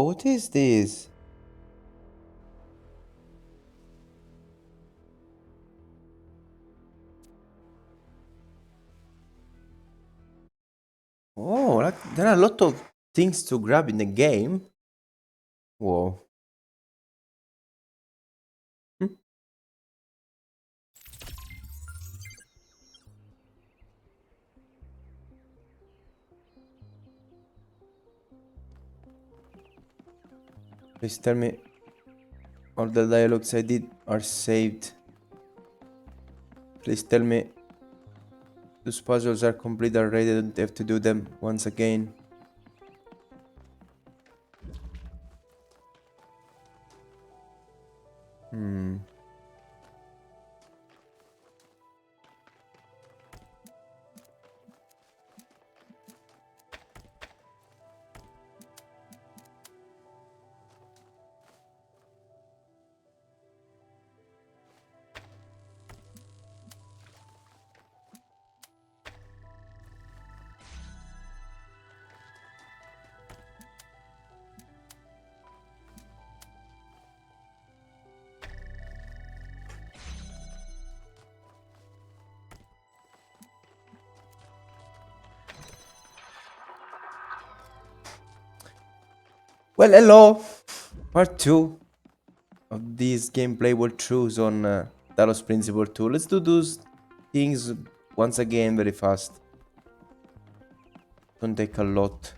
what is this? Oh, there are a lot of things to grab in the game. Whoa. Hmm. Please tell me all the dialogues I did are saved. Please tell me those puzzles are complete already. I don't have to do them once again. Hmm. Well, hello! Part 2 of these gameplay walkthroughs on Talos Principle 2. Let's do those things once again very fast. Don't take a lot.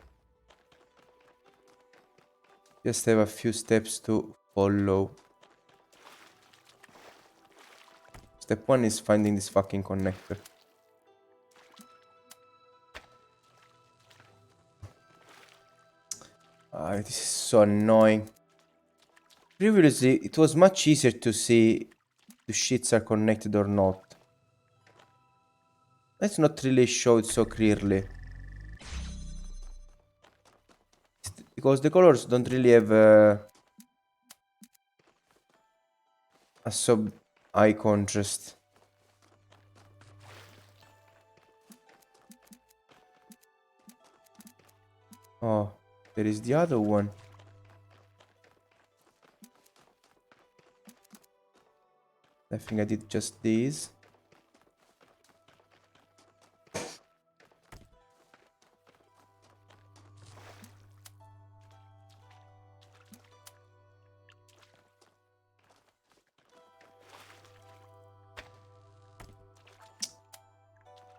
Just have a few steps to follow. Step 1 is finding this fucking connector. This is so annoying. Previously, it was much easier to see the shits are connected or not. Let's not really show it so clearly. Because the colors don't really have a sub eye contrast. Oh, there is the other one. I think I did just these.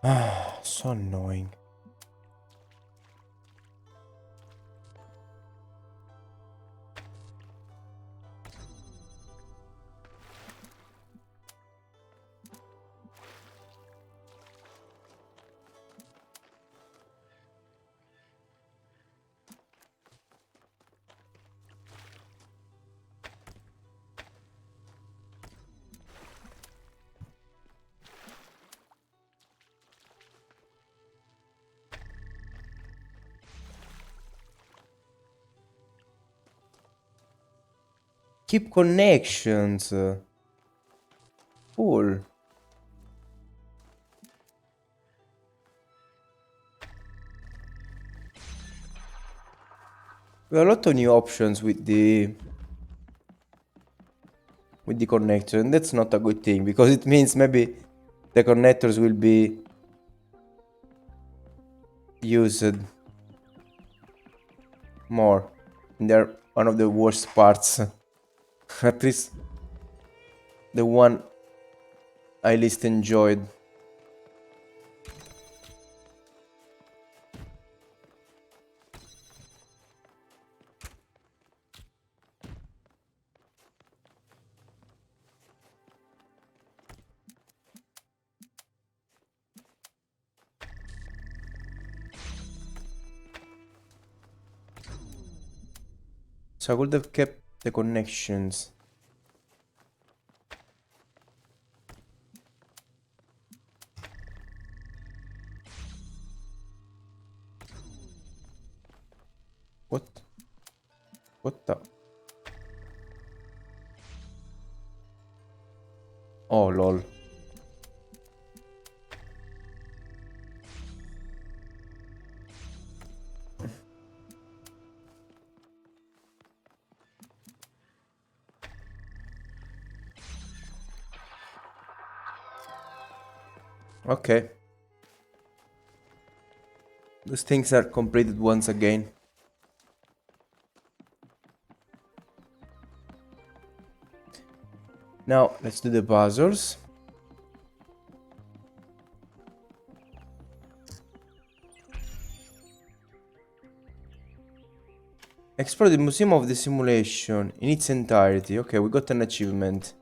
Ah, so annoying. Keep connections. Cool. We have a lot of new options with the connector, and that's not a good thing because it means maybe the connectors will be used more. And they're one of the worst parts. At least the one I least enjoyed. So I would have kept the connections. What? What the? Oh, lol. Okay. Those things are completed once again. Now, let's do the puzzles. Explore the Museum of the Simulation in its entirety. Okay, we got an achievement.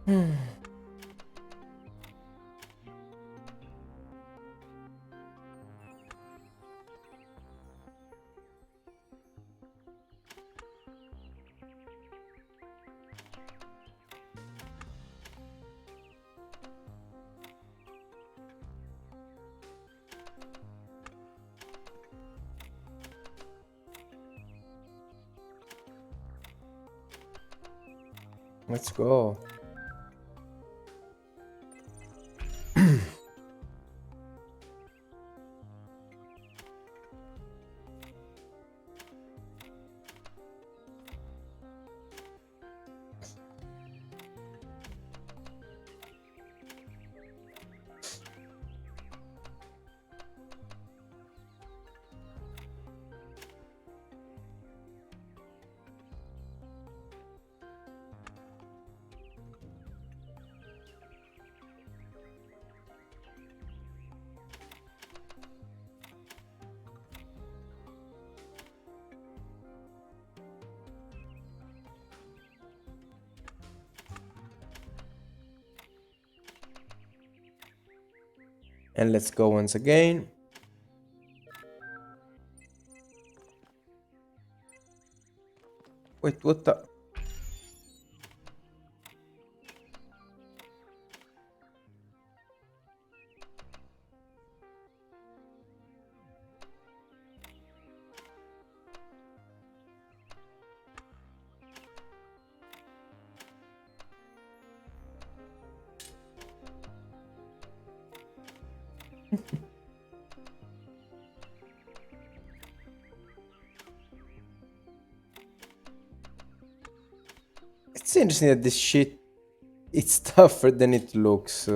Hmm. Let's go. And let's go once again. Wait, what the? It's interesting that this shit it's tougher than it looks.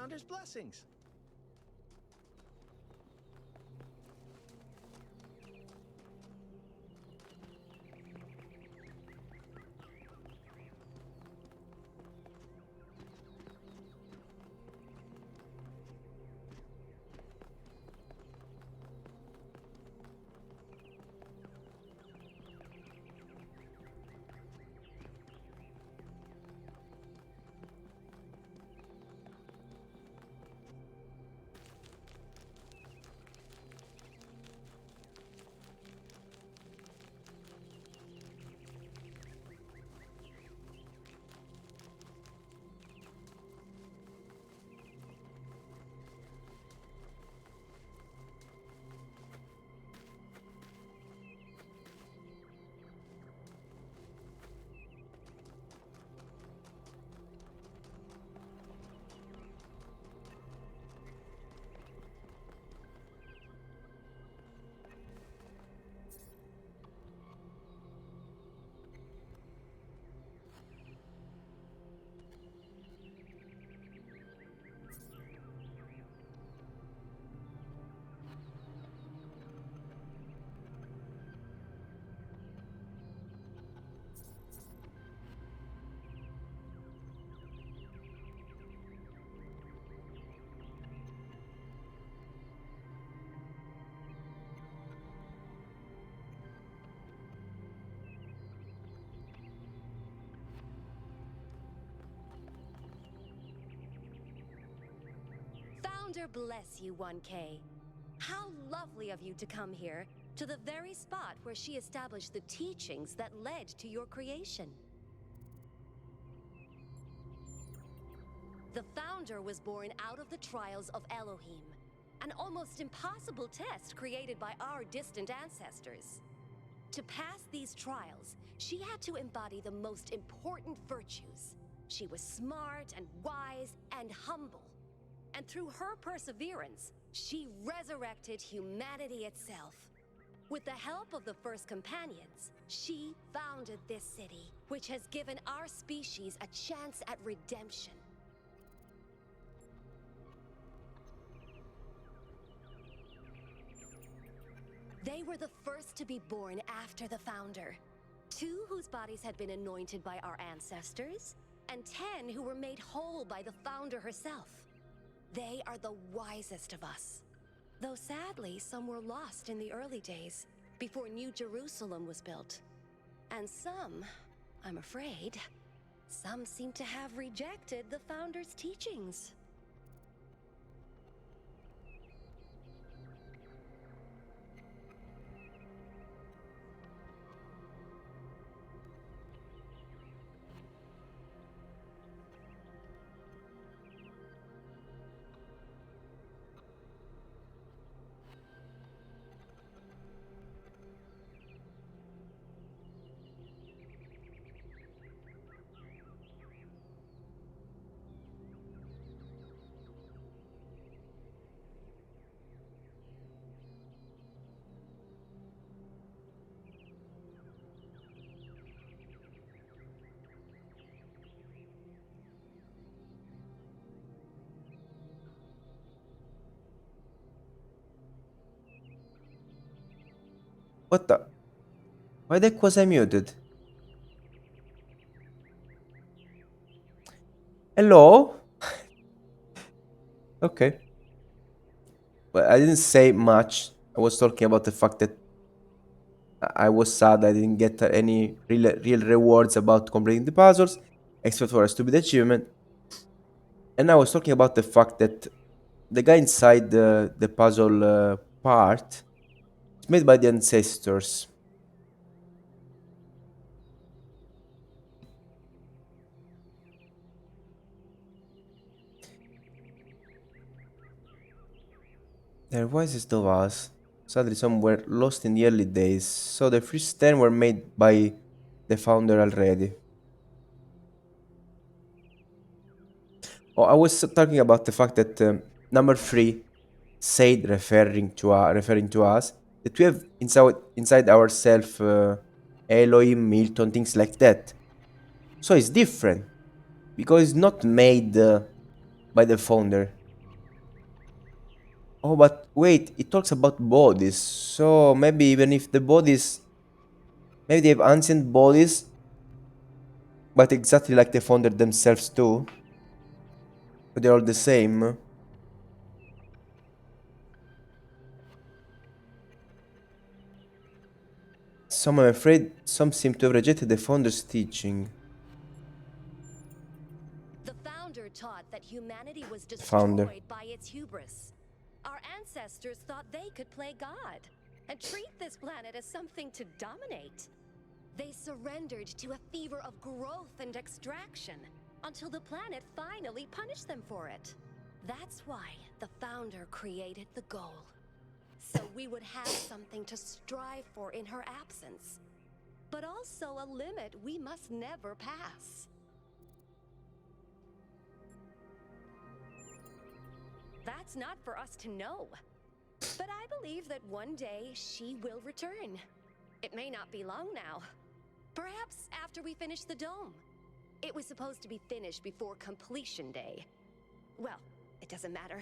founder's blessings. Founder bless you, 1K. How lovely of you to come here, to the very spot where she established the teachings that led to your creation. The Founder was born out of the trials of Elohim, an almost impossible test created by our distant ancestors. To pass these trials, she had to embody the most important virtues. She was smart and wise and humble. And through her perseverance, she resurrected humanity itself. With the help of the first companions, she founded this city, which has given our species a chance at redemption. They were the first to be born after the Founder. 2 whose bodies had been anointed by our ancestors, and 10 who were made whole by the Founder herself. They are the wisest of us. Though sadly, some were lost in the early days, before New Jerusalem was built. And some, I'm afraid, some seem to have rejected the Founder's teachings. What the? Why the heck was I muted? Hello? Okay. Well, I didn't say much. I was talking about the fact that I was sad I didn't get any real rewards about completing the puzzles, except for a stupid achievement. And I was talking about the fact that the guy inside the puzzle part is made by the ancestors. Their wisest of us. Sadly, some were lost in the early days, so the first 10 were made by the founder already. Oh, I was talking about the fact that number 3 said, referring to us, that we have inside ourselves Elohim, Milton, things like that. So it's different because it's not made by the founder. Oh, but wait, it talks about bodies. So maybe even if the bodies, maybe they have ancient bodies, but exactly like the founder themselves too. But they're all the same. Some, I'm afraid, some seem to have rejected the founder's teaching. The founder taught that humanity was Founder. destroyed by its hubris. Our ancestors thought they could play God and treat this planet as something to dominate. They surrendered to a fever of growth and extraction until the planet finally punished them for it. That's why the founder created the goal. So we would have something to strive for in her absence, but also a limit we must never pass. That's not for us to know. But I believe that one day she will return. It may not be long now. Perhaps after we finish the dome. It was supposed to be finished before completion day. Well, it doesn't matter.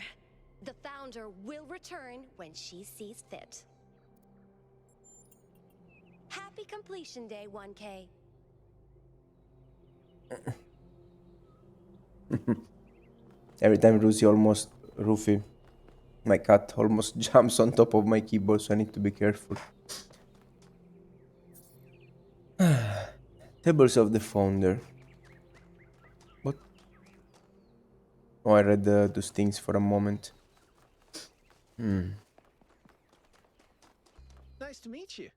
The founder will return when she sees fit. Happy completion day, 1K. Every time Rufy, my cat almost jumps on top of my keyboard, so I need to be careful. Tables of the founder. What? Oh, I read those things for a moment. Nice to meet you.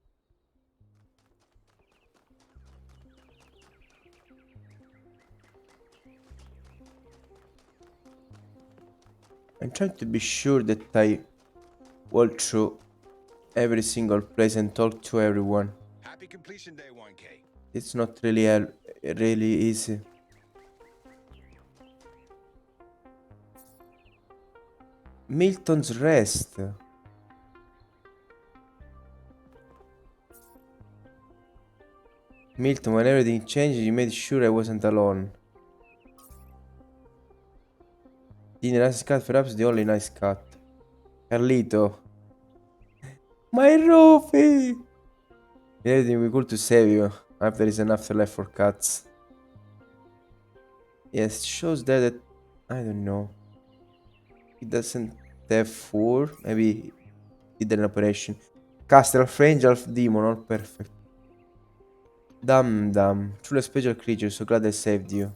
I'm trying to be sure that I walk through every single place and talk to everyone. Happy completion day, 1K. It's not really easy. Milton's Rest. Milton, when everything changed, you made sure I wasn't alone. The nice cat, perhaps the only nice cat. Carlito. My Rufy! Everything we could to save you. If there is an afterlife for cats. Yes, shows that I don't know. He doesn't have four. Maybe he did an operation. Castle, Elf Range, Elf Demon, all perfect. Dum. Truly special creature, so glad I saved you.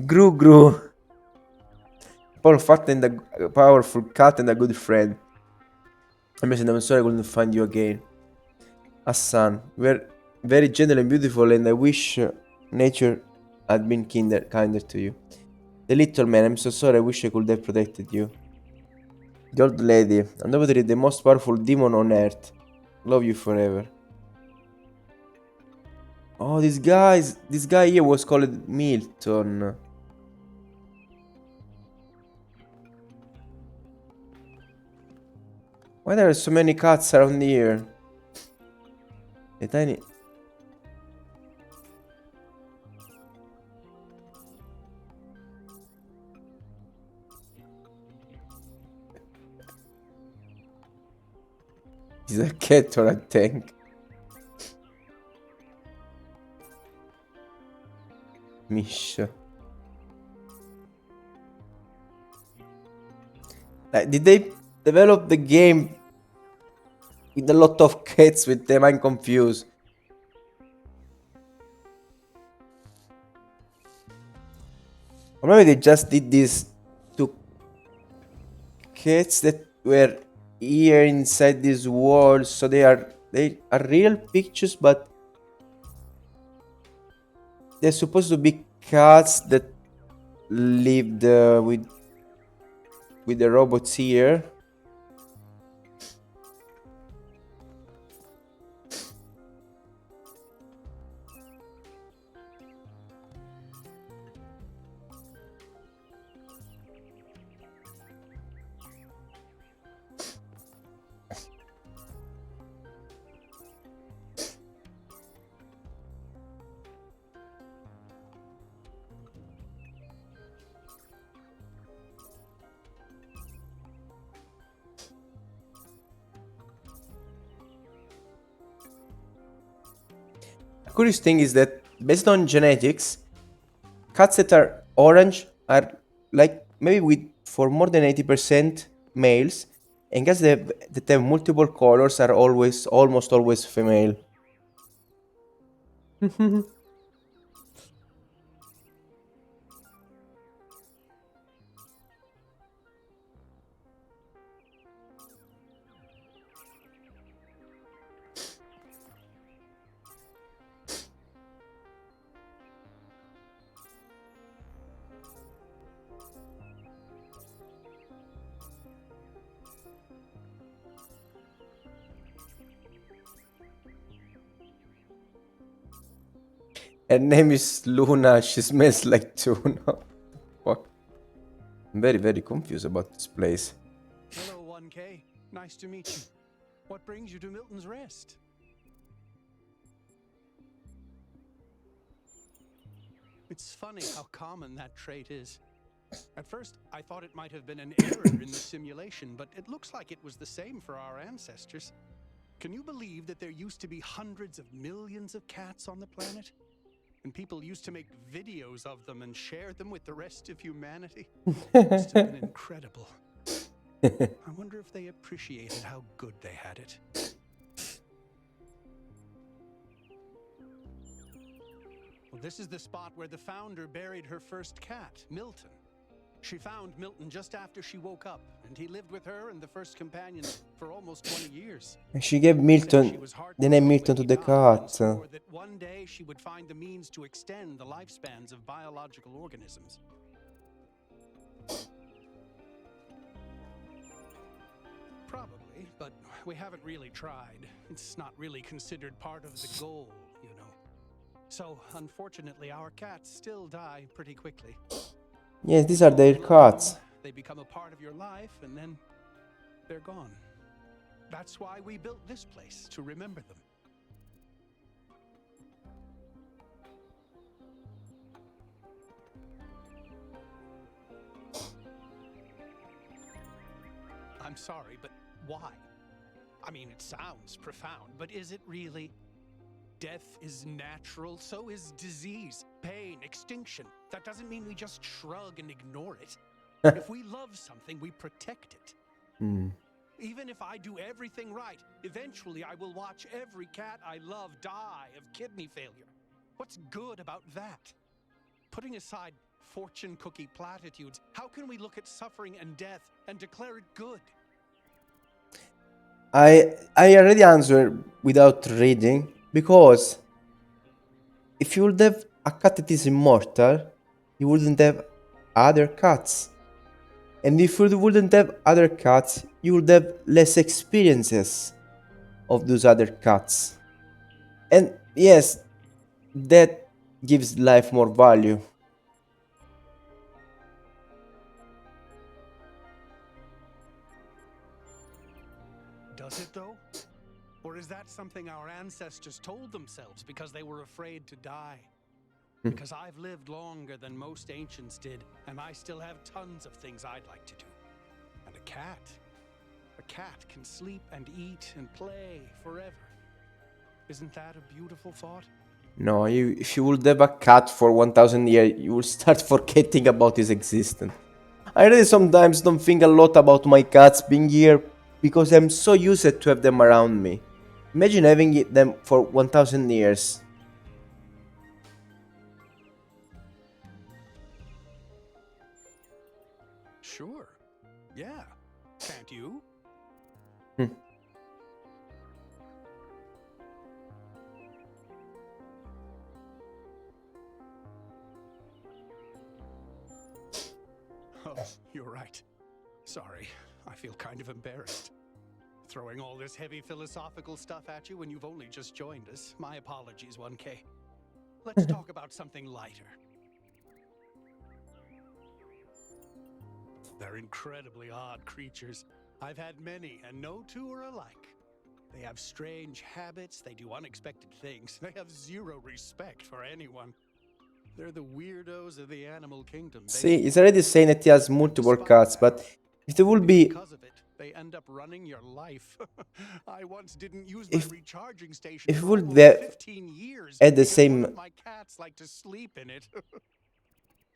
Gru. Paul fat and a powerful cat and a good friend. I'm sorry I couldn't find you again. Hassan, you were very gentle and beautiful, and I wish nature had been kinder to you. The little man, I'm so sorry, I wish I could have protected you. The old lady, undoubtedly the most powerful demon on earth. Love you forever. Oh, this guy here was called Milton. Why there are so many cats around here? A tiny... Is a cat or a tank? Mish. Like, did they develop the game with a lot of cats with them? I'm confused. Or maybe they just did this to cats that were here inside this world, so they are real pictures, but they're supposed to be cats that lived with the robots here. Curious thing is that based on genetics, cats that are orange are like maybe with for more than 80% males, and cats that have multiple colors are always almost always female. Her name is Luna. She smells like tuna. Fuck. I'm very, very confused about this place. Hello, 1K. Nice to meet you. What brings you to Milton's Rest? It's funny how common that trait is. At first, I thought it might have been an error in the simulation, but it looks like it was the same for our ancestors. Can you believe that there used to be hundreds of millions of cats on the planet? And people used to make videos of them and share them with the rest of humanity? It must have been incredible. I wonder if they appreciated how good they had it. Well, this is the spot where the founder buried her first cat, Milton. She found Milton just after she woke up, and he lived with her and the first companion for almost 20 years. And she gave the name Milton to the cat. That one day she would find the means to extend the lifespans of biological organisms. Probably, but we haven't really tried. It's not really considered part of the goal, you know. So, unfortunately, our cats still die pretty quickly. Yes, these are their cats. They become a part of your life, and then they're gone. That's why we built this place, to remember them. I'm sorry, but why? I mean, it sounds profound, but is it really? Death is natural, so is disease, pain, extinction. That doesn't mean we just shrug and ignore it. If we love something, we protect it. Even if I do everything right, eventually I will watch every cat I love die of kidney failure. What's good about that? Putting aside fortune cookie platitudes, how can we look at suffering and death and declare it good? I already answered without reading, because if you would have a cat that is immortal, you wouldn't have other cats. And if you wouldn't have other cats, you would have less experiences of those other cats. And yes, that gives life more value. Does it though? Or is that something our ancestors told themselves because they were afraid to die? Because I've lived longer than most ancients did, and I still have tons of things I'd like to do. And a cat can sleep and eat and play forever. Isn't that a beautiful thought? No, if you would have a cat for 1000 years, you will start forgetting about his existence. I really sometimes don't think a lot about my cats being here, because I'm so used to have them around me. Imagine having them for 1000 years. Sure. Yeah. Can't you? Oh, you're right. Sorry. I feel kind of embarrassed. Throwing all this heavy philosophical stuff at you when you've only just joined us. My apologies, 1K. Let's talk about something lighter. They're incredibly odd creatures. I've had many, and no two are alike. They have strange habits, they do unexpected things, they have zero respect for anyone. They're the weirdos of the animal kingdom. See, he's already saying that he has multiple cats, but if there would be They end up running your life. I once didn't use my If recharging station if for would almost they 15 years had the because one same of my cats liked to sleep in it.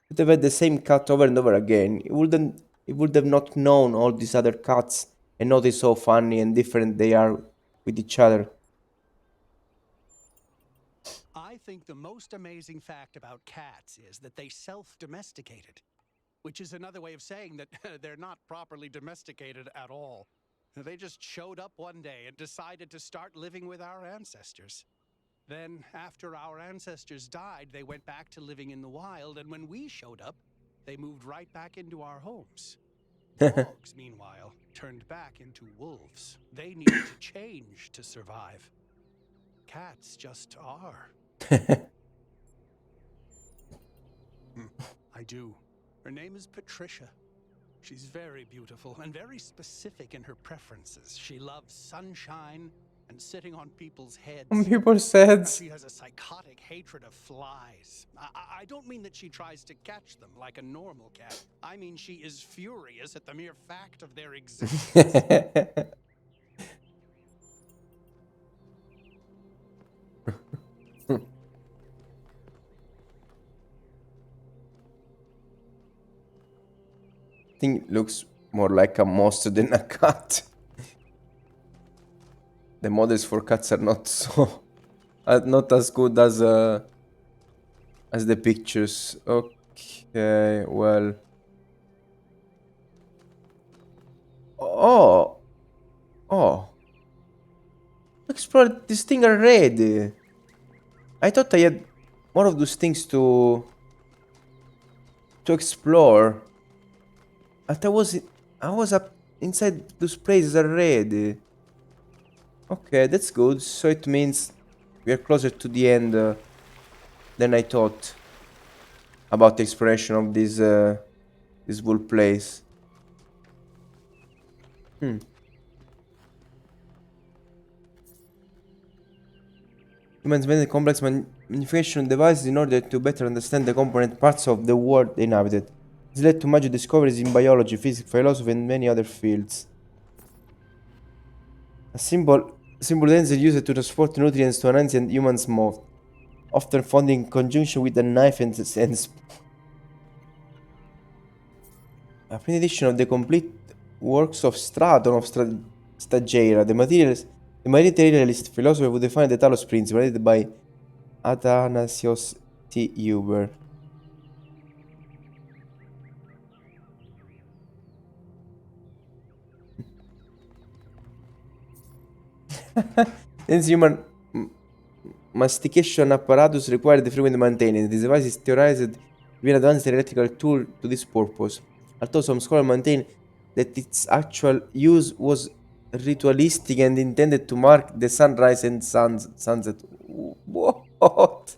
would have had the same cat over and over again, it would have not known all these other cats and noticed how funny and different they are with each other. I think the most amazing fact about cats is that they self-domesticated, which is another way of saying that they're not properly domesticated at all. They just showed up one day and decided to start living with our ancestors. Then, after our ancestors died, they went back to living in the wild, and when we showed up, they moved right back into our homes. Dogs, meanwhile, turned back into wolves. They needed to change to survive. Cats just are. I do. Her name is Patricia. She's very beautiful and very specific in her preferences. She loves sunshine and sitting on people's Some heads. people said. And she has a psychotic hatred of flies. I don't mean that she tries to catch them like a normal cat. I mean she is furious at the mere fact of their existence. Thing looks more like a monster than a cat. The models for cats are not so not as good as the pictures. Okay, well. Oh, oh. Explore this thing already. I thought I had more of those things to explore. But I was up inside those places already. Okay, that's good. So it means we are closer to the end than I thought about the exploration of this whole place. Hmm. Humans made complex manipulation devices in order to better understand the component parts of the world they inhabited. This led to major discoveries in biology, physics, philosophy, and many other fields. A simple utensil used to transport nutrients to an ancient human's mouth, often found in conjunction with a knife and a print edition of the complete works of Straton of Stagira. The materialist philosopher who defined the Talos Principle, edited by Athanasios T. Huber. Hence, human mastication apparatus required frequent maintenance. This device is theorized to be an advanced electrical tool to this purpose, although some scholars maintain that its actual use was ritualistic and intended to mark the sunrise and sunset. What?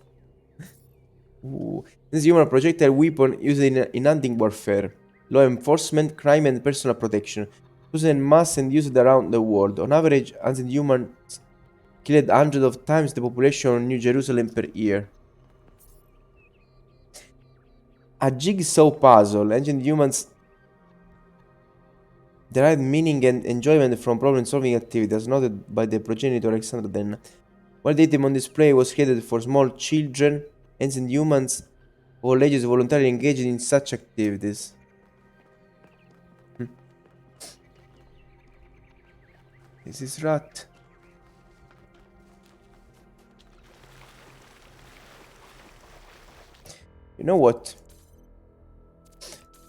Ooh. This human projectile weapon used in hunting warfare, law enforcement, crime, and personal protection. Used en masse and used around the world. On average, ancient humans killed hundreds of times the population of New Jerusalem per year. A jigsaw puzzle. Ancient humans derived meaning and enjoyment from problem-solving activities, noted by the progenitor Alexander Den. While the item on display was created for small children, ancient humans of all ages voluntarily engaged in such activities. Hmm. This is rat. You know what?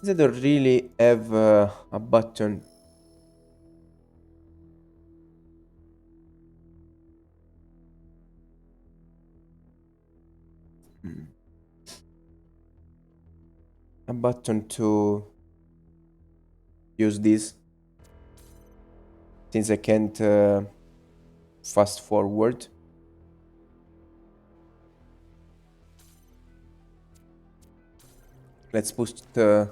They don't really have a button. A button to use this, since I can't fast forward. Let's push the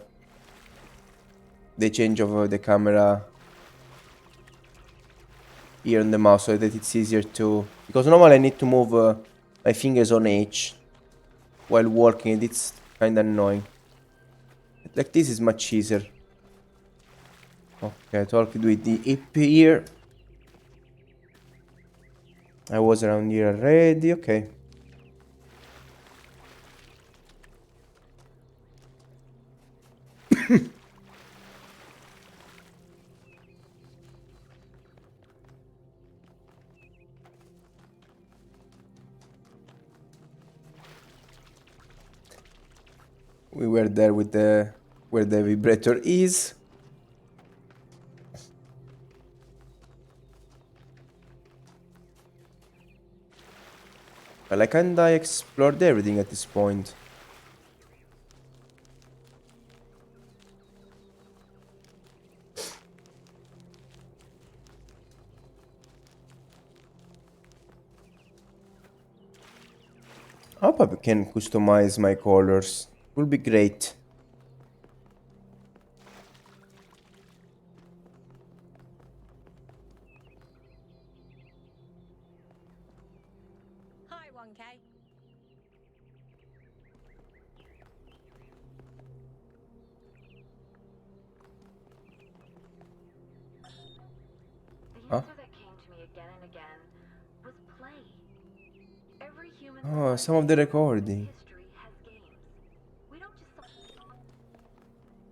change of the camera here on the mouse so that it's easier to, because normally I need to move my fingers on H while working and it's kinda annoying. Like this is much easier. Okay, talk with the EP here. I was around here already. Okay. We were there with the where the vibrator is. Well, I kinda explored everything at this point. I hope I can customize my colors. Will be great. Hi, 1K. The Huh? answer that came to me again and again was play. Every human Oh, some of the civilization in recording. history has games. We don't just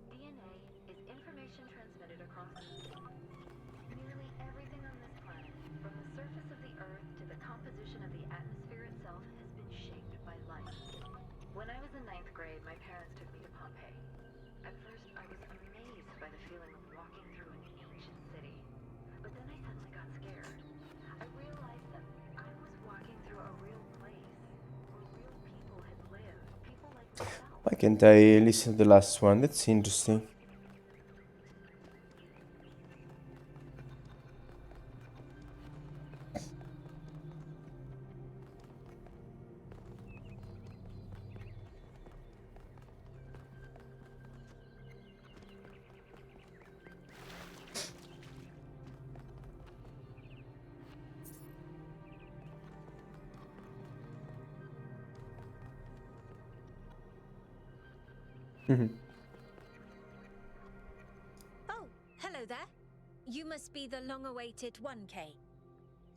DNA is information transmitted across nearly everything on this planet, from the surface of the Earth to the composition of the atmosphere itself, has been shaped by life. When I was in ninth grade, my parents took me to Pompeii. At first, I was amazed by the feeling of walking through an ancient city. But then I suddenly got scared. I realized that I was walking through a real place where real people had lived, people like myself. Why can't I listen to the last one? That's interesting. Oh, hello there. You must be the long-awaited 1K.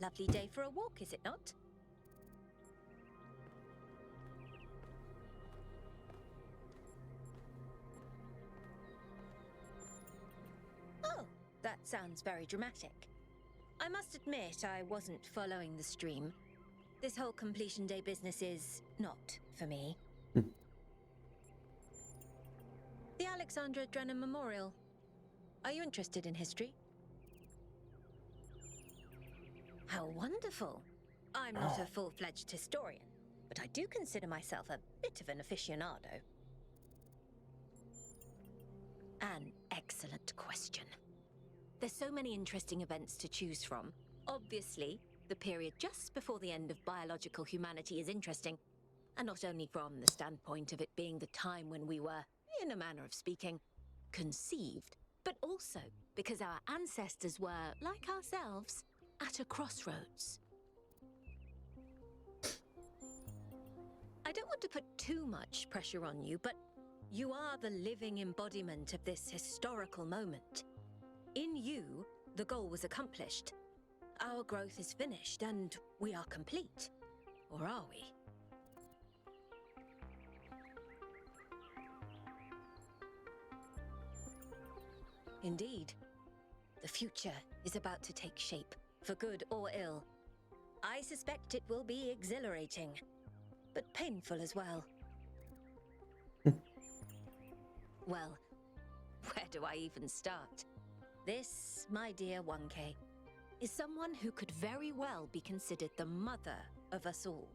Lovely day for a walk, is it not? Oh, that sounds very dramatic. I must admit I wasn't following the stream. This whole completion day business is not for me. The Alexandra Drennan Memorial. Are you interested in history? How wonderful! I'm not a full-fledged historian, but I do consider myself a bit of an aficionado. An excellent question. There's so many interesting events to choose from. Obviously, the period just before the end of biological humanity is interesting, and not only from the standpoint of it being the time when we were, in a manner of speaking, conceived, but also because our ancestors were, like ourselves, at a crossroads. I don't want to put too much pressure on you, but you are the living embodiment of this historical moment. In you, the goal was accomplished. Our growth is finished and we are complete. Or are we? Indeed. The future is about to take shape, for good or ill. I suspect it will be exhilarating, but painful as well. Well, where do I even start? This, my dear 1K, is someone who could very well be considered the mother of us all.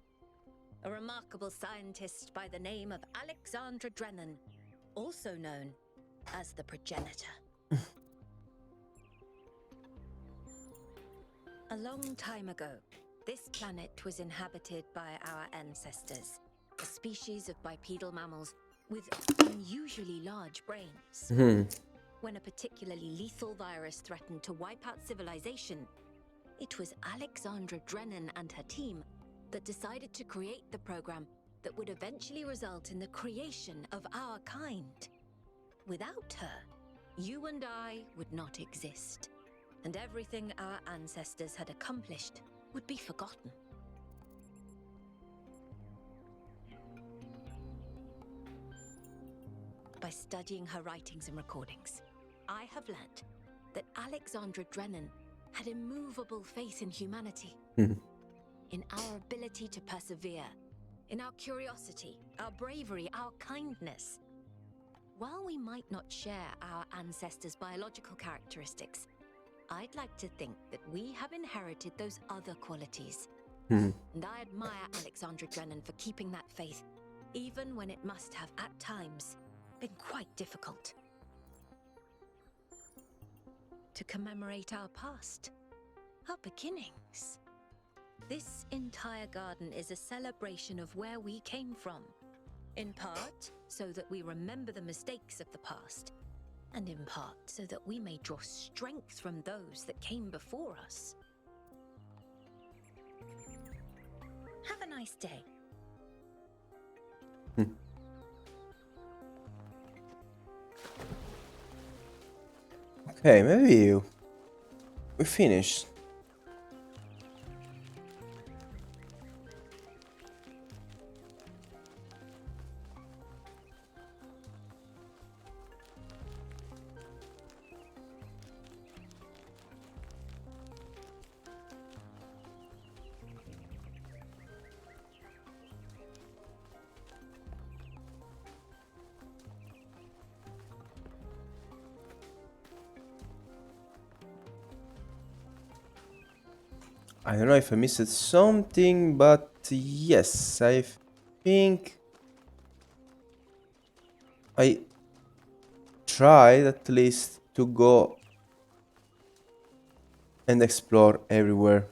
A remarkable scientist by the name of Alexandra Drennan, also known as the progenitor. A long time ago, this planet was inhabited by our ancestors, a species of bipedal mammals with unusually large brains. When a particularly lethal virus threatened to wipe out civilization, it was Alexandra Drennan and her team that decided to create the program that would eventually result in the creation of our kind. Without her, you and I would not exist, and everything our ancestors had accomplished would be forgotten. By studying her writings and recordings, I have learnt that Alexandra Drennan had immovable faith in humanity, in our ability to persevere, in our curiosity, our bravery, our kindness. While we might not share our ancestors' biological characteristics, I'd like to think that we have inherited those other qualities. And I admire Alexandra Drennan for keeping that faith, even when it must have, at times, been quite difficult. To commemorate our past, our beginnings. This entire garden is a celebration of where we came from. In part, so that we remember the mistakes of the past, and in part, so that we may draw strength from those that came before us. Have a nice day. Okay, maybe we finished. I don't know if I missed something, but yes, I think I tried at least to go and explore everywhere.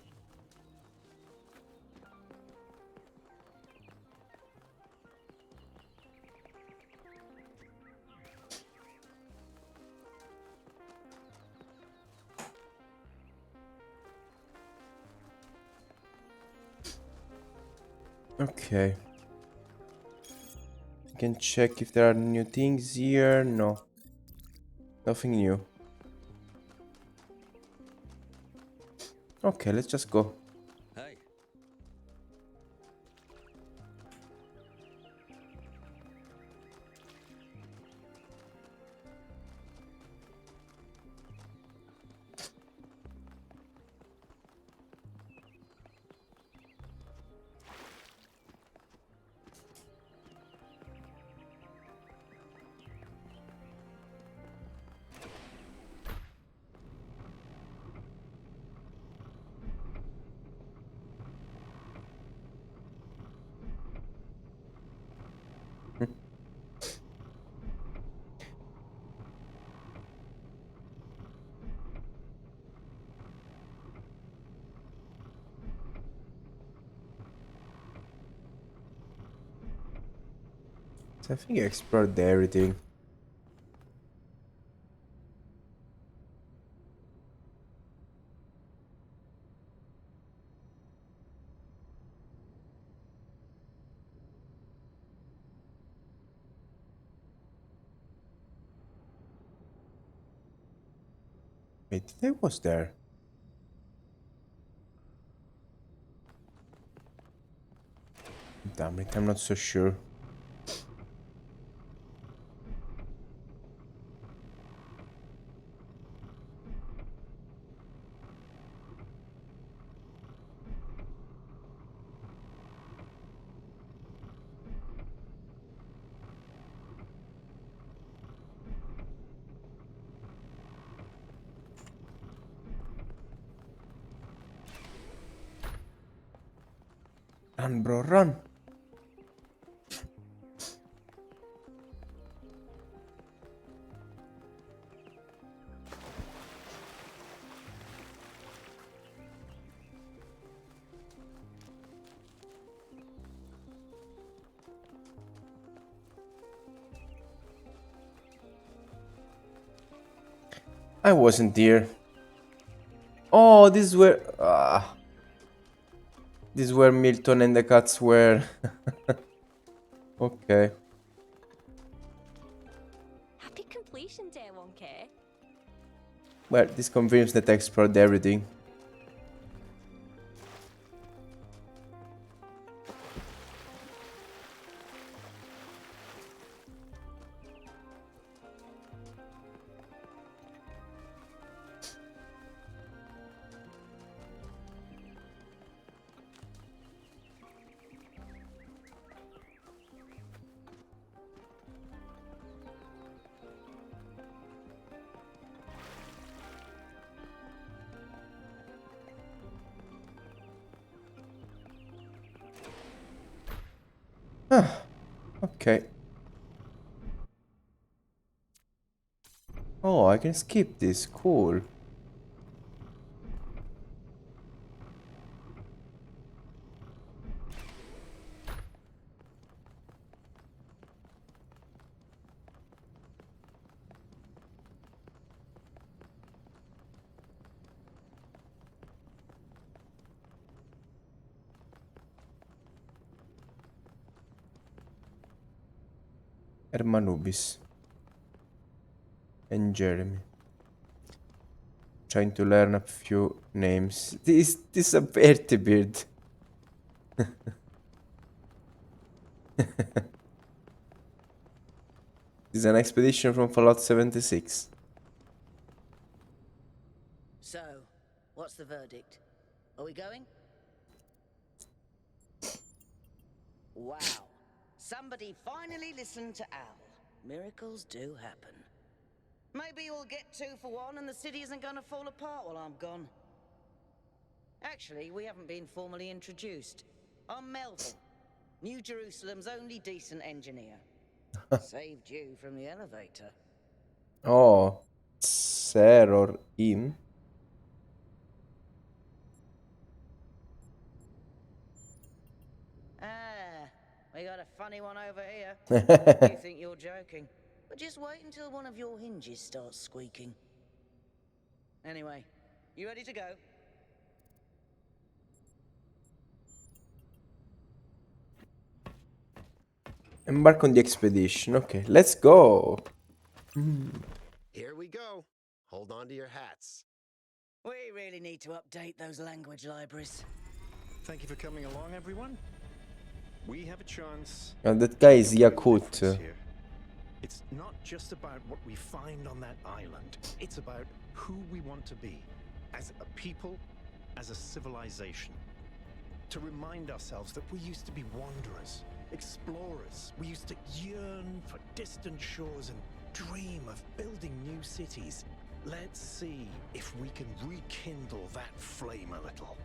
Okay. I can check if there are new things here. No. Nothing new. Okay, let's just go. Hey. So I think I explored everything. Wait, I was there. Damn it, I'm not so sure. Run, bro, run. I wasn't there. Oh, this is where... this is where Milton and the cats were. Okay. Happy completion day, 1K. Well, this confirms that I explored everything. Ah, okay. Oh, I can skip this. Cool. Hermanubis and Jeremy. Trying to learn a few names. This is a vertebrate. This is an expedition from Fallout 76. So, what's the verdict? Are we going? Wow. Somebody finally listened to Al. Miracles do happen. Maybe we'll get 2 for 1 and the city isn't gonna fall apart while I'm gone. Actually, we haven't been formally introduced. I'm Melville, New Jerusalem's only decent engineer. Saved you from the elevator. Oh, Seror in. Ah, we got a funny one over here. You think you're joking? But just wait until one of your hinges starts squeaking. Anyway, you ready to go? Embark on the expedition. Okay, let's go. Here we go. Hold on to your hats. We really need to update those language libraries. Thank you for coming along, everyone. We have a chance. That guy is to make a Yakut. difference here. It's not just about what we find on that island. It's about who we want to be as a people, as a civilization. To remind ourselves that we used to be wanderers, explorers. We used to yearn for distant shores and dream of building new cities. Let's see if we can rekindle that flame a little.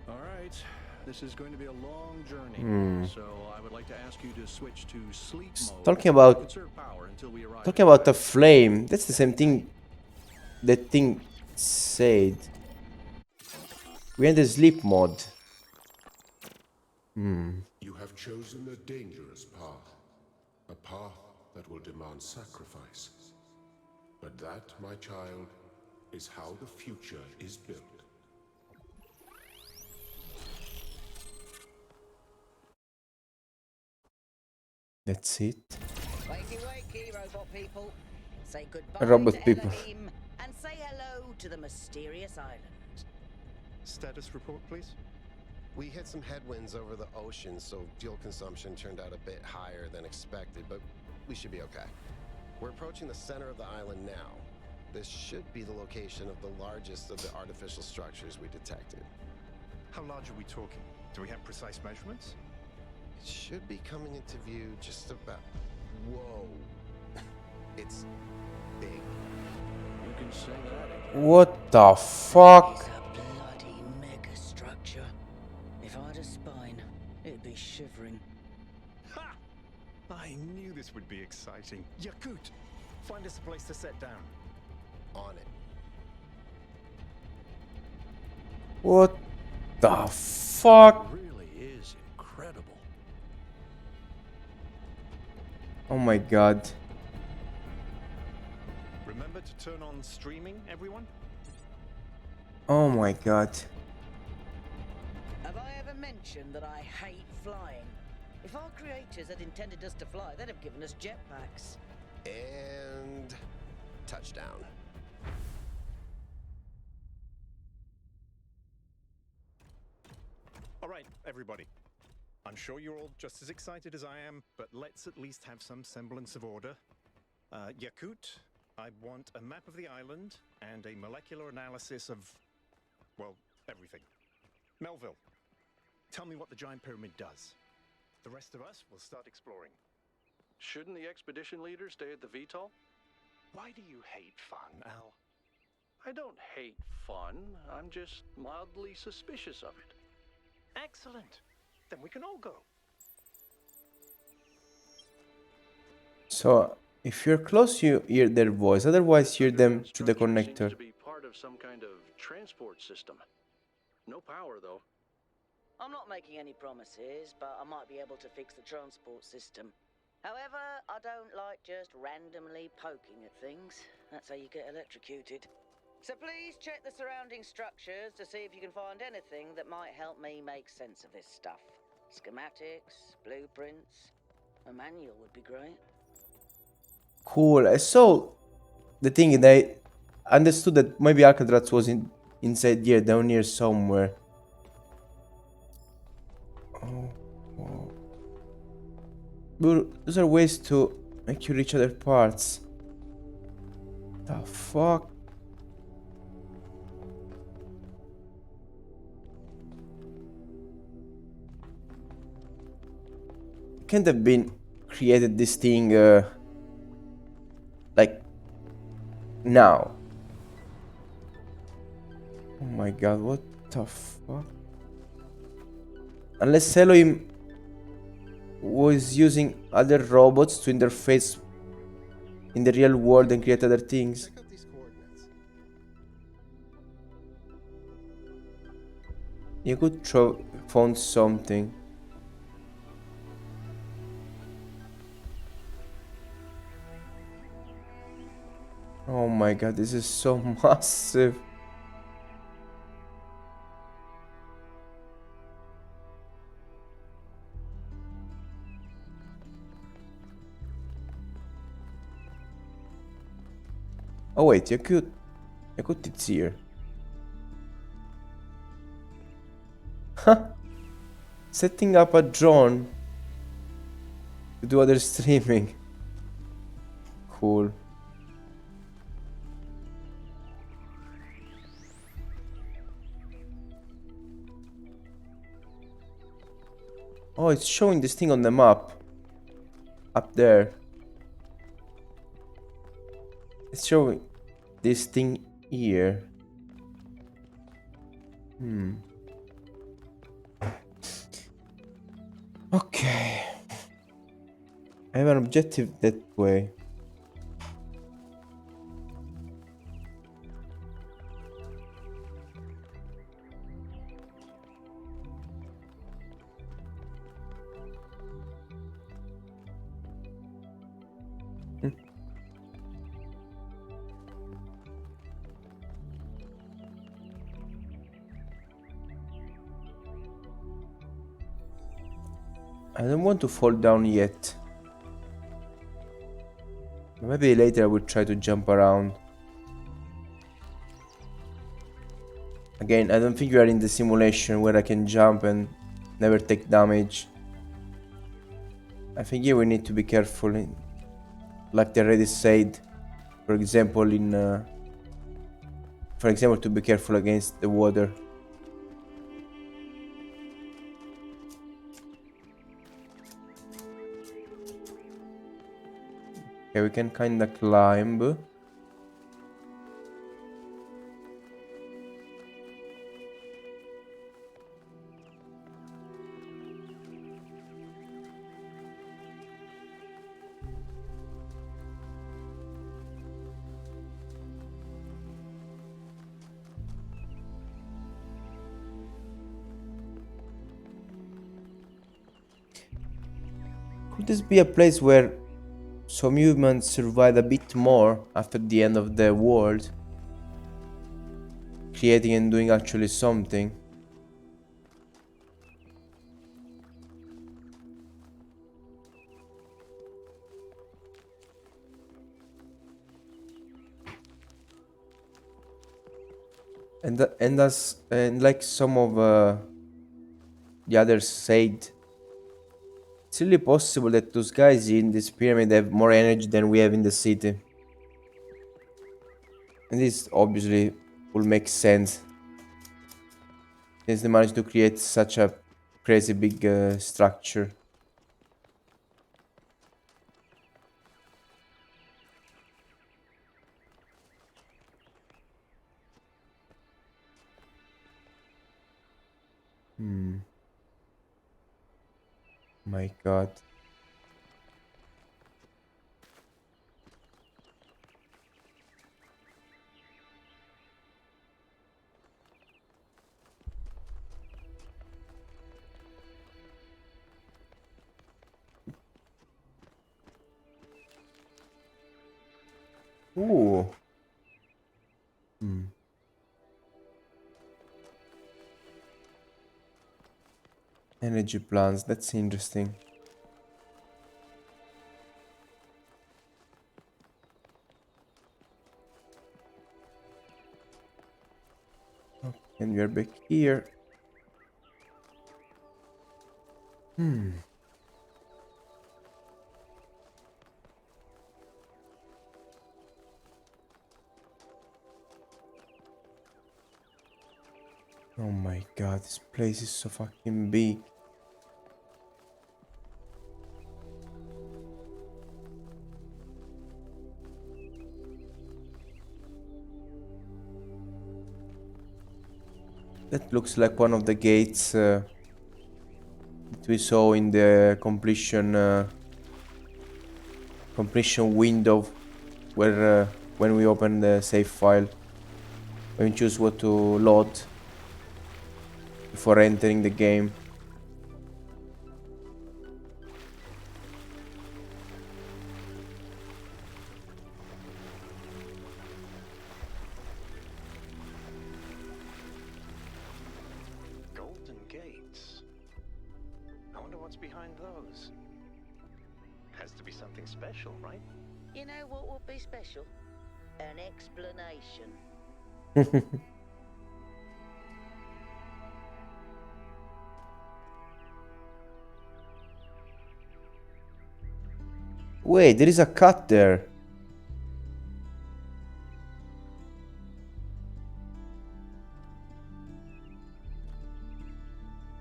All right. This is going to be a long journey, so I would like to ask you to switch to sleep mode. Talking about Conserve power until we arrive. Talking about the flame, that's the same thing that thing said. We enter sleep mode. You have chosen a dangerous path. A path that will demand sacrifice. But that, my child, is how the future is built. That's it. Wakey, wakey, robot people. Say goodbye Robot to people. Elohim and say hello to the mysterious island. Status report, please. We hit some headwinds over the ocean, so fuel consumption turned out a bit higher than expected, but we should be okay. We're approaching the center of the island now. This should be the location of the largest of the artificial structures we detected. How large are we talking? Do we have precise measurements? It should be coming into view just about... Whoa. It's big. You can say that again. What the fuck? It's a bloody mega structure. If I had a spine, it'd be shivering. Ha! I knew this would be exciting. Yakut, find us a place to set down. On it. What the fuck? It really is incredible. Oh my god. Remember to turn on streaming, everyone? Oh my god. Have I ever mentioned that I hate flying? If our creators had intended us to fly, they'd have given us jetpacks. And... touchdown. All right, everybody. I'm sure you're all just as excited as I am, but let's at least have some semblance of order. Yakut, I want a map of the island and a molecular analysis of, well, everything. Melville, tell me what the giant pyramid does. The rest of us will start exploring. Shouldn't the expedition leader stay at the VTOL? Why do you hate fun, Al? I don't hate fun. I'm just mildly suspicious of it. Excellent. Then we can all go. So, if you're close, you hear their voice. Otherwise, hear them through the Structure connector. seems to be part of some kind of transport system. No power, though. I'm not making any promises, but I might be able to fix the transport system. However, I don't like just randomly poking at things. That's how you get electrocuted. So please check the surrounding structures to see if you can find anything that might help me make sense of this stuff. Schematics, blueprints, a manual would be great. Cool. I saw the thing and I understood that maybe Alcatraz was inside here, down here somewhere. Oh. But those are ways to make you reach other parts. The fuck? Can't have been created this thing like now. Oh my god, what the fuck? Unless Elohim was using other robots to interface in the real world and create other things. Check out these coordinates. You could found something. Oh my god, this is so massive. Oh wait, Yakut it's here. Huh. Setting up a drone to do other streaming. Cool. Oh, it's showing this thing on the map. Up there. It's showing this thing here. Okay. I have an objective that way. I don't want to fall down yet. Maybe later I will try to jump around. Again, I don't think we are in the simulation where I can jump and never take damage. I think here we need to be careful, like they already said. For example, to be careful against the water. Okay, we can kinda climb. Could this be a place where some humans survive a bit more after the end of the world? Creating and doing actually something? And like some of the others said, it's really possible that those guys in this pyramid have more energy than we have in the city. And this obviously will make sense since they managed to create such a crazy big structure. Hmm. My God. Ooh. Hmm. Energy plants. That's interesting. And we are back here. Hmm. Oh my God, this place is so fucking big. That looks like one of the gates that we saw in the completion window where when we open the save file, when we choose what to load before entering the game. Golden gates. I wonder what's behind those. Has to be something special, right? You know what would be special? An explanation. Wait, there is a cut there.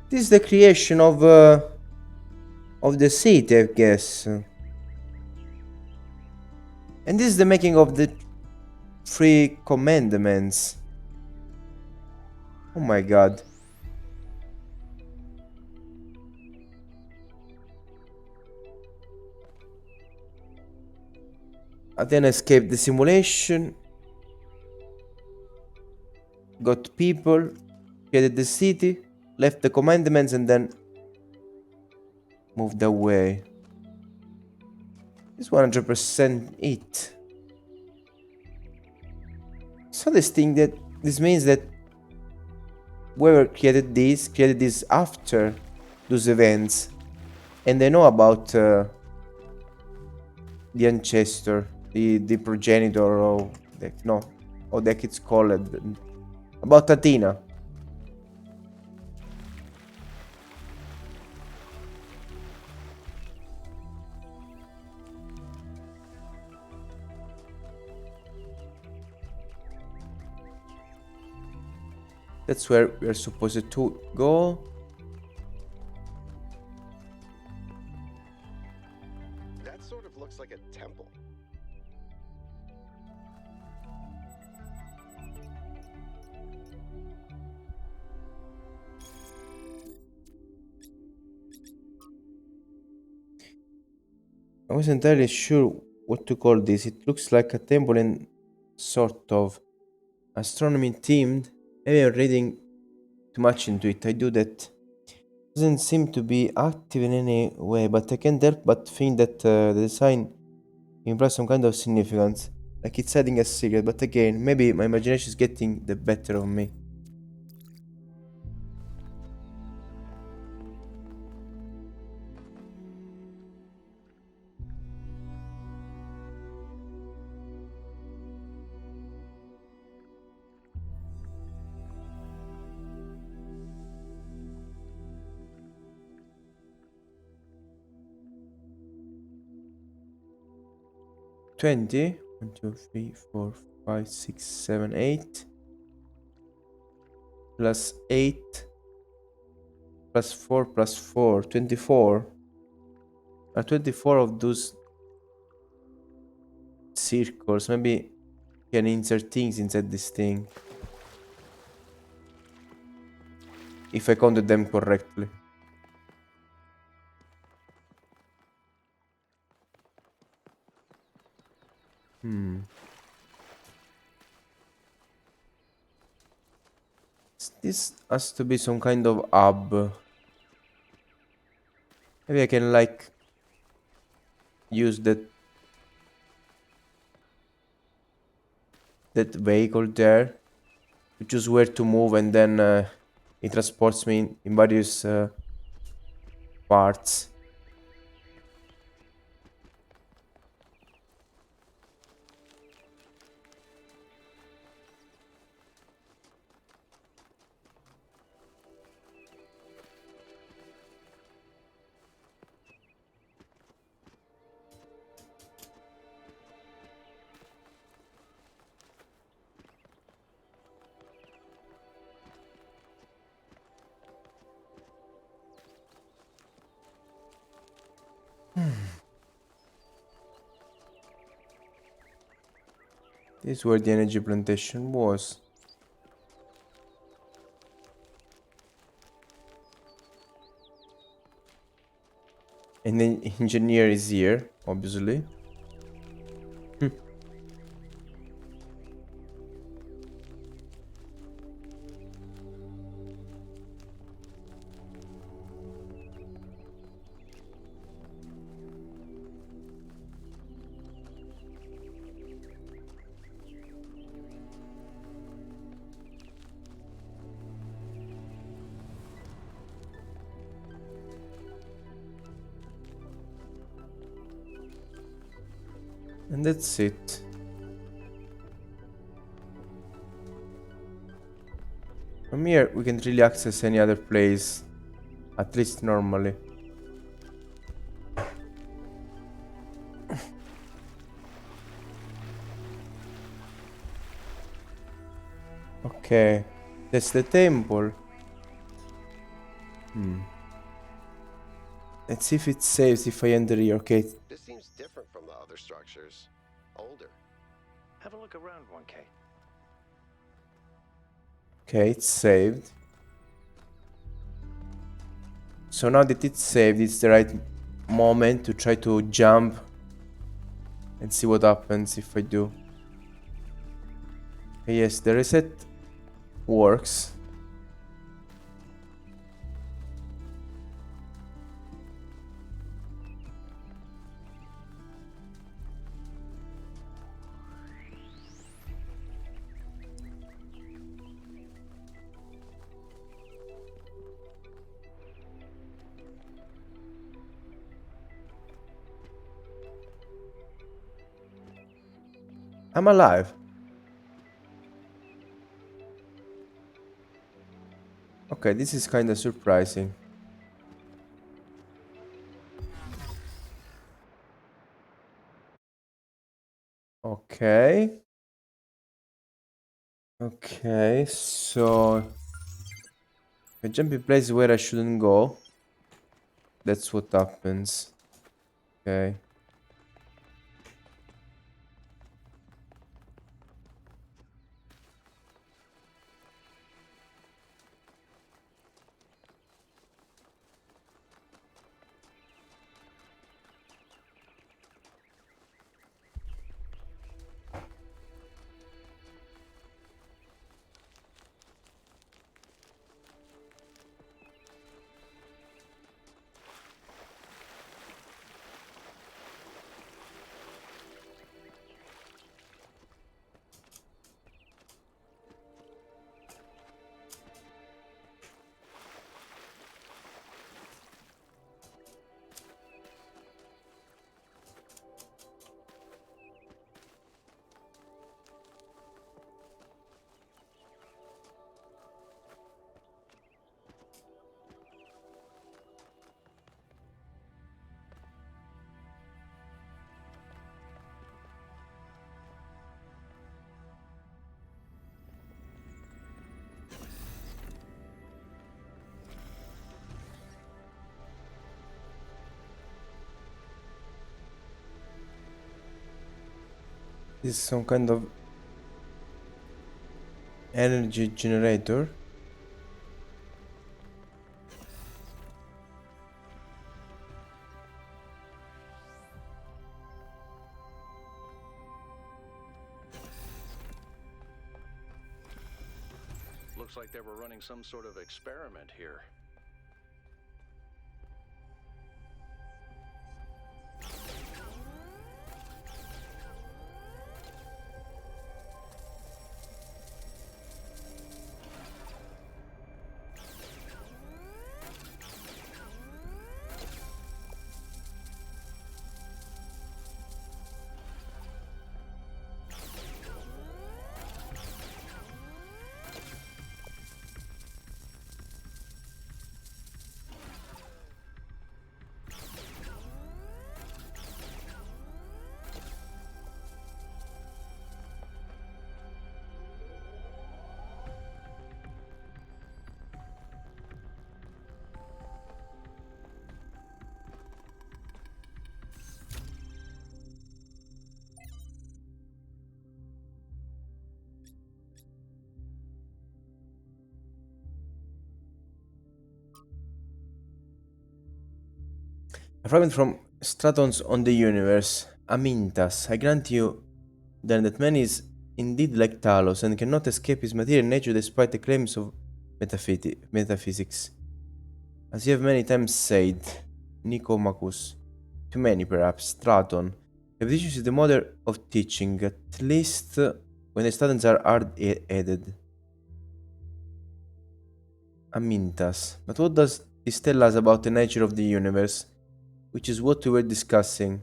This is the creation of the city, I guess. And this is the making of the three commandments. Oh my God. Athena escaped the simulation, got people, created the city, left the commandments, and then moved away. It's 100% it. So this means that whoever created this after those events, and they know about the ancestor, the progenitor, or no, or that it's called about Athena. That's where we're supposed to go. That sort of looks like a temple. I wasn't entirely sure what to call this. It looks like a temple and sort of astronomy themed. Maybe I'm reading too much into it. I do that. Doesn't seem to be active in any way, but I can't help but think that the design implies some kind of significance, like it's hiding a secret. But again, maybe my imagination is getting the better of me. 20. 1, 2, 3, 4, 5, 6, 7, 8. Plus 8. Plus 4, plus 4. 24. 24 of those circles. Maybe can insert things inside this thing. If I counted them correctly. This has to be some kind of hub. Maybe I can like use that vehicle there to choose where to move, and then it transports me in various parts. This is where the energy plantation was. And the engineer is here, obviously. And that's it. From here, we can't really access any other place, at least normally. Okay, that's the temple. Let's see if it saves if I enter here. Okay, This seems different from the other structures. Older. Have a look around, 1K. okay, it's saved. So now that it's saved, it's the right moment to try to jump and see what happens if I do. Okay, yes, the reset works. I'm alive. Okay, this is kind of surprising. Okay. Okay, so I jump in places where I shouldn't go. That's what happens. Okay. This is some kind of energy generator. Looks like they were running some sort of experiment here. A fragment from Stratons on the Universe. Amintas. I grant you then that man is indeed like Talos and cannot escape his material nature despite the claims of metaphysics. As you have many times said, Nicomachus, too many perhaps, Straton, repetition is the mother of teaching, at least when the students are hard-headed. Amintas. But what does this tell us about the nature of the universe? Which is what we were discussing.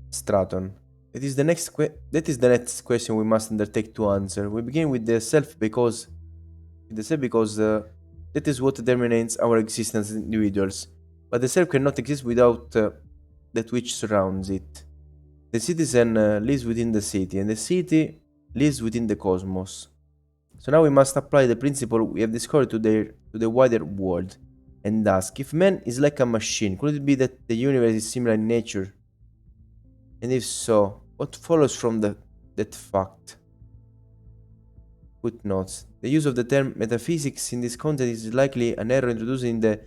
Straton. That is the next question we must undertake to answer. We begin with the self because that is what determines our existence as individuals. But the self cannot exist without that which surrounds it. The citizen lives within the city, and the city lives within the cosmos. So now we must apply the principle we have discovered to the wider world and ask if man is like a machine, could it be that the universe is similar in nature? And if so, what follows from that fact? Footnotes. The use of the term metaphysics in this context is likely an error introduced in the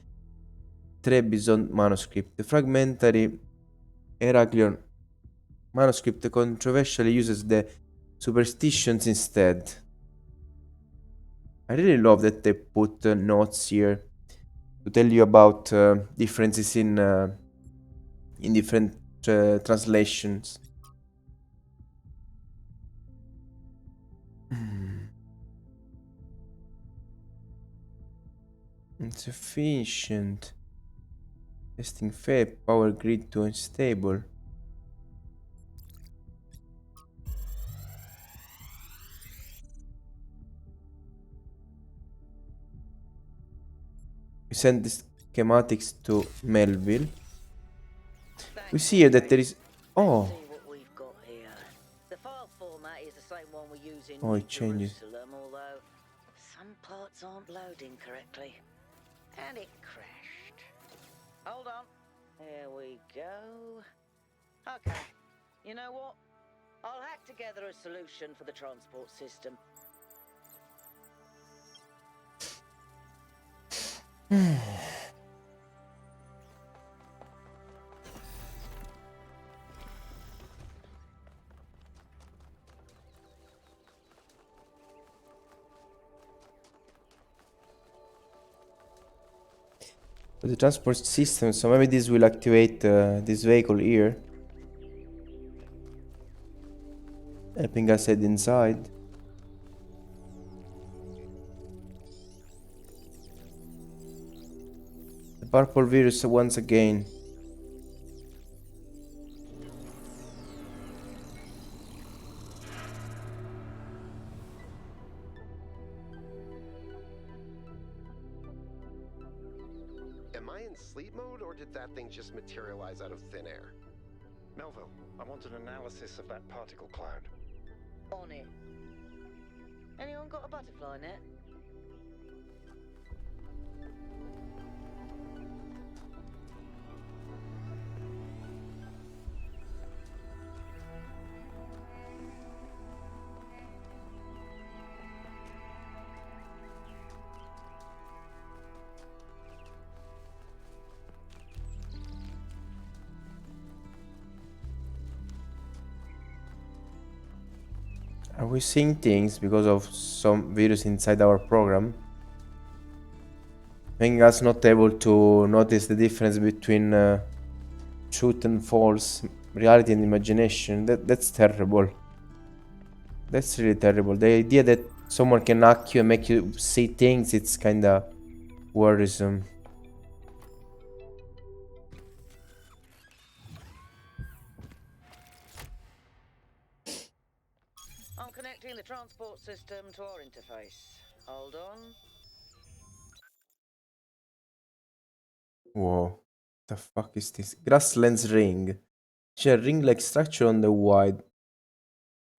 Trebizond manuscript. The fragmentary Heraclion manuscript controversially uses the superstitions instead. I really love that they put notes here to tell you about differences in different translations. Insufficient. Testing fair, power grid to unstable. We send the schematics to Melville. We see here that there is. Oh, See what we've got here. The file format is the same one we use in oh, it changes. Jerusalem, although some parts aren't loading correctly. And it crashed. Hold on. Here we go. Okay. You know what? I'll hack together a solution for the transport system. The transport system, so maybe this will activate this vehicle here, helping us head inside. The purple virus once again. Am I in sleep mode, or did that thing just materialize out of thin air? Melville, I want an analysis of that particle cloud. On it. Anyone got a butterfly net? Are we seeing things because of some virus inside our program? Making us not able to notice the difference between truth and false, reality and imagination. That's terrible. That's really terrible. The idea that someone can hack you and make you see things, it's kinda worrisome. I'm connecting the transport system to our interface. Hold on. Whoa. The fuck is this? Grasslands ring. C'è a ring-like structure on the wide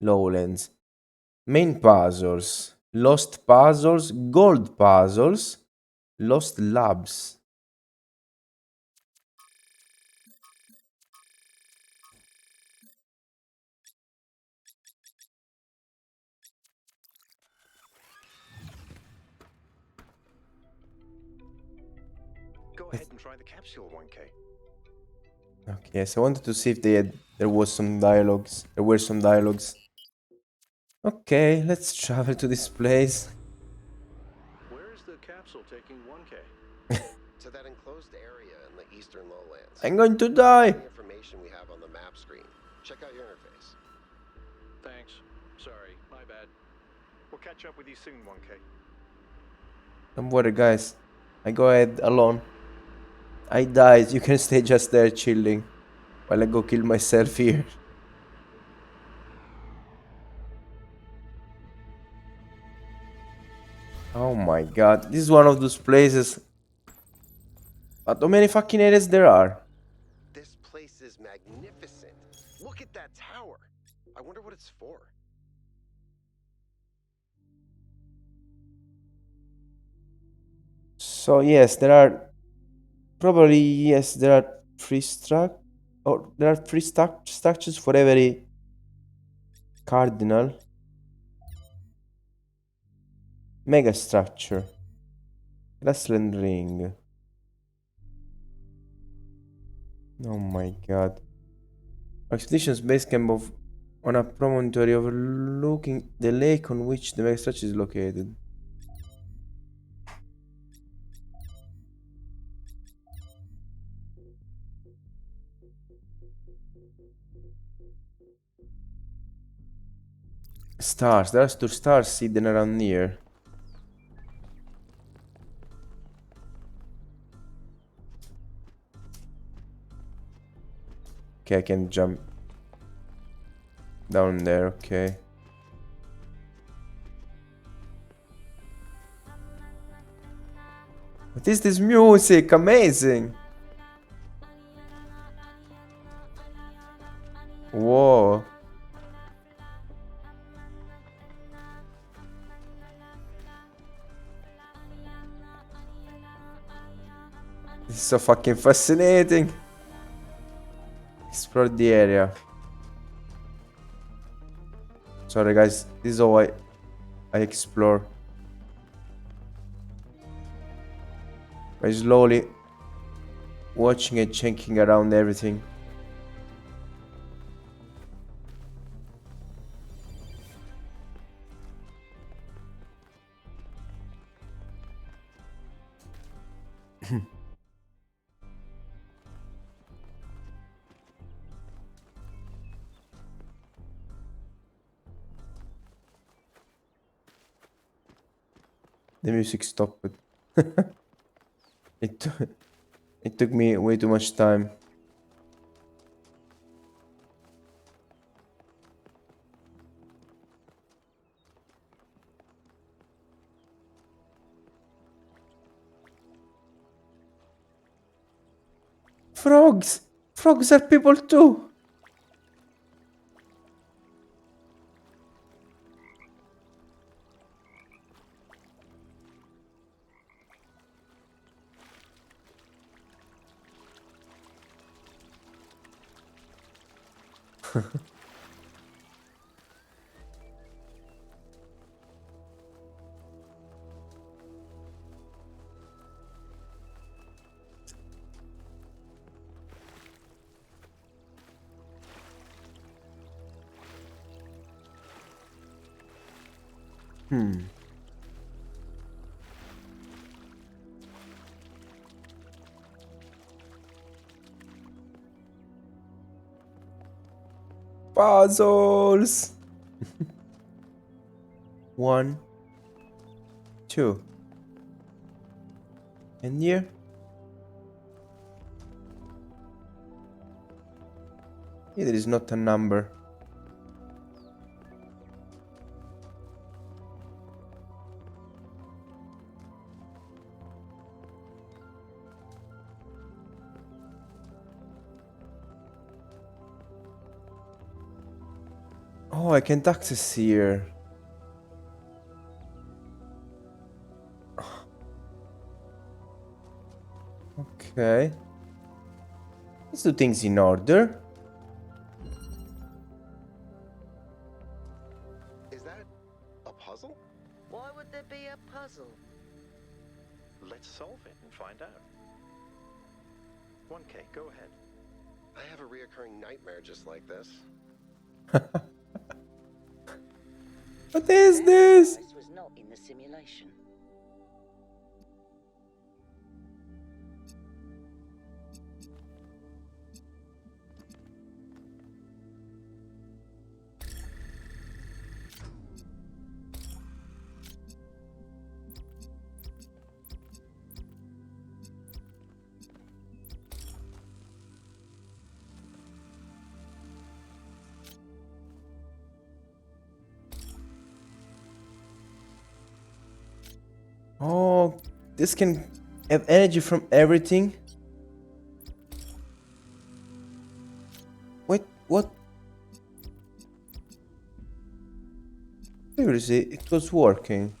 lowlands. Main puzzles. Lost puzzles. Gold puzzles. Lost labs. Go ahead and try the capsule, 1K. Okay, yes, I wanted to see if there was some dialogues. There were some dialogues. Okay, let's travel to this place. Where is the capsule taking 1K? To that enclosed area in the eastern lowlands. I'm going to die. The information we have on the map screen. Check out your interface. Thanks. Sorry, my bad. We'll catch up with you soon, 1K. Don't worry, guys. I go ahead alone. I died. You can stay just there chilling while I go kill myself here. Oh my god. This is one of those places. But how many fucking areas there are? This place is magnificent. Look at that tower. I wonder what it's for. So yes, there are probably yes, there are there are structures for every cardinal mega structure. Grassland ring. Oh my god. Expedition's base camp of on a promontory overlooking the lake on which the mega structure is located. Stars. There are two stars hidden around here. Okay, I can jump down there, okay. What is this music? Amazing! Whoa. This is so fucking fascinating. Explore the area. Sorry guys, this is how I explore. By slowly watching and checking around everything. The music stopped. it, it took me way too much time. Frogs! Frogs are people too! Hmm. Puzzles! 1, 2. And here? Here there is not a number. Oh, I can't access here. Okay. Let's do things in order. Is that a puzzle? Why would there be a puzzle? Let's solve it and find out. 1K, go ahead. I have a reoccurring nightmare just like this. What is this? This was not in the simulation. Oh, this can have energy from everything. Wait, what? Seriously, it was working.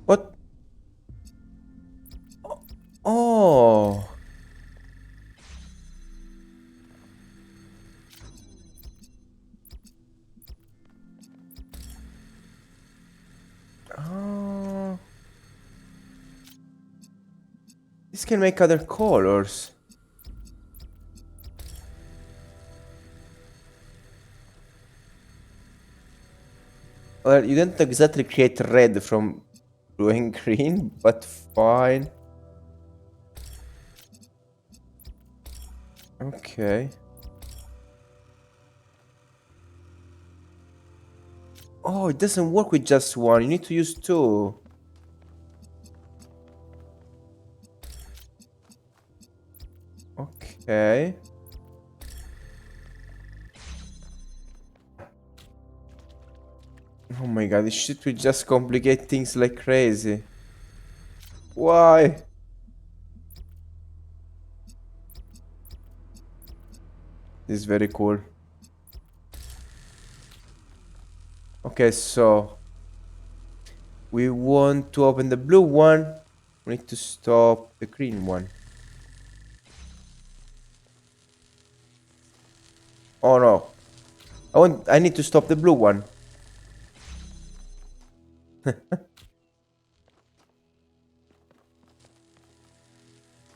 What? Oh. Oh. This can make other colors. Well, you didn't exactly create red from blue and green, but fine. Okay. Oh, it doesn't work with just one. You need to use two. Okay. Oh my god, this shit will just complicate things like crazy. Why? This is very cool. Okay, so we want to open the blue one. We need to stop the green one. Oh no. I need to stop the blue one.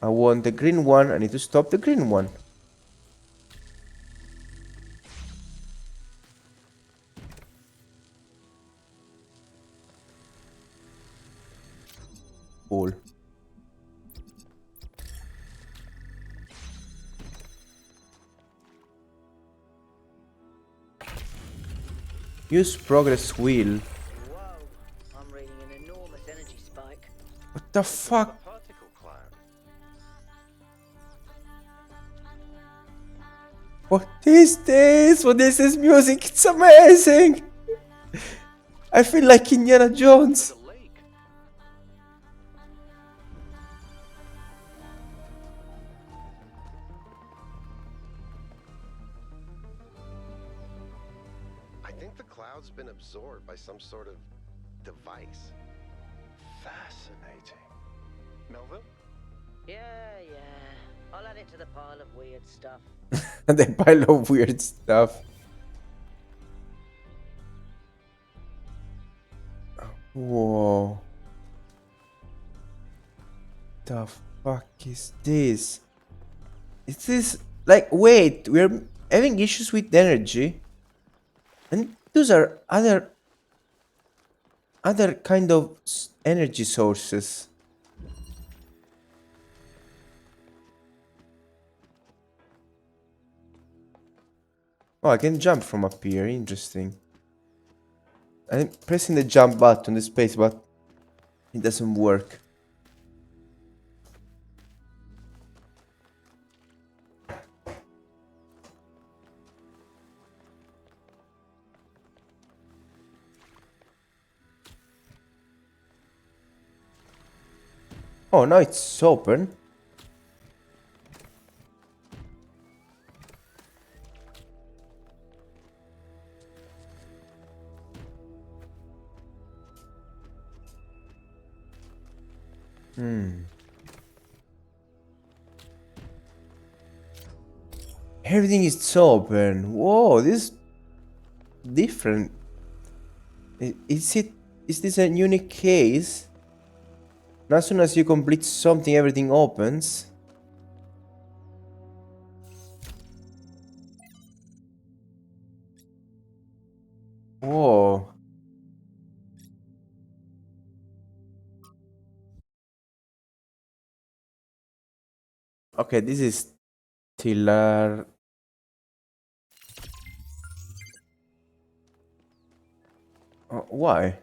I want the green one. I need to stop the green one. Cool. Use progress wheel. Whoa, I'm reading an enormous energy spike. What the fuck? Particle cloud. What is this? What is this music? It's amazing! I feel like Indiana Jones. The lake. I think the cloud's been absorbed by some sort of device. Fascinating. Melville? Yeah. I'll add it to the pile of weird stuff. The pile of weird stuff. Whoa. the fuck is this? Is this like wait, we're having issues with energy? And those are other kind of energy sources. Oh, I can jump from up here. Interesting. I'm pressing the jump button, the space, but it doesn't work. Oh, now it's open. Everything is open. Whoa, this is different. Is this a unique case? Now, as soon as you complete something, everything opens. Whoa. Okay, this is Tiller. Why?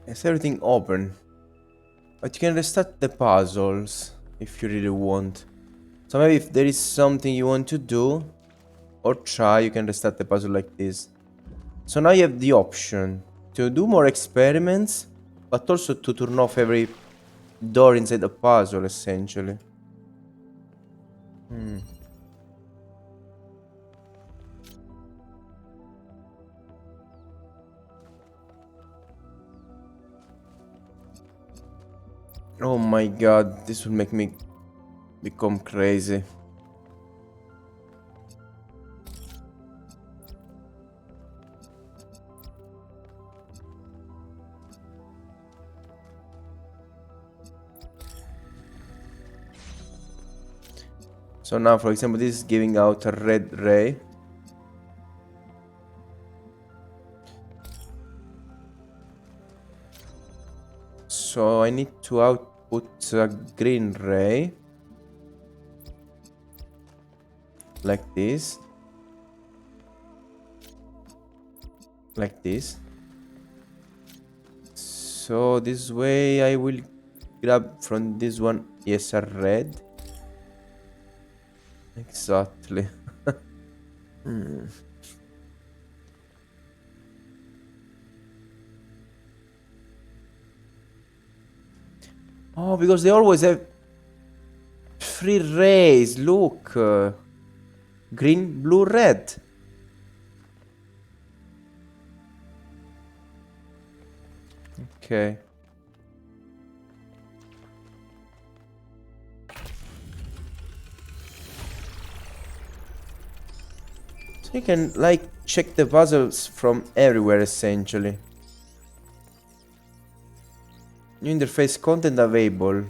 Is everything open? But you can restart the puzzles if you really want. So maybe if there is something you want to do or try, you can restart the puzzle like this. So now you have the option to do more experiments, but also to turn off every door inside the puzzle, essentially. Oh my god, this will make me become crazy. So now, for example, this is giving out a red ray. So I need to output a green ray. Like this. Like this. So this way I will grab from this one, yes, a red. Exactly. Oh, because they always have three rays. Look. Green, blue, red. Okay. So you can, like, check the puzzles from everywhere, essentially. New interface content available.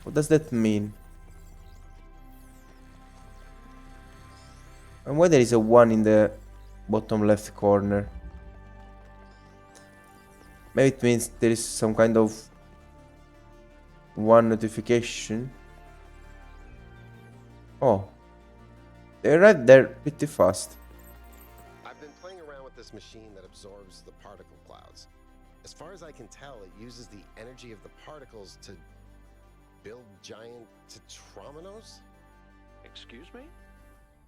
What does that mean? And why there is a 1 in the bottom left corner? Maybe it means there is some kind of 1 notification. Oh. They arrived there pretty fast. I've been playing around with this machine that absorbs the particle clouds. As far as I can tell, it uses the energy of the particles to build giant tetrominos? Excuse me?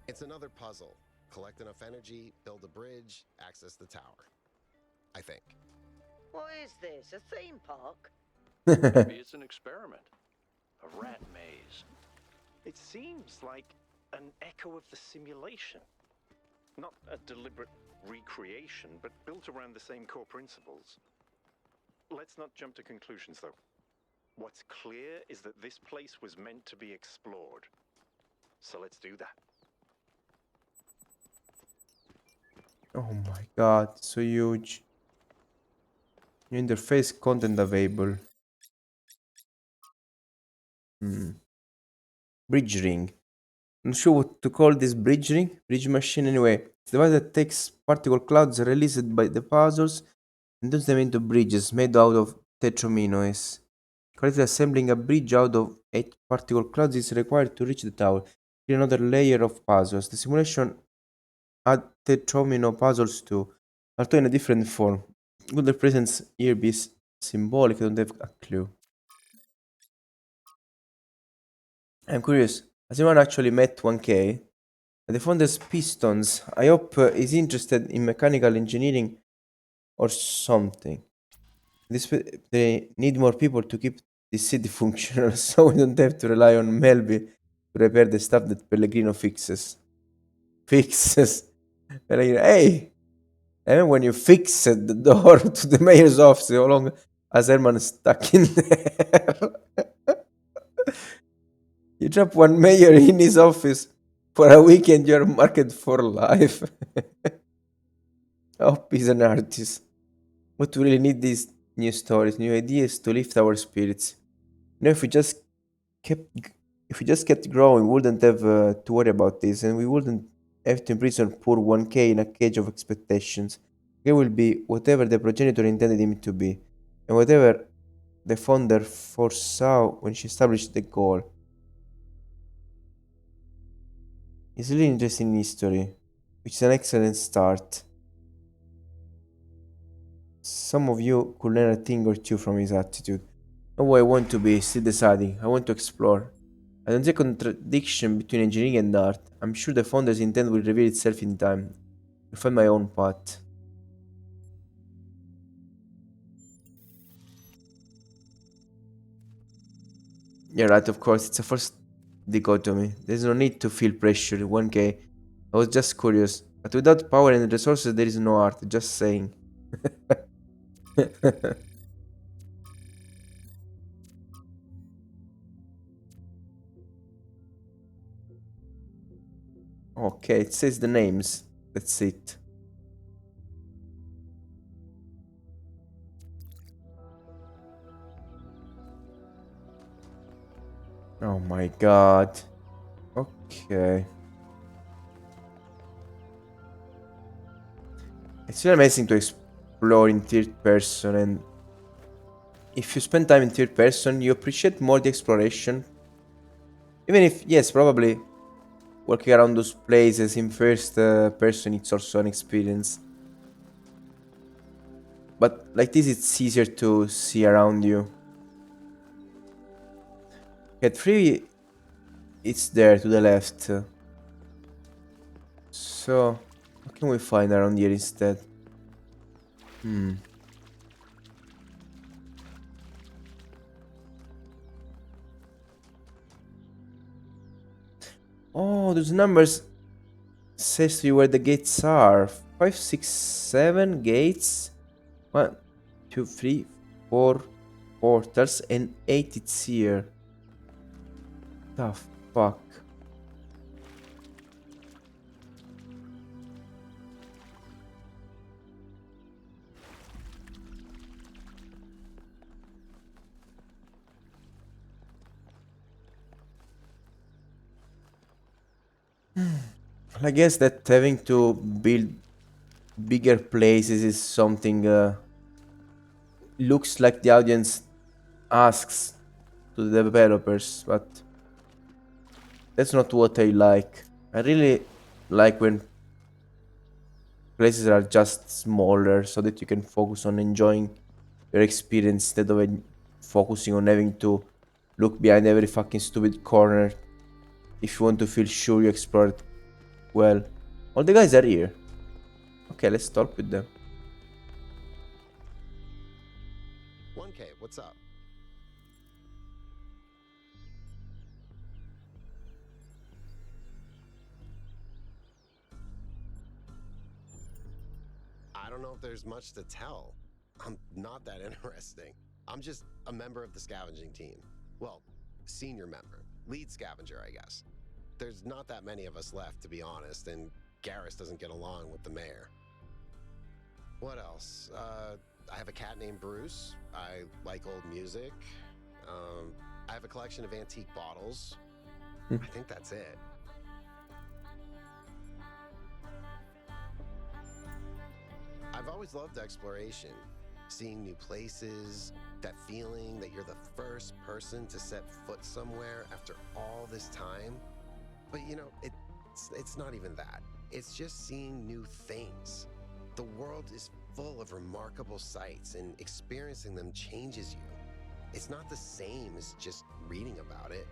It's another puzzle. Collect enough energy, build a bridge, access the tower. I think. What is this, a theme park? Maybe it's an experiment. A rat maze. It seems like an echo of the simulation. Not a deliberate recreation, but built around the same core principles. Let's not jump to conclusions, though. What's clear is that this place was meant to be explored. So let's do that. Oh my god, so huge. New interface content available. Bridge ring. Not sure what to call this bridge ring. Bridge machine anyway. It's the device that takes particle clouds released by the puzzles and turns them into bridges made out of tetrominoes. Correctly assembling a bridge out of 8 particle clouds is required to reach the tower. Create another layer of puzzles. The simulation add tetromino puzzles too, although in a different form. Would the presence here be symbolic? I don't have a clue. I'm curious, has anyone actually met 1K? The founder's Pistons. I hope he's interested in mechanical engineering or something. They need more people to keep the city functional, so we don't have to rely on Melby to repair the stuff that Pellegrino fixes. Pellegrino, hey! I remember when you fixed the door to the mayor's office, how long has Herman stuck in there? You trap one mayor in his office for a weekend, you're marked for life. Oh, he's an artist. But we really need these new stories, new ideas to lift our spirits. You know, kept, if we just kept growing, we wouldn't have to worry about this, and we wouldn't have to imprison poor 1K in a cage of expectations. He will be whatever the progenitor intended him to be, and whatever the founder foresaw when she established the goal. He's really interested in history, which is an excellent start. Some of you could learn a thing or two from his attitude. Not what I want to be, still deciding. I want to explore. I don't see a contradiction between engineering and art. I'm sure the founder's intent will reveal itself in time. I'll find my own path. Yeah, right, of course, it's a first dichotomy. There's no need to feel pressure. 1K. I was just curious. But without power and resources, there is no art. Just saying. Okay, it says the names. That's it. Oh my god. Okay. It's really amazing to explore in third person, and if you spend time in third person, you appreciate more the exploration. Even if, yes, probably walking around those places in first person, it's also an experience. But like this, it's easier to see around you. At 3, it's there to the left. So, what can we find around here instead? Oh, those numbers says to you where the gates are. 5, 6, 7 gates. 1, 2, 3, 4 portals, and 8 it's here. The fuck. I guess that having to build bigger places is something looks like the audience asks to the developers, but that's not what I like. I really like when places are just smaller so that you can focus on enjoying your experience instead of focusing on having to look behind every fucking stupid corner if you want to feel sure you explored well. All the guys are here. Okay, let's talk with them. 1K, what's up? I don't know if there's much to tell. I'm not that interesting. I'm just a member of the scavenging team. Well, senior member. Lead scavenger, I guess. There's not that many of us left, to be honest, and Garrus doesn't get along with the mayor. What else? I have a cat named Bruce. I like old music. I have a collection of antique bottles. I think that's it. I've always loved exploration. Seeing new places, that feeling that you're the first person to set foot somewhere after all this time. But you know, it's not even that. It's just seeing new things. The world is full of remarkable sights, and experiencing them changes you. It's not the same as just reading about it.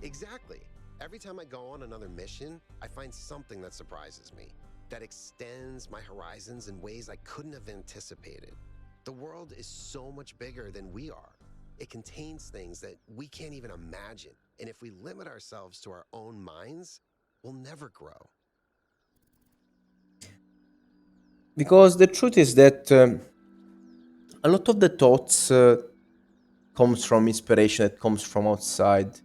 Exactly. Every time I go on another mission, I find something that surprises me, that extends my horizons in ways I couldn't have anticipated. The world is so much bigger than we are. It contains things that we can't even imagine. And if we limit ourselves to our own minds, we'll never grow. Because the truth is that a lot of the thoughts comes from inspiration that comes from outside.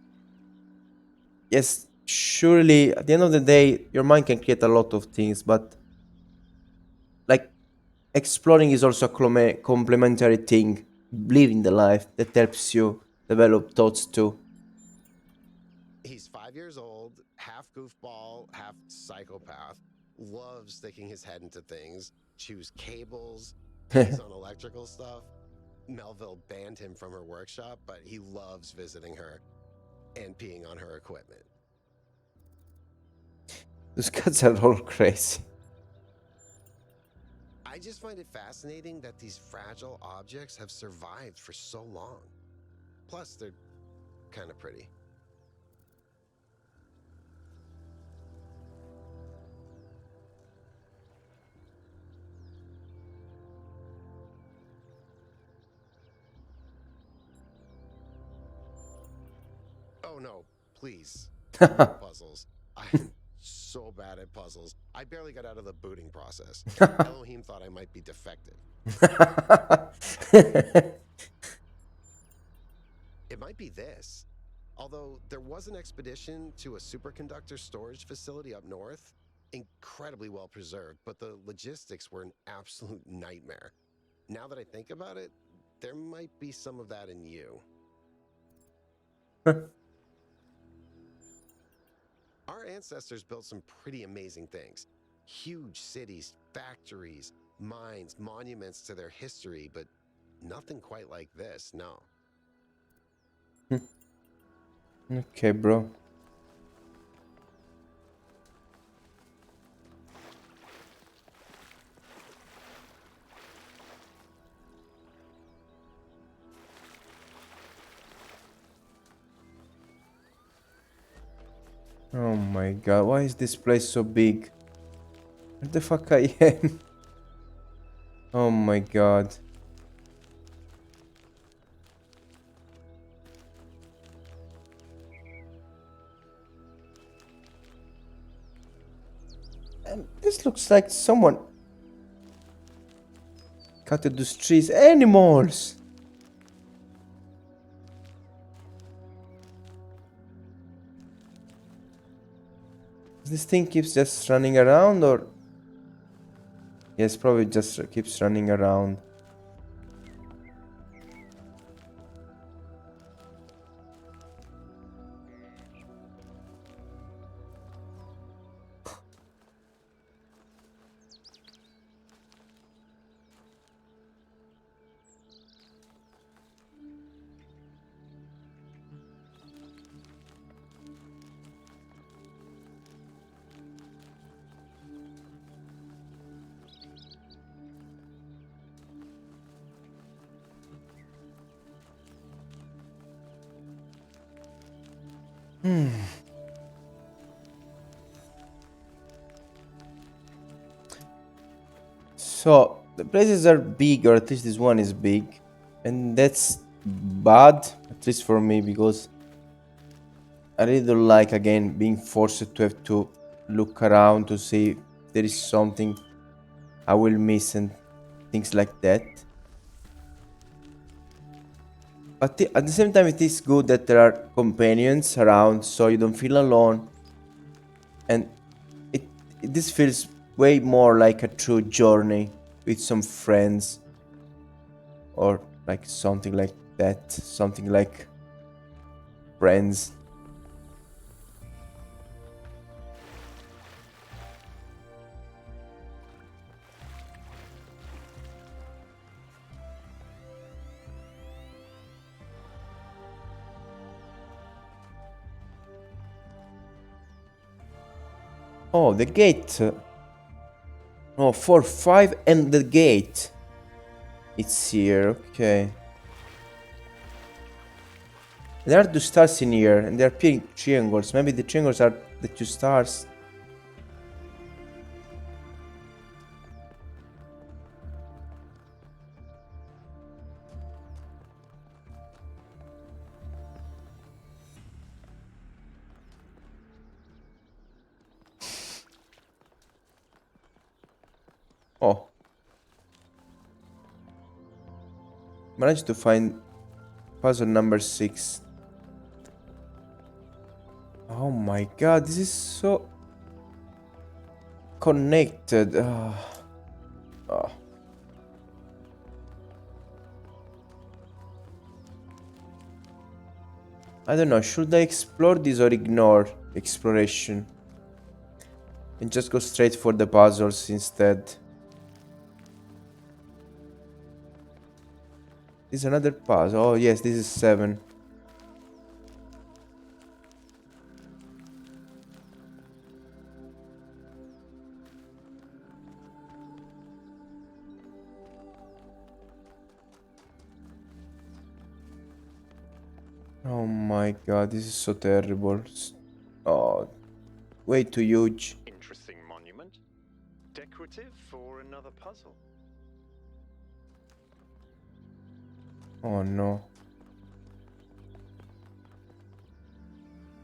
Yes, surely at the end of the day, your mind can create a lot of things, but like exploring is also a complementary thing. Living the life that helps you develop thoughts too. He's 5 years old, half goofball, half psychopath, loves sticking his head into things, chews cables, pees on electrical stuff. Melville banned him from her workshop, but he loves visiting her and peeing on her equipment. Those cats are all crazy. I just find it fascinating that these fragile objects have survived for so long. Plus, they're kind of pretty. Oh no, please. No puzzles. I'm so bad at puzzles. I barely got out of the booting process. Elohim thought I might be defective. It might be this. Although there was an expedition to a superconductor storage facility up north, incredibly well preserved, but the logistics were an absolute nightmare. Now that I think about it, there might be some of that in you. Our ancestors built some pretty amazing things. Huge cities, factories, mines, monuments to their history, but nothing quite like this, no. Okay, bro. Oh my god, why is this place so big? Where the fuck I am? Oh my god. This looks like someone cut those trees. Animals! This thing keeps just running around, or yes, probably just keeps running around. So the places are big, or at least this one is big, and that's bad, at least for me, because I really don't like again being forced to have to look around to see if there is something I will miss and things like that. But at the same time, it is good that there are companions around, so you don't feel alone, and it this feels way more like a true journey with some friends, or like something like that, something like friends. Oh, the gate. Oh, 4, 5, and the gate. It's here, okay. There are two stars in here, and there are triangles. Maybe the triangles are the two stars. Oh. Managed to find puzzle number 6. Oh my god, this is so connected. Oh. I don't know, should I explore this or ignore exploration? And just go straight for the puzzles instead. This is another puzzle. Oh yes, this is 7. Oh my god, this is so terrible. Oh, way too huge. Interesting monument. Decorative for another puzzle. Oh no.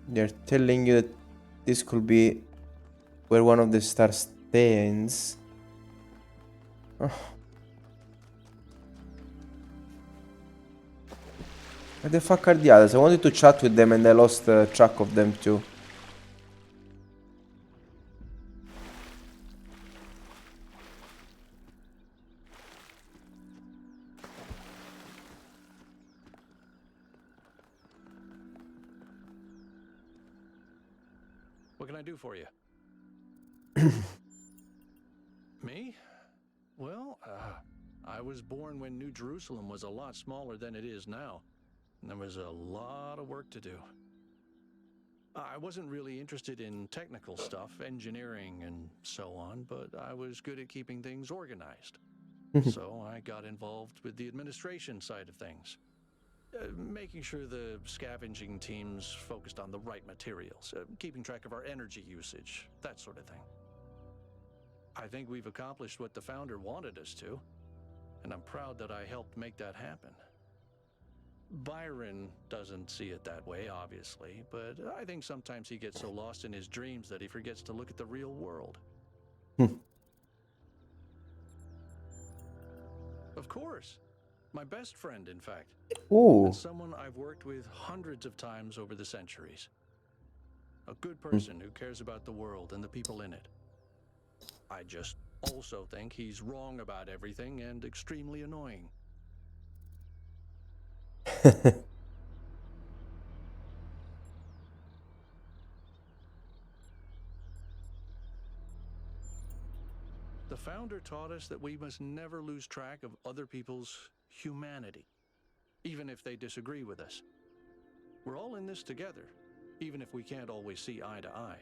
They're telling you that this could be where one of the stars stands. Oh. Where the fuck are the others? I wanted to chat with them and I lost track of them too. What can I do for you? Me? Well, I was born when New Jerusalem was a lot smaller than it is now. And there was a lot of work to do. I wasn't really interested in technical stuff, engineering and so on, but I was good at keeping things organized. So I got involved with the administration side of things. Making sure the scavenging teams focused on the right materials, keeping track of our energy usage, that sort of thing. I think we've accomplished what the founder wanted us to, and I'm proud that I helped make that happen. Byron doesn't see it that way, obviously, but I think sometimes he gets so lost in his dreams that he forgets to look at the real world. Of course. My best friend, in fact. Ooh. And someone I've worked with hundreds of times over the centuries. A good person who cares about the world and the people in it. I just also think he's wrong about everything and extremely annoying. The founder taught us that we must never lose track of other people's humanity, even if they disagree with us. We're all in this together, even if we can't always see eye to eye.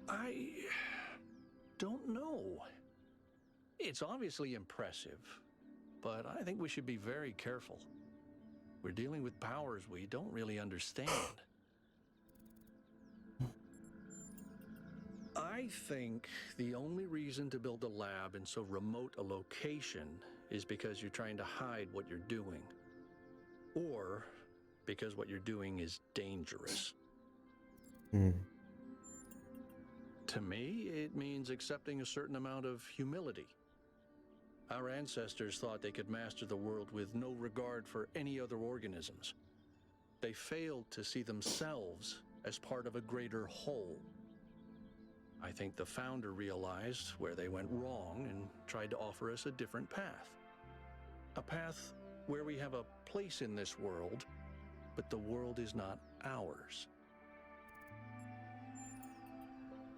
I don't know. It's obviously impressive, but I think we should be very careful. We're dealing with powers we don't really understand. I think the only reason to build a lab in so remote a location is because you're trying to hide what you're doing. Or because what you're doing is dangerous. To me, it means accepting a certain amount of humility. Our ancestors thought they could master the world with no regard for any other organisms. They failed to see themselves as part of a greater whole. I think the founder realized where they went wrong and tried to offer us a different path. A path where we have a place in this world, but the world is not ours.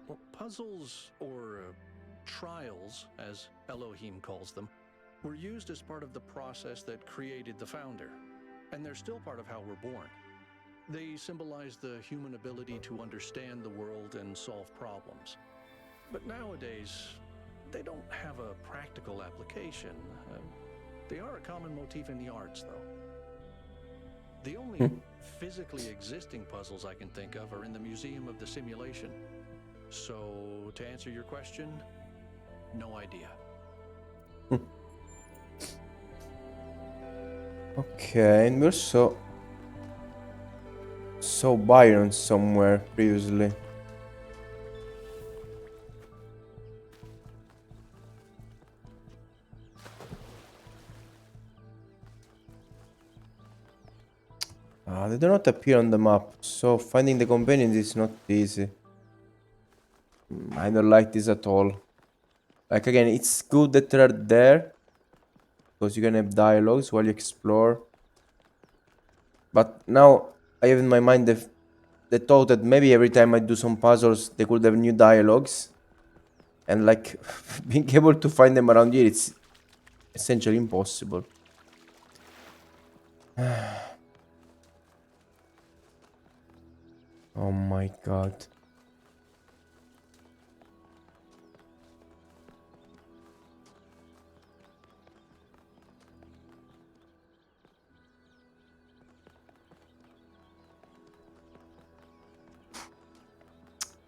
Well, puzzles, or trials, as Elohim calls them, were used as part of the process that created the founder, and they're still part of how we're born. They symbolize the human ability to understand the world and solve problems. But nowadays, they don't have a practical application. They are a common motif in the arts, though. The only physically existing puzzles I can think of are in the Museum of the Simulation. So, to answer your question, no idea. Okay, and we also saw Byron somewhere previously. They do not appear on the map, so finding the companions is not easy. I don't like this at all. Like, again, it's good that they're there, because you can have dialogues while you explore. But now I have in my mind the thought that maybe every time I do some puzzles, they could have new dialogues. And like, being able to find them around here, it's essentially impossible. Oh my god.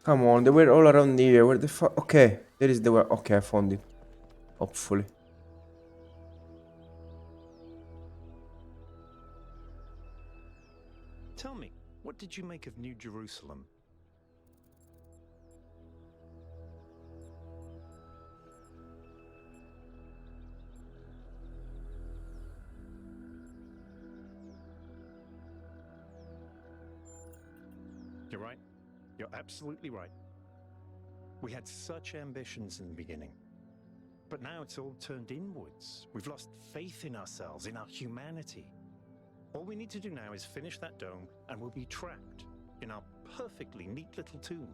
Come on, they were all around here. Where the fuck? Okay, there is the way. Okay, I found it. Hopefully. Tell me, what did you make of New Jerusalem? You're right. You're absolutely right. We had such ambitions in the beginning. But now it's all turned inwards. We've lost faith in ourselves, in our humanity. All we need to do now is finish that dome, and we'll be trapped in our perfectly neat little tomb.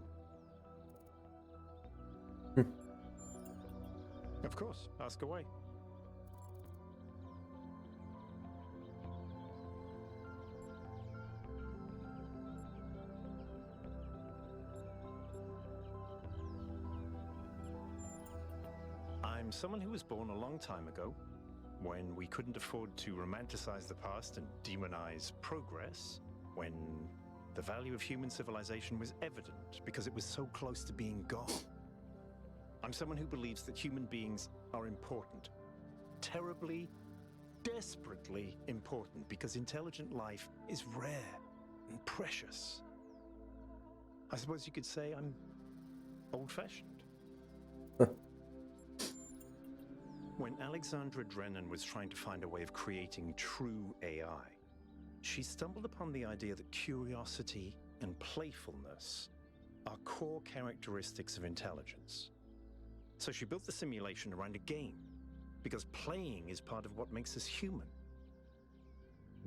Of course, ask away. I'm someone who was born a long time ago, when we couldn't afford to romanticize the past and demonize progress, when the value of human civilization was evident because it was so close to being gone. I'm someone who believes that human beings are important, terribly, desperately important, because intelligent life is rare and precious. I suppose you could say I'm old-fashioned. When Alexandra Drennan was trying to find a way of creating true AI, she stumbled upon the idea that curiosity and playfulness are core characteristics of intelligence. So she built the simulation around a game, because playing is part of what makes us human.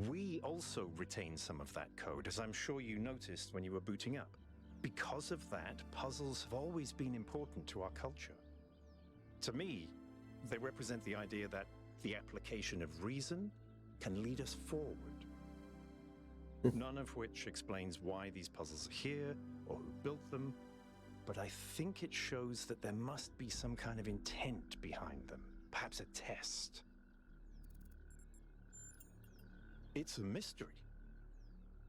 We also retain some of that code, as I'm sure you noticed when you were booting up. Because of that, puzzles have always been important to our culture. To me, they represent the idea that the application of reason can lead us forward. None of which explains why these puzzles are here or who built them, but I think it shows that there must be some kind of intent behind them, perhaps a test. it's a mystery.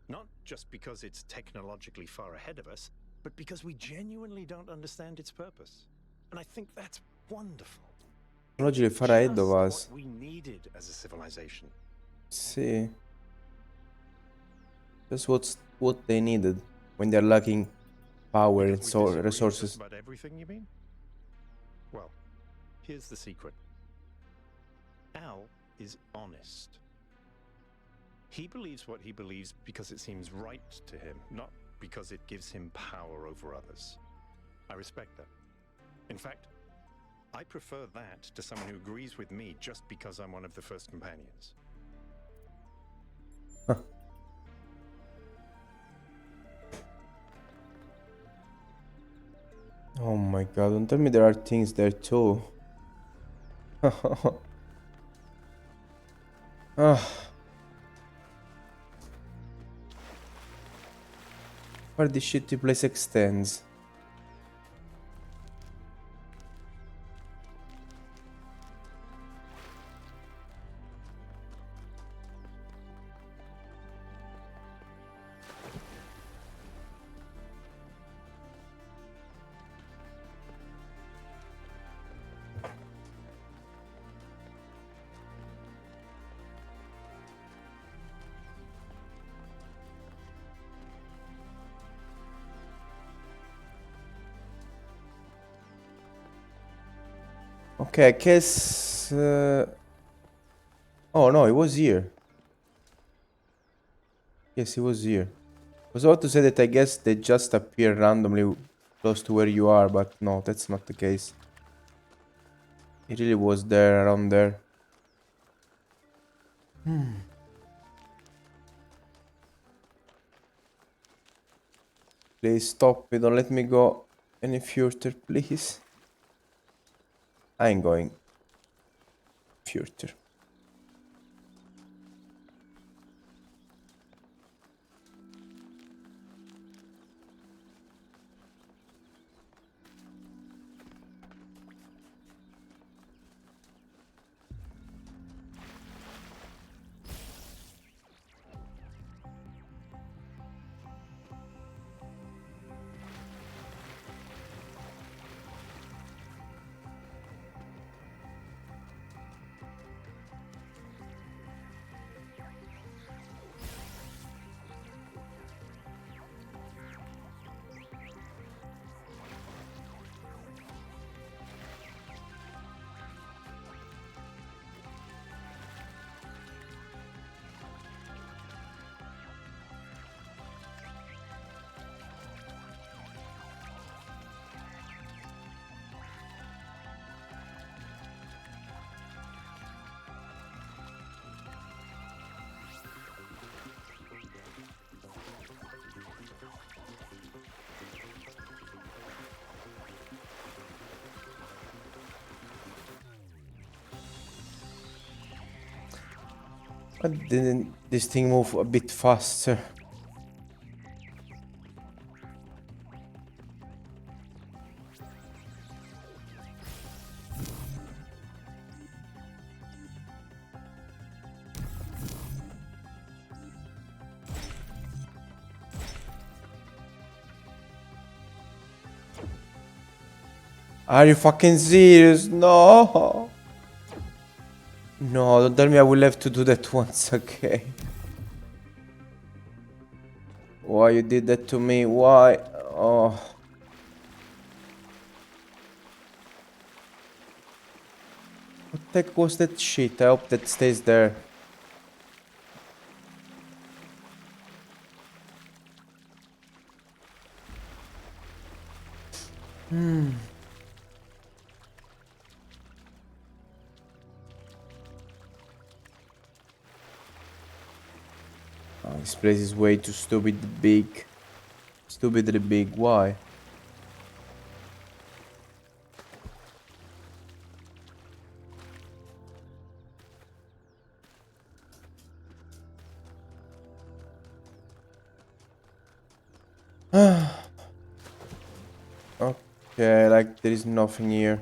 Not just because it's technologically far ahead of us, but because we genuinely don't understand its purpose. And I think that's wonderful. Technologically far ahead of us. What we needed as a civilization. See. That's what they needed when they're lacking power and Because we disagree on resources. just about everything, you mean? Well, here's the secret. Al is honest. He believes what he believes because it seems right to him, not because it gives him power over others. I respect that. In fact, I prefer that to someone who agrees with me just because I'm one of the first companions. Oh my god, don't tell me there are things there too. Where this shitty place extends. Okay, I guess... Oh no, it was here. Yes, it was here. I was about to say that I guess they just appear randomly close to where you are, but no, that's not the case. It really was there, around there. Please stop me, don't let me go any further, please. I ain't going further. Why didn't this thing move a bit faster? Are you fucking serious? No! No, don't tell me I will have to do that once again. Why you did that to me? Why? Oh. What the heck was that shit? I hope that stays there. Oh, this place is way too stupid big. Stupidly big. Why? Okay, like there is nothing here.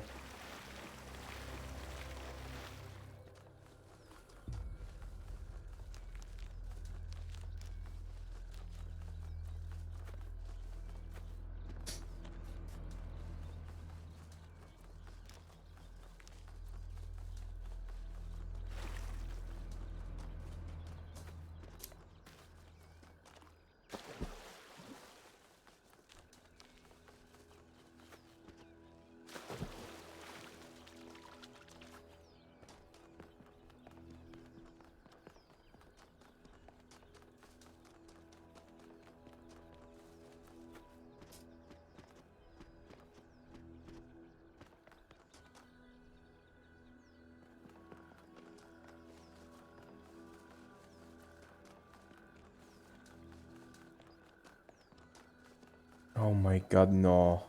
Oh my god, no.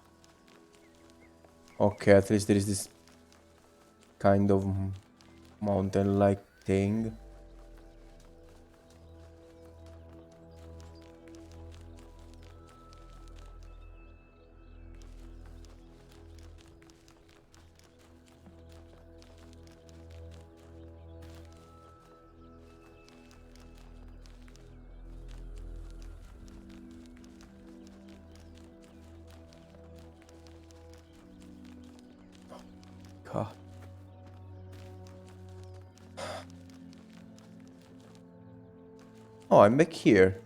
Okay, at least there is this kind of mountain-like thing. God. Oh, I'm back here.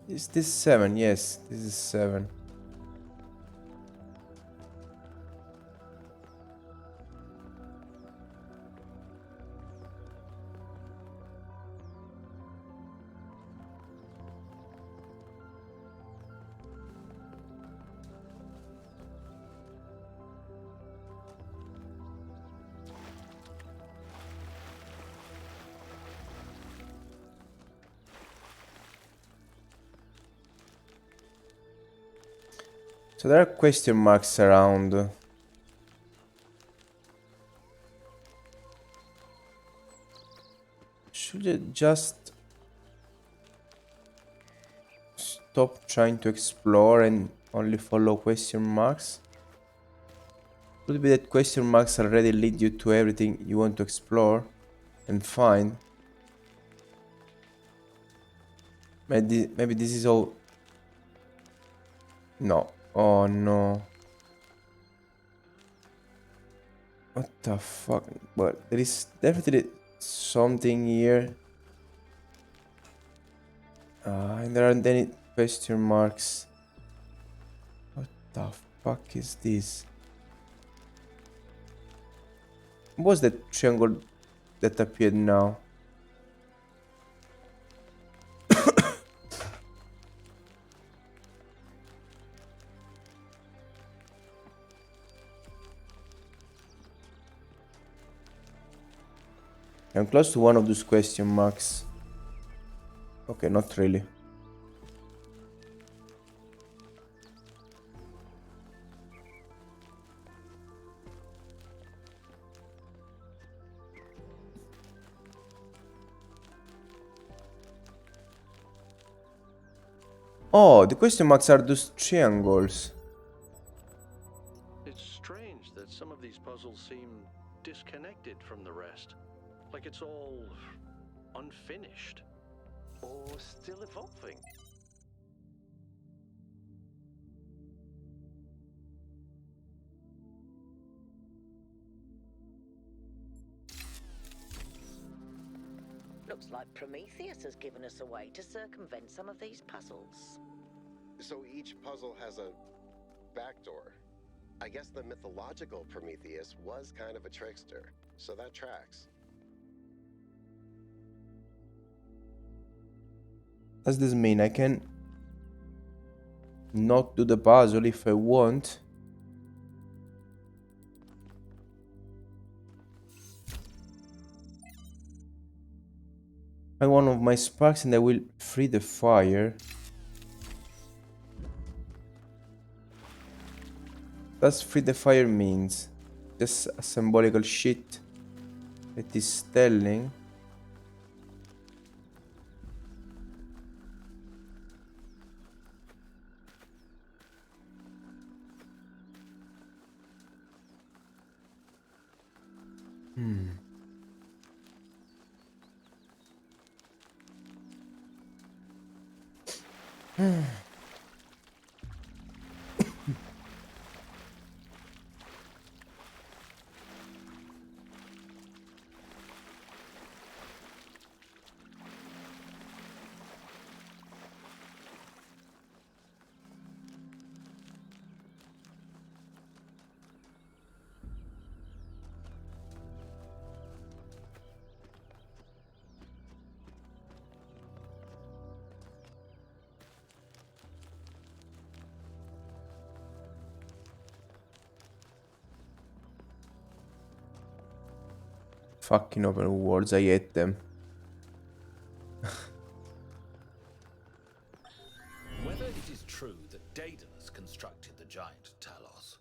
Is this 7? Yes, this is 7. So there are question marks around. Should I just stop trying to explore and only follow question marks? Could it be that question marks already lead you to everything you want to explore and find? Maybe this is all. No. Oh no. What the fuck? But there is definitely something here. And there aren't any question marks. What the fuck is this? What was that triangle that appeared now? I'm close to one of those question marks. Okay, not really. Oh, the question marks are those triangles. It's strange that some of these puzzles seem disconnected from the rest. Like it's all unfinished. Or still evolving. Looks like Prometheus has given us a way to circumvent some of these puzzles. So each puzzle has a backdoor. I guess the mythological Prometheus was kind of a trickster, so that tracks. Does this mean I can not do the puzzle if I want? Find one of my sparks and I will free the fire. Does free the fire means just a symbolical shit that is telling? Fucking open worlds, I hate them. Daedalus constructed the giant Talos.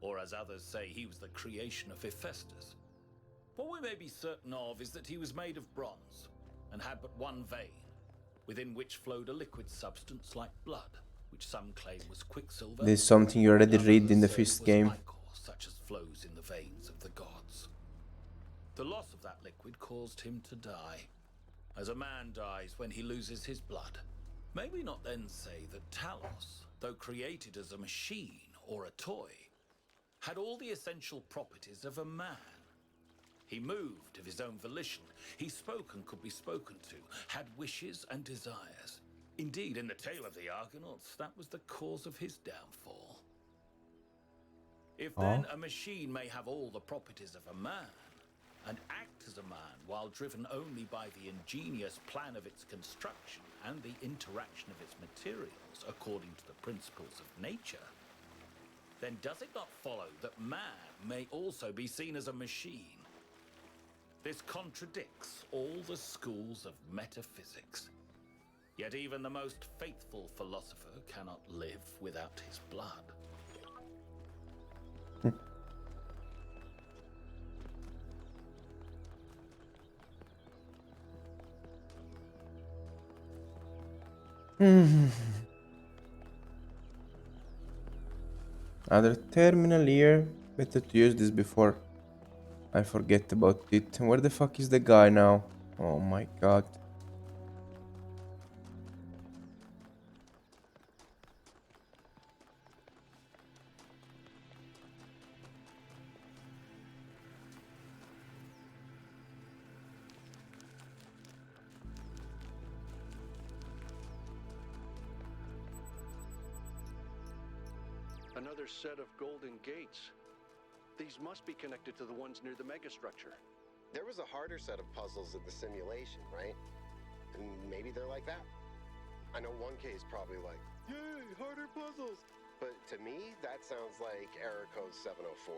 Or as others say, he was the creation of Hephaestus. What we may be certain of is that he was made of bronze, and had but one vein, within which flowed a liquid substance like blood, which some claim was quicksilver. This is something you already read in the Others first was game. ichor, such as flows in the veins of the gods. The loss of that liquid caused him to die, as a man dies when he loses his blood. May we not then say that Talos, though created as a machine or a toy, had all the essential properties of a man? He moved of his own volition. He spoke and could be spoken to, had wishes and desires. Indeed, in the tale of the Argonauts, that was the cause of his downfall. If then a machine may have all the properties of a man, and act as a man while driven only by the ingenious plan of its construction and the interaction of its materials according to the principles of nature, then does it not follow that man may also be seen as a machine? This contradicts all the schools of metaphysics. Yet even the most faithful philosopher cannot live without his blood. Other terminal here. Better to use this before I forget about it. Where the fuck is the guy now? Oh my god. Another set of golden gates. These must be connected to the ones near the megastructure. There was a harder set of puzzles in the simulation, right? And maybe they're like that. I know 1K is probably like, yay, harder puzzles. But to me, that sounds like error code 704.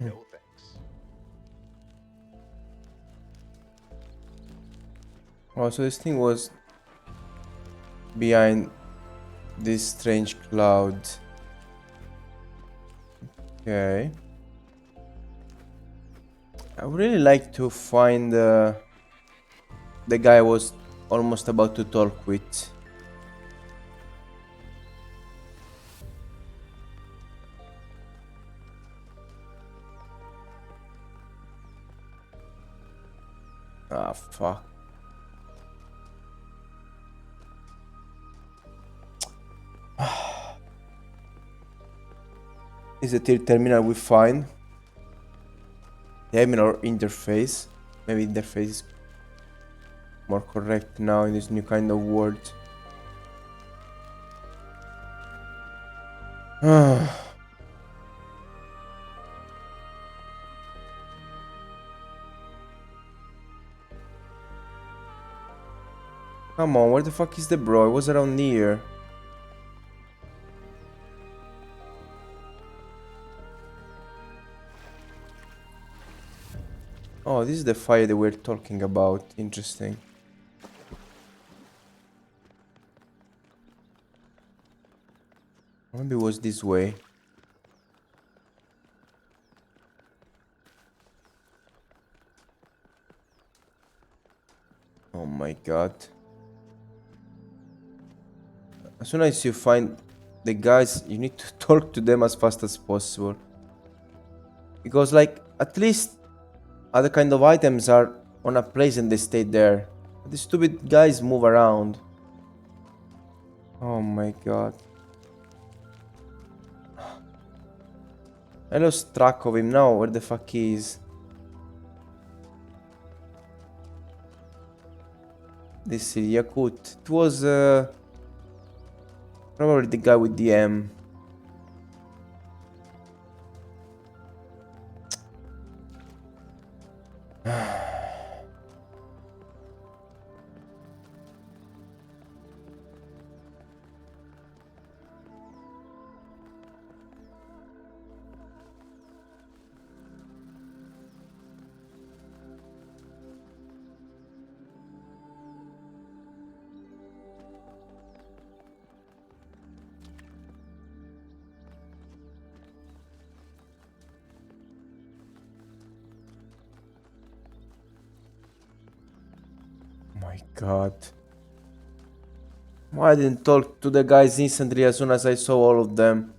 No thanks. Oh, so this thing was behind this strange cloud. Okay. I would really like to find the guy I was almost about to talk with. Ah, fuck. Is the third terminal we find? Terminal interface. Maybe interface is more correct now in this new kind of world. Come on, where the fuck is the bro? I was around here. Oh, this is the fire that we're talking about. Interesting. Maybe it was this way. Oh my god. As soon as you find the guys, you need to talk to them as fast as possible. Because, like, at least other kind of items are on a place and they stay there. But these stupid guys move around. Oh my god. I lost track of him now. Where the fuck he is? This is Yakut. It was probably the guy with the M. my god. Why I didn't talk to the guys instantly as soon as I saw all of them?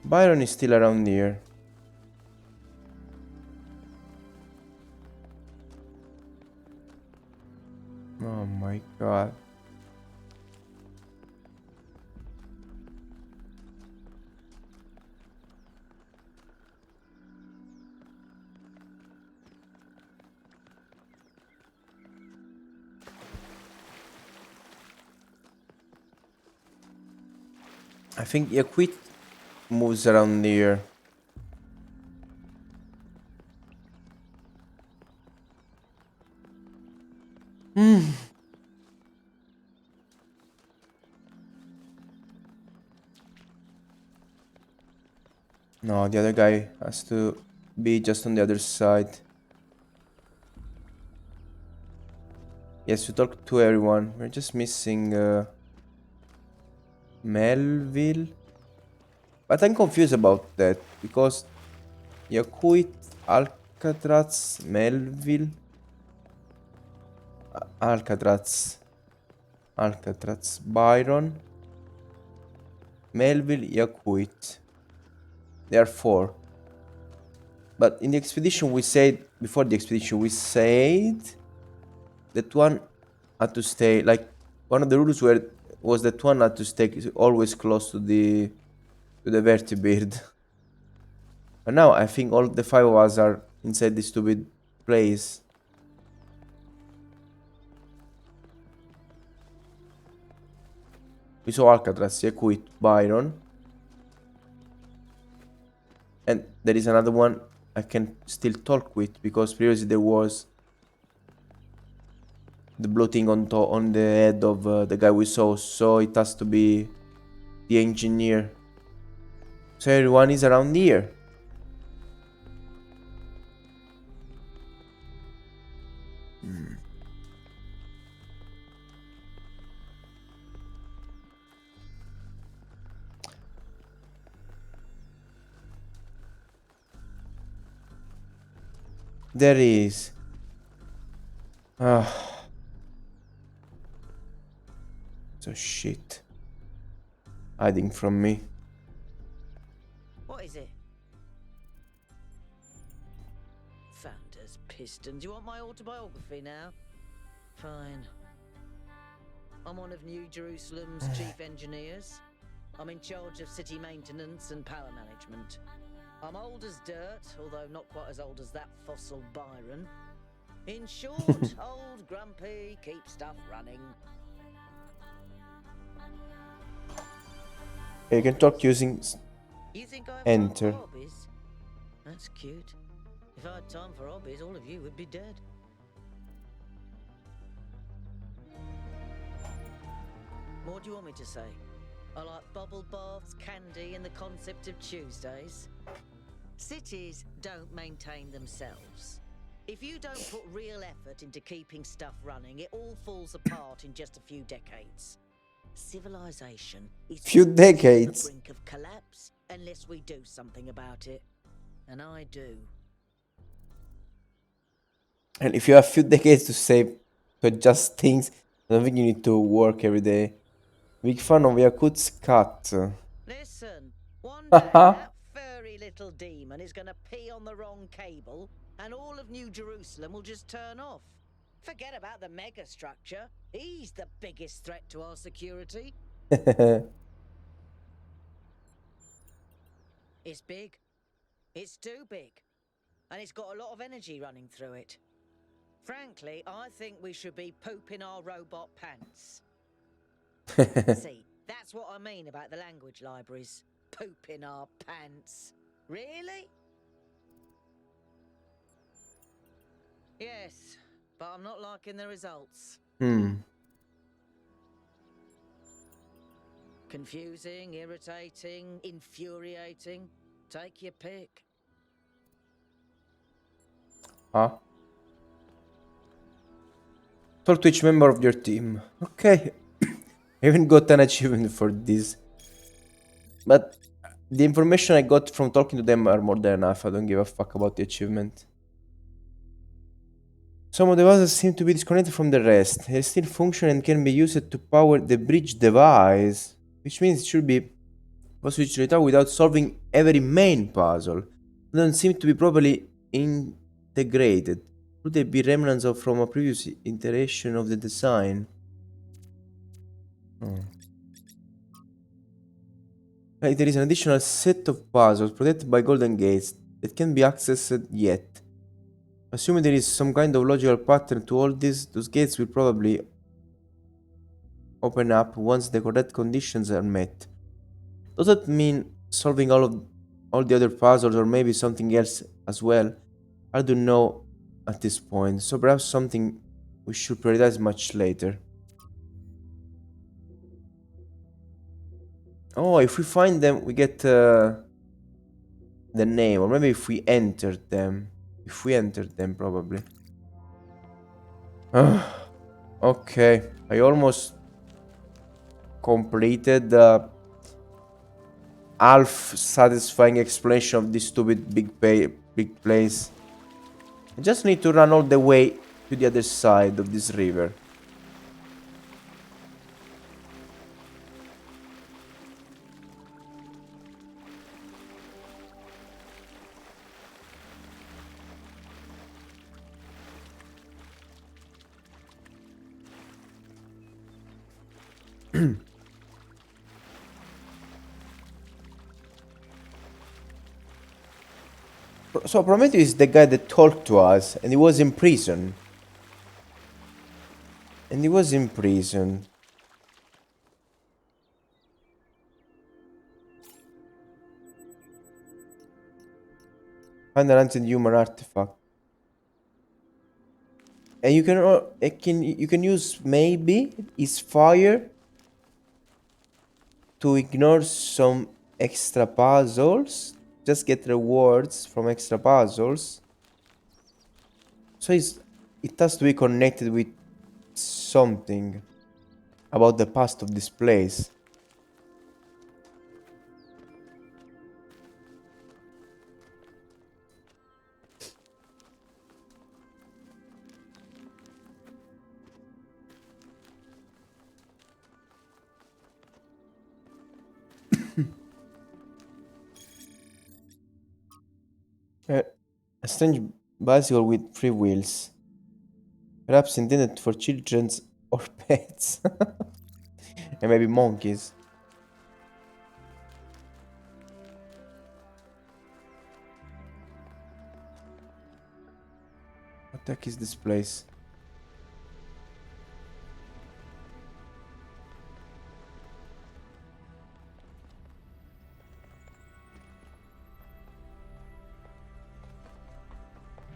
Byron is still around here. Oh my god. I think Yaquit moves around here. No, the other guy has to be just on the other side. Yes, we talked to everyone. We're just missing Melville. But I'm confused about that because Yaquit, Alcatraz, Melville, Alcatraz, Byron, Melville, Yaquit. There are 4. But in the expedition we said, before the expedition we said that one had to stay, like one of the rules was that one had to stay always close to the vertebrate. But now I think all the 5 of us are inside this stupid place. We saw Alcatraz, Yaquit, Byron. And there is another one I can still talk with because previously there was the bloating on the head of the guy we saw, so it has to be the engineer. So everyone is around here. There is. So shit. Hiding from me. What is it? Founders Pistons. You want my autobiography now? Fine. I'm one of New Jerusalem's chief engineers. I'm in charge of city maintenance and power management. I'm old as dirt, although not quite as old as that fossil Byron. In short, old, grumpy, keep stuff running. You can talk using You think I have enter. time for hobbies? That's cute. If I had time for hobbies, all of you would be dead. What do you want me to say? I like bubble baths, candy, and the concept of Tuesdays. Cities don't maintain themselves. If you don't put real effort into keeping stuff running, it all falls apart in just a few decades. Civilization is Few on decades. the brink of collapse unless we do something about it. And I do. And if you have few decades to save to adjust things, I don't think you need to work every day. Big fan of Yakut's cat. Listen, one day that furry little demon is gonna pee on the wrong cable, and all of New Jerusalem will just turn off. Forget about the megastructure. He's the biggest threat to our security. It's big. It's too big. And it's got a lot of energy running through it. Frankly, I think we should be pooping our robot pants. See, that's what I mean about the language libraries. Pooping our pants. Really? Yes, but I'm not liking the results. Confusing, irritating, infuriating. Take your pick. Huh? Talk to each member of your team. Okay. I even got an achievement for this. But The information I got from talking to them are more than enough. I don't give a fuck about the achievement. Some of the puzzles seem to be disconnected from the rest. They still function and can be used to power the bridge device, which means it should be possible to return without solving every main puzzle. They don't seem to be properly integrated. Could they be remnants of from a previous iteration of the design? Oh. There is an additional set of puzzles protected by golden gates that can be accessed yet. Assuming there is some kind of logical pattern to all this, those gates will probably open up once the correct conditions are met. Does that mean solving all the other puzzles or maybe something else as well? I don't know at this point, so perhaps something we should prioritize much later. Oh, if we find them, we get the name, or maybe if we enter them. If we enter them, probably. Okay, I almost completed the half satisfying explanation of this stupid big place. I just need to run all the way to the other side of this river. So Prometheus is the guy that talked to us, and he was in prison. And he was in prison. Find an anti-human artifact. And you can use maybe his fire to ignore some extra puzzles. Just get rewards from extra puzzles. So it has to be connected with something about the past of this place. A strange bicycle with three wheels. Perhaps intended for children or pets. And maybe monkeys. What the heck is this place?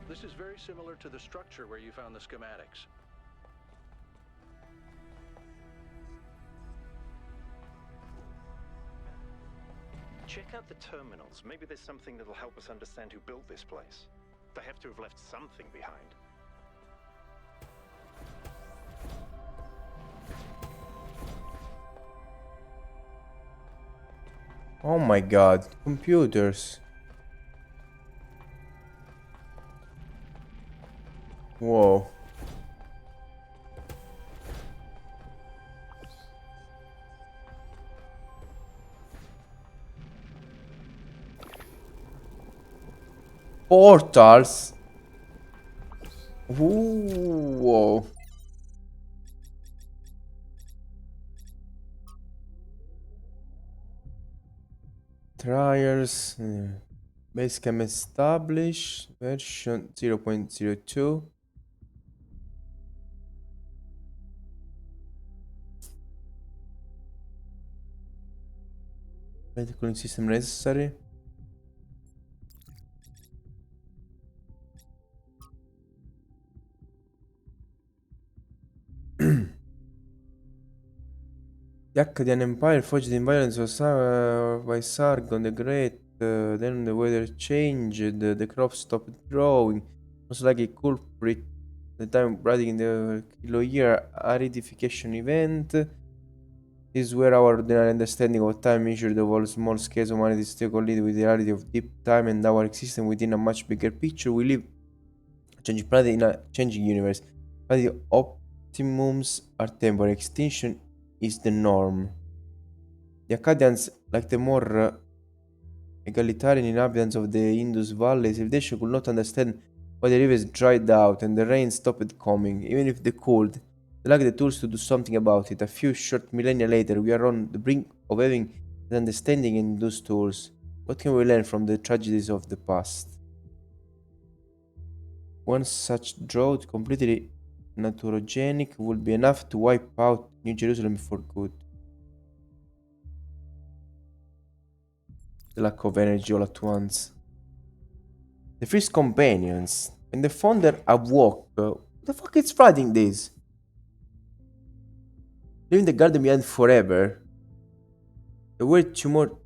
This is very similar to the structure where you found the schematics. Check out the terminals. Maybe there's something that'll help us understand who built this place. They have to have left something behind. Oh my god, computers. Whoa. Portals. Ooh, whoa. Trials. Basecamp established. Version 0.02. Cooling system necessary. The Akkadian Empire forged in violence was by Sargon the Great. Then the weather changed. The crops stopped growing. Most likely culprit. The time writing in the kilo year aridification event. This is where our ordinary understanding of time measured over small scales of humanity still collide with the reality of deep time and our existence within a much bigger picture. We live a changing planet in a changing universe. But the optimums are temporary. Extinction is the norm. The Akkadians, like the more egalitarian inhabitants of the Indus Valley, civilization could not understand why the rivers dried out and the rain stopped coming, even if they could. They lacked the tools to do something about it. A few short millennia later, we are on the brink of having an understanding in those tools. What can we learn from the tragedies of the past? One such drought, completely naturogenic, would be enough to wipe out New Jerusalem for good. The lack of energy all at once. The first companions. When the founder awoke, what the fuck is writing this? Leaving the garden behind forever. There were two more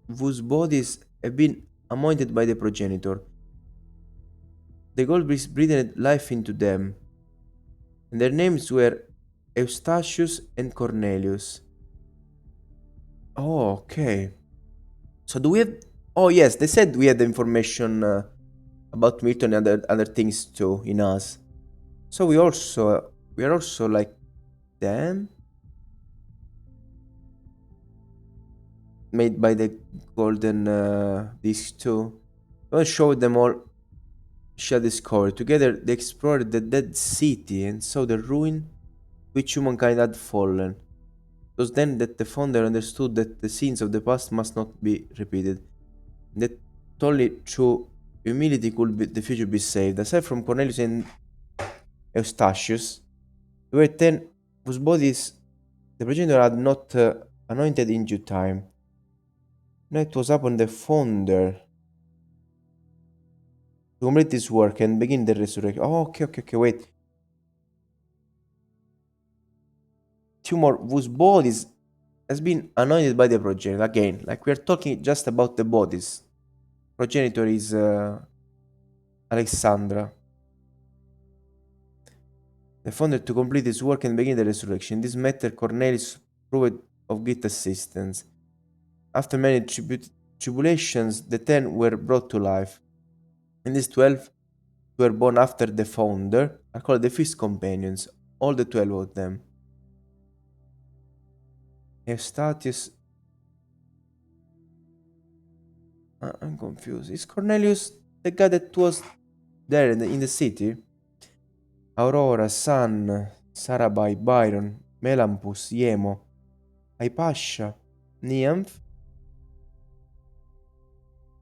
whose bodies have been anointed by the progenitor. The gold breathed life into them, and their names were Eustachius and Cornelius. Oh, okay. So do we have? Oh yes, they said we had the information about Milton and other things too in us. So we are also like them, made by the golden disc too. I'll show them all she had discovered. Together they explored the dead city and saw the ruin which humankind had fallen. It was then that the founder understood that the sins of the past must not be repeated. That only through humility could the future be saved. Aside from Cornelius and Eustachius, there were 10 whose bodies the progenitor had not anointed in due time. Now it was upon the founder to complete this work and begin the resurrection. Oh, okay, wait. Two more whose bodies has been anointed by the progenitor. Again, like we are talking just about the bodies. Progenitor is Alexandra. The founder to complete his work and begin the resurrection. In this matter, Cornelius proved of great assistance. After many tribulations, the 10 were brought to life. And these 12 who were born after the founder are called the first companions, all the 12 of them. Eustachius. I'm confused. Is Cornelius the guy that was there in the city? Aurora, Sun, Sarabai, Byron, Melampus, Yemo, Hypatia, Nymph,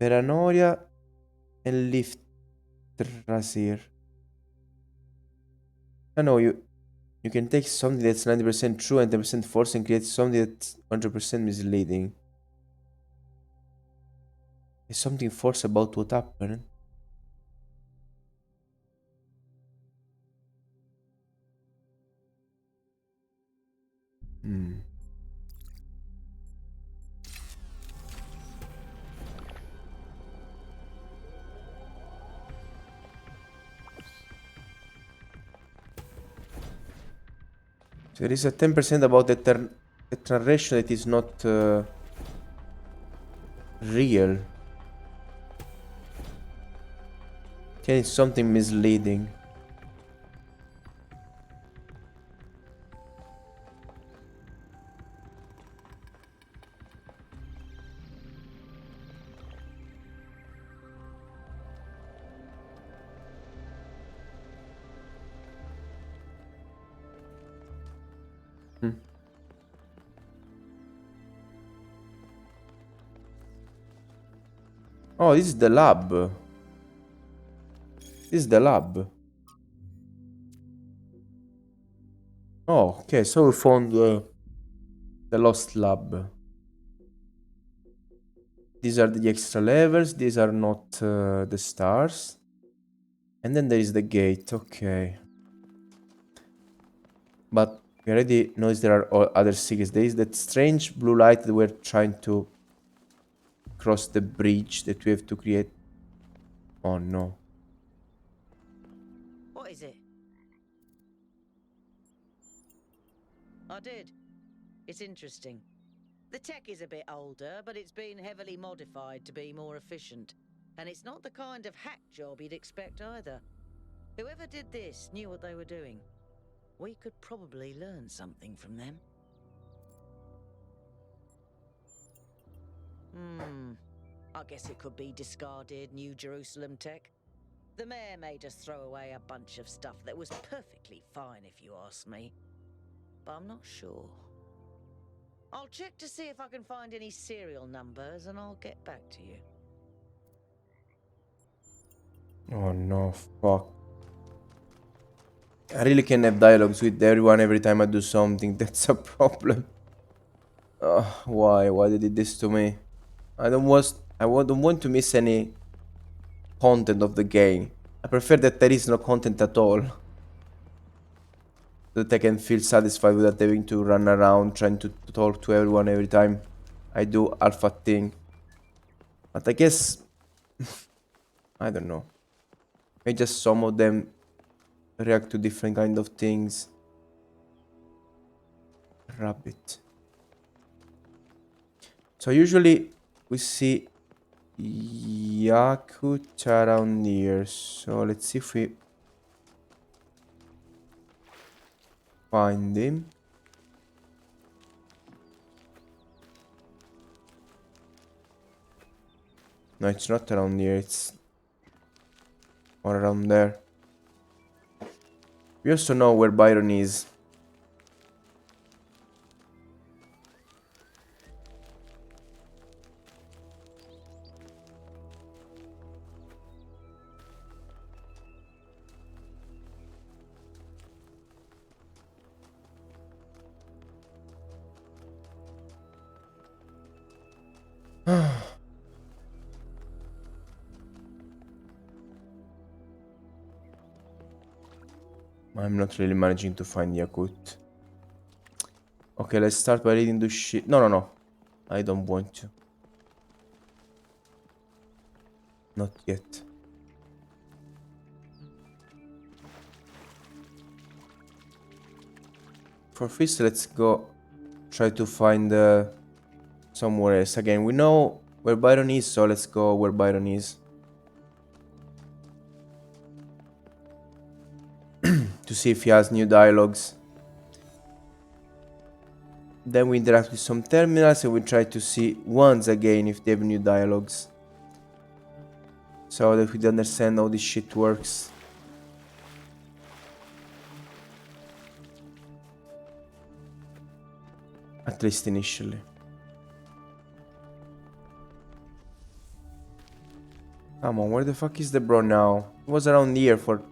Veranoria, and Liftrasir. I know you can take something that's 90% true and 10% false and create something that's 100% misleading. Is something false about what happened? So there is a 10% about the narration that is not real. Okay, it's something misleading. Oh, this is the lab. This is the lab. Oh, okay, so we found the lost lab. These are the extra levels, these are not the stars. And then there is the gate, okay. But we already noticed there are other secrets. There is that strange blue light that we're trying to cross the bridge that we have to create. Oh no. What is it? I did. It's interesting. The tech is a bit older, but it's been heavily modified to be more efficient. And it's not the kind of hack job you'd expect either. Whoever did this knew what they were doing. We could probably learn something from them. I guess it could be discarded New Jerusalem tech. The mayor made us throw away a bunch of stuff that was perfectly fine if you ask me. But I'm not sure. I'll check to see if I can find any serial numbers and I'll get back to you. Oh no, fuck. I really can have dialogues with everyone every time I do something. That's a problem. Why? Why they did this to me? Don't want to miss any content of the game. I prefer that there is no content at all. That I can feel satisfied without having to run around trying to talk to everyone every time I do alpha thing. But I guess I don't know. Maybe just some of them react to different kind of things. Rabbit. So usually we see Yakut around here. So let's see if we find him. No, it's not around here. It's or around there. We also know where Byron is. I'm not really managing to find Yakut. Okay, let's start by reading the shit. No. I don't want to. Not yet. For this, let's go try to find somewhere else. Again, we know where Byron is, so let's go where Byron is. To see if he has new dialogues. Then we interact with some terminals and we try to see once again if they have new dialogues. So that we understand how this shit works. At least initially. Come on, where the fuck is the bro now? He was around here for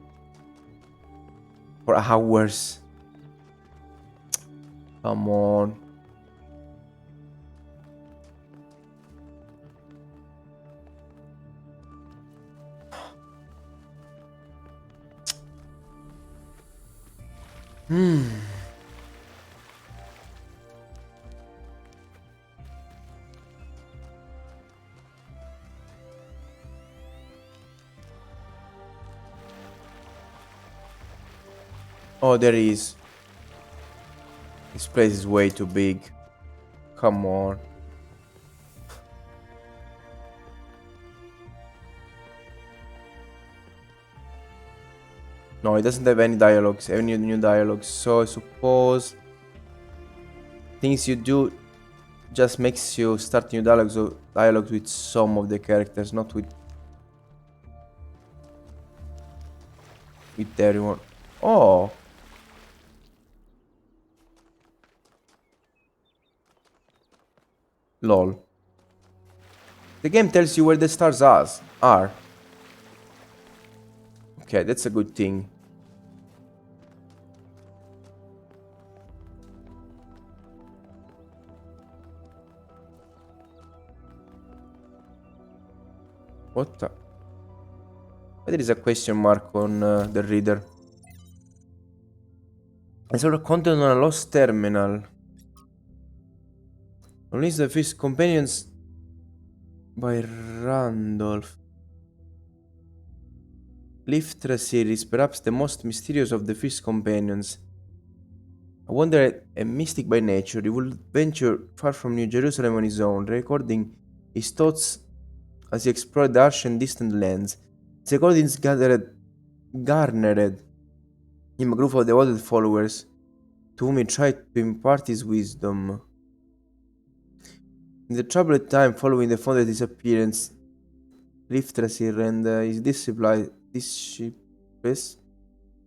hours. Come on. Oh, there he is. This place is way too big. Come on. No, it doesn't have any dialogues, any new dialogues. So I suppose things you do just makes you start new dialogues with some of the characters, not with everyone. Oh. Lol. The game tells you where the stars are. Okay, that's a good thing. What the? There is a question mark on the reader. I saw the content on a lost terminal. Unleash the Fish Companions by Randolph. Liftra series, perhaps the most mysterious of the Fish Companions. A wanderer and mystic by nature, he would venture far from New Jerusalem on his own, recording his thoughts as he explored the harsh and distant lands. His recordings garnered him a group of devoted followers to whom he tried to impart his wisdom. In the troubled time following the founder's disappearance, Liftrasir and his disciples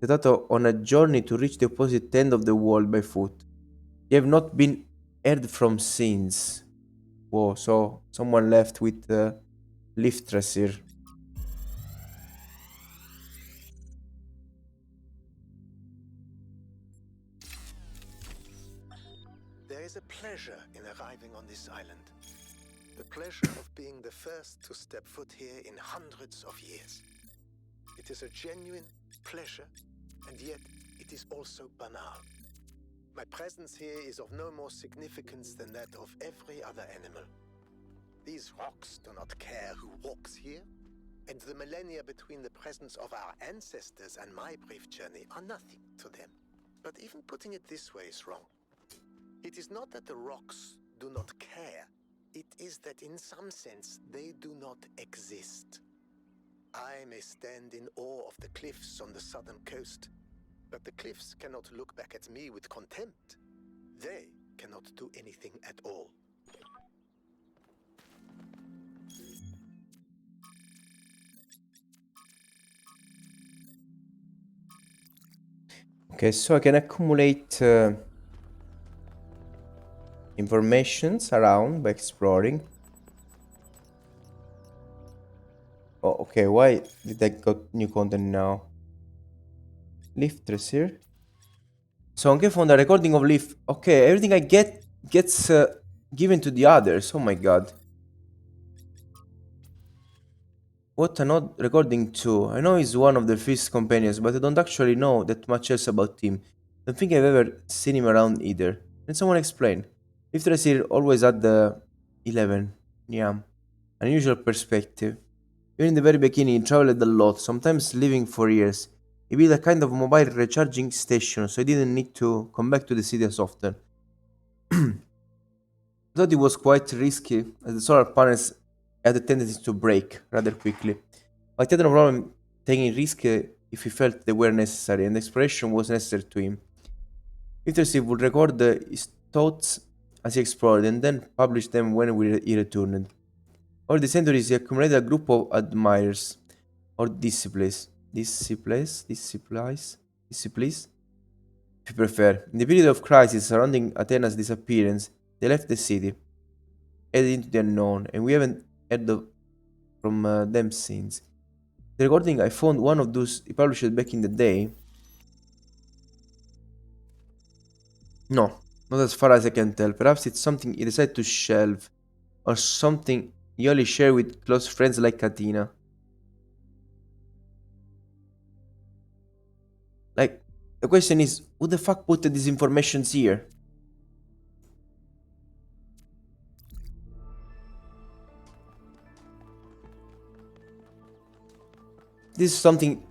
set out on a journey to reach the opposite end of the world by foot. They have not been heard from since. Whoa, so someone left with Liftrasir. There is a pleasure in arriving on this island. The pleasure of being the first to step foot here in hundreds of years. It is a genuine pleasure, and yet it is also banal. My presence here is of no more significance than that of every other animal. These rocks do not care who walks here, and the millennia between the presence of our ancestors and my brief journey are nothing to them. But even putting it this way is wrong. It is not that the rocks do not care. It is that in some sense they do not exist. I may stand in awe of the cliffs on the southern coast, but the cliffs cannot look back at me with contempt. They cannot do anything at all. Okay, so I can accumulate informations around by exploring. Oh, okay, why did I got new content now? Lifters here. So anche found a recording of Leaf. Okay, everything I get gets given to the others. Oh my god. What an odd recording too. I know he's one of the first companions, but I don't actually know that much else about him. Don't think I've ever seen him around either. Can someone explain? Lifters here always had the 11. Yeah. Unusual perspective. Even in the very beginning, he traveled a lot, sometimes living for years. He built a kind of mobile recharging station, so he didn't need to come back to the city as often. I thought it was quite risky, as the solar panels had a tendency to break rather quickly. But he had no problem taking risk if he felt they were necessary, and exploration was necessary to him. Literacy would record his thoughts as he explored, and then publish them when he returned. Over the centuries, he accumulated a group of admirers, or disciples, if you prefer. In the period of crisis surrounding Athena's disappearance, they left the city, headed into the unknown, and we haven't heard from them since. The recording I found one of those he published back in the day. No, not as far as I can tell. Perhaps it's something he decided to shelve, or something he only share with close friends like Athena. Like, the question is, who the fuck put these informations here? This is something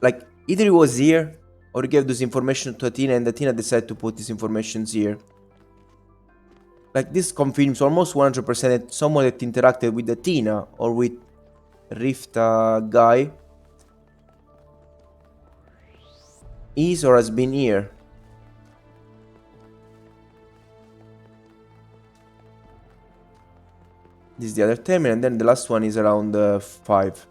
like either he was here or he gave this information to Athena and Athena decided to put these informations here. Like this confirms almost 100% that someone that interacted with Athena or with Rifta guy is or has been here. This is the other terminal, and then the last one is around 5.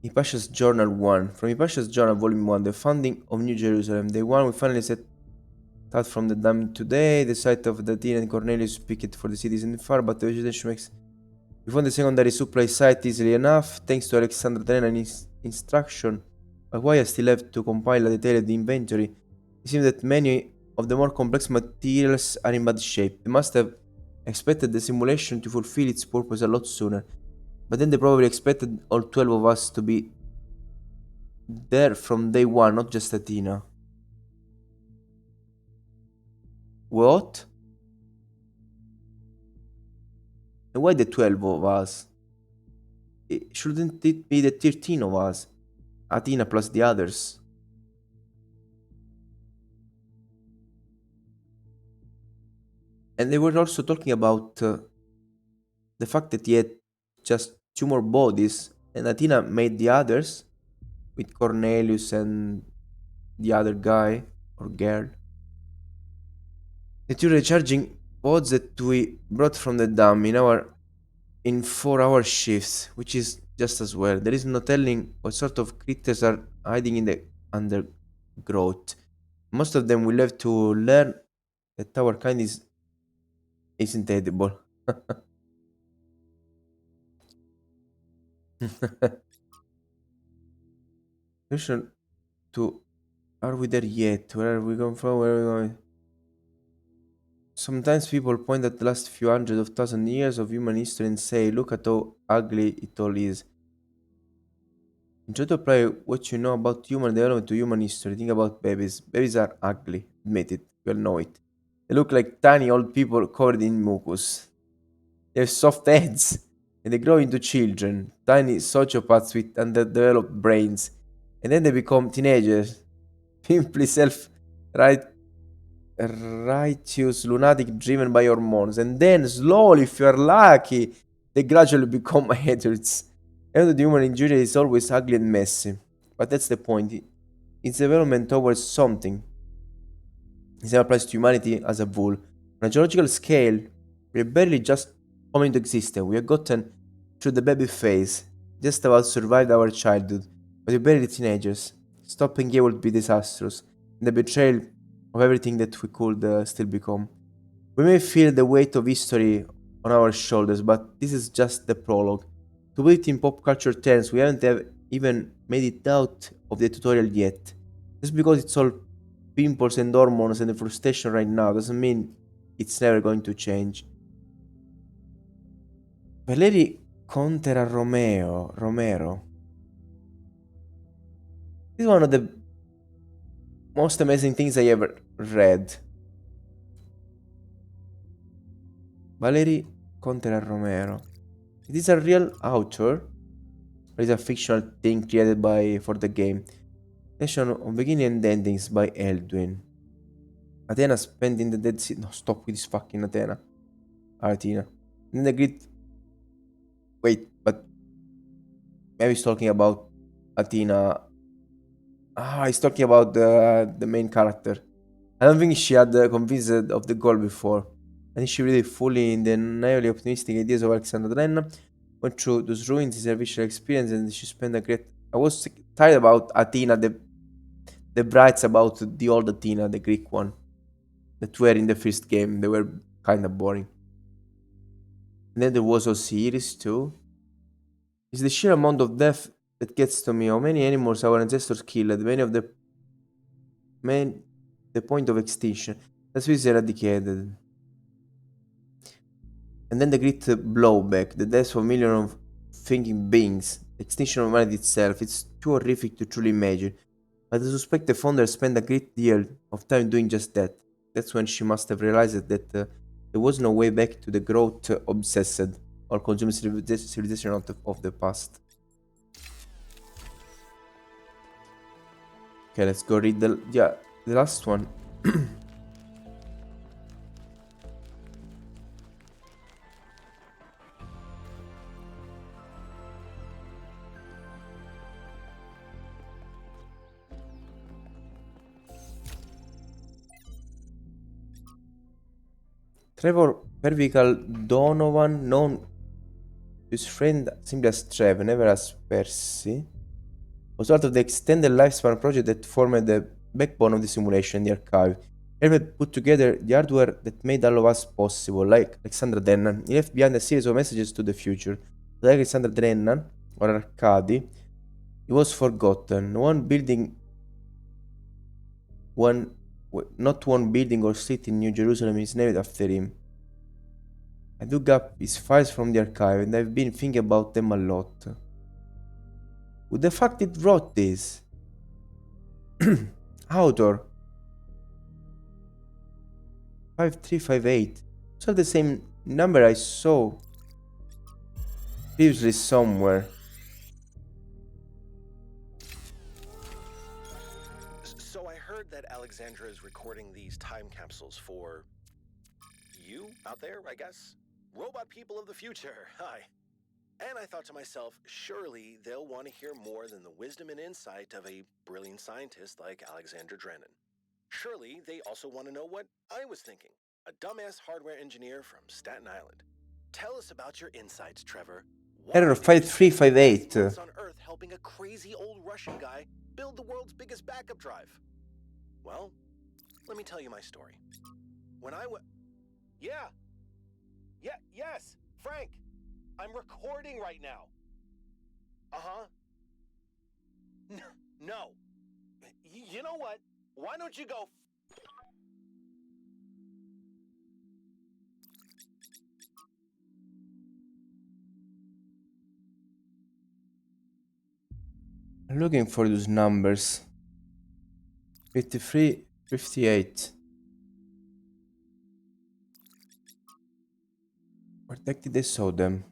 Hipasha's Journal 1. From Hipasha's Journal, Volume 1, the founding of New Jerusalem. Day 1, we finally set out from the dam today. The site of the Athena and Cornelius picket for the city isn't far, but the vegetation makes... We found the secondary supply site easily enough, thanks to Alexander Tren and his instruction. But why I still have to compile a detailed inventory? It seems that many of the more complex materials are in bad shape. They must have expected the simulation to fulfill its purpose a lot sooner. But then they probably expected all 12 of us to be there from day 1, not just Athena. What? And why the 12 of us? Shouldn't it be the 13 of us? Athena plus the others. And they were also talking about the fact that he had just 2 more bodies, and Athena made the others with Cornelius and the other guy or girl. The 2 recharging pods that we brought from the dam in 4-hour shifts, which is just as well. There is no telling what sort of creatures are hiding in the undergrowth. Most of them will have to learn that our kind isn't edible. Question to are we there yet? Where are we going from? Where are we going? Sometimes people point at the last few hundred of thousand years of human history and say, look at how ugly it all is. And try to apply what you know about human development to human history. Think about babies. Babies are ugly. Admit it. We all know it. They look like tiny old people covered in mucus. They have soft heads. And they grow into children. Tiny sociopaths with underdeveloped brains. And then they become teenagers. Pimply righteous lunatic driven by hormones. And then slowly, if you're lucky, they gradually become adults. And the human injury is always ugly and messy. But that's the point. It's development towards something. The same applies to humanity as a whole. On a geological scale, we're barely just coming into existence. We have gotten through the baby phase, just about survived our childhood, but we're barely teenagers. Stopping here would be disastrous, and the betrayal of everything that we could still become. We may feel the weight of history on our shoulders, but this is just the prologue. To put it in pop culture terms, we haven't even made it out of the tutorial yet. Just because it's all pimples and hormones and the frustration right now doesn't mean it's never going to change. Valeri Contera Romero. This is one of the most amazing things I ever read. Valeri Contera Romero. It is a real author, or is a fictional thing created for the game. Nation of Beginning and Endings by Eldwin. Athena spent in the Dead Sea. No, stop with this fucking Athena. Athena. And the great. Wait, but maybe he's talking about Athena. He's talking about the main character. I don't think she had convinced of the goal before. I think she really fully in the naively optimistic ideas of Alexander Drennan went through those ruins, his visual experience, and she spent a great. I was tired about Athena, the brights about the old Athena, the Greek one, that were in the first game. They were kind of boring. And then there was Osiris too. It's the sheer amount of death that gets to me. How many animals our ancestors killed, many of the point of extinction. That's why it's eradicated. And then the great blowback, the death of millions of thinking beings, the extinction of humanity itself. It's too horrific to truly imagine. But I suspect the founder spent a great deal of time doing just that. That's when she must have realized that there was no way back to the growth obsessed or consumer civilization of the past. Okay, let's go read the last one. Trevor Pervical Donovan, known to his friend simply as Trev, never as Percy, was part of the extended lifespan project that formed the backbone of the simulation, the archive. Hervé put together the hardware that made all of us possible, like Alexander Drennan. He left behind a series of messages to the future. Like Alexander Drennan, or Arcadi, he was forgotten. Not one building or street in New Jerusalem is named after him. I dug up his files from the archive and I've been thinking about them a lot. Who the fuck did wrote this? Author 5358. So the same number I saw previously somewhere. So I heard that Alexandra is recording these time capsules for you out there, I guess? Robot people of the future, hi. And I thought to myself, surely they'll want to hear more than the wisdom and insight of a brilliant scientist like Alexandra Drennan. Surely they also want to know what I was thinking, a dumbass hardware engineer from Staten Island. Tell us about your insights, Trevor. Error 5358. On Earth helping a crazy old Russian guy build the world's biggest backup drive. Well, let me tell you my story. When I was... Yes, Frank. I'm recording right now. Uh-huh. No. You know what? Why don't you go... I'm looking for those numbers. 53, 58. Where the heck did I saw them?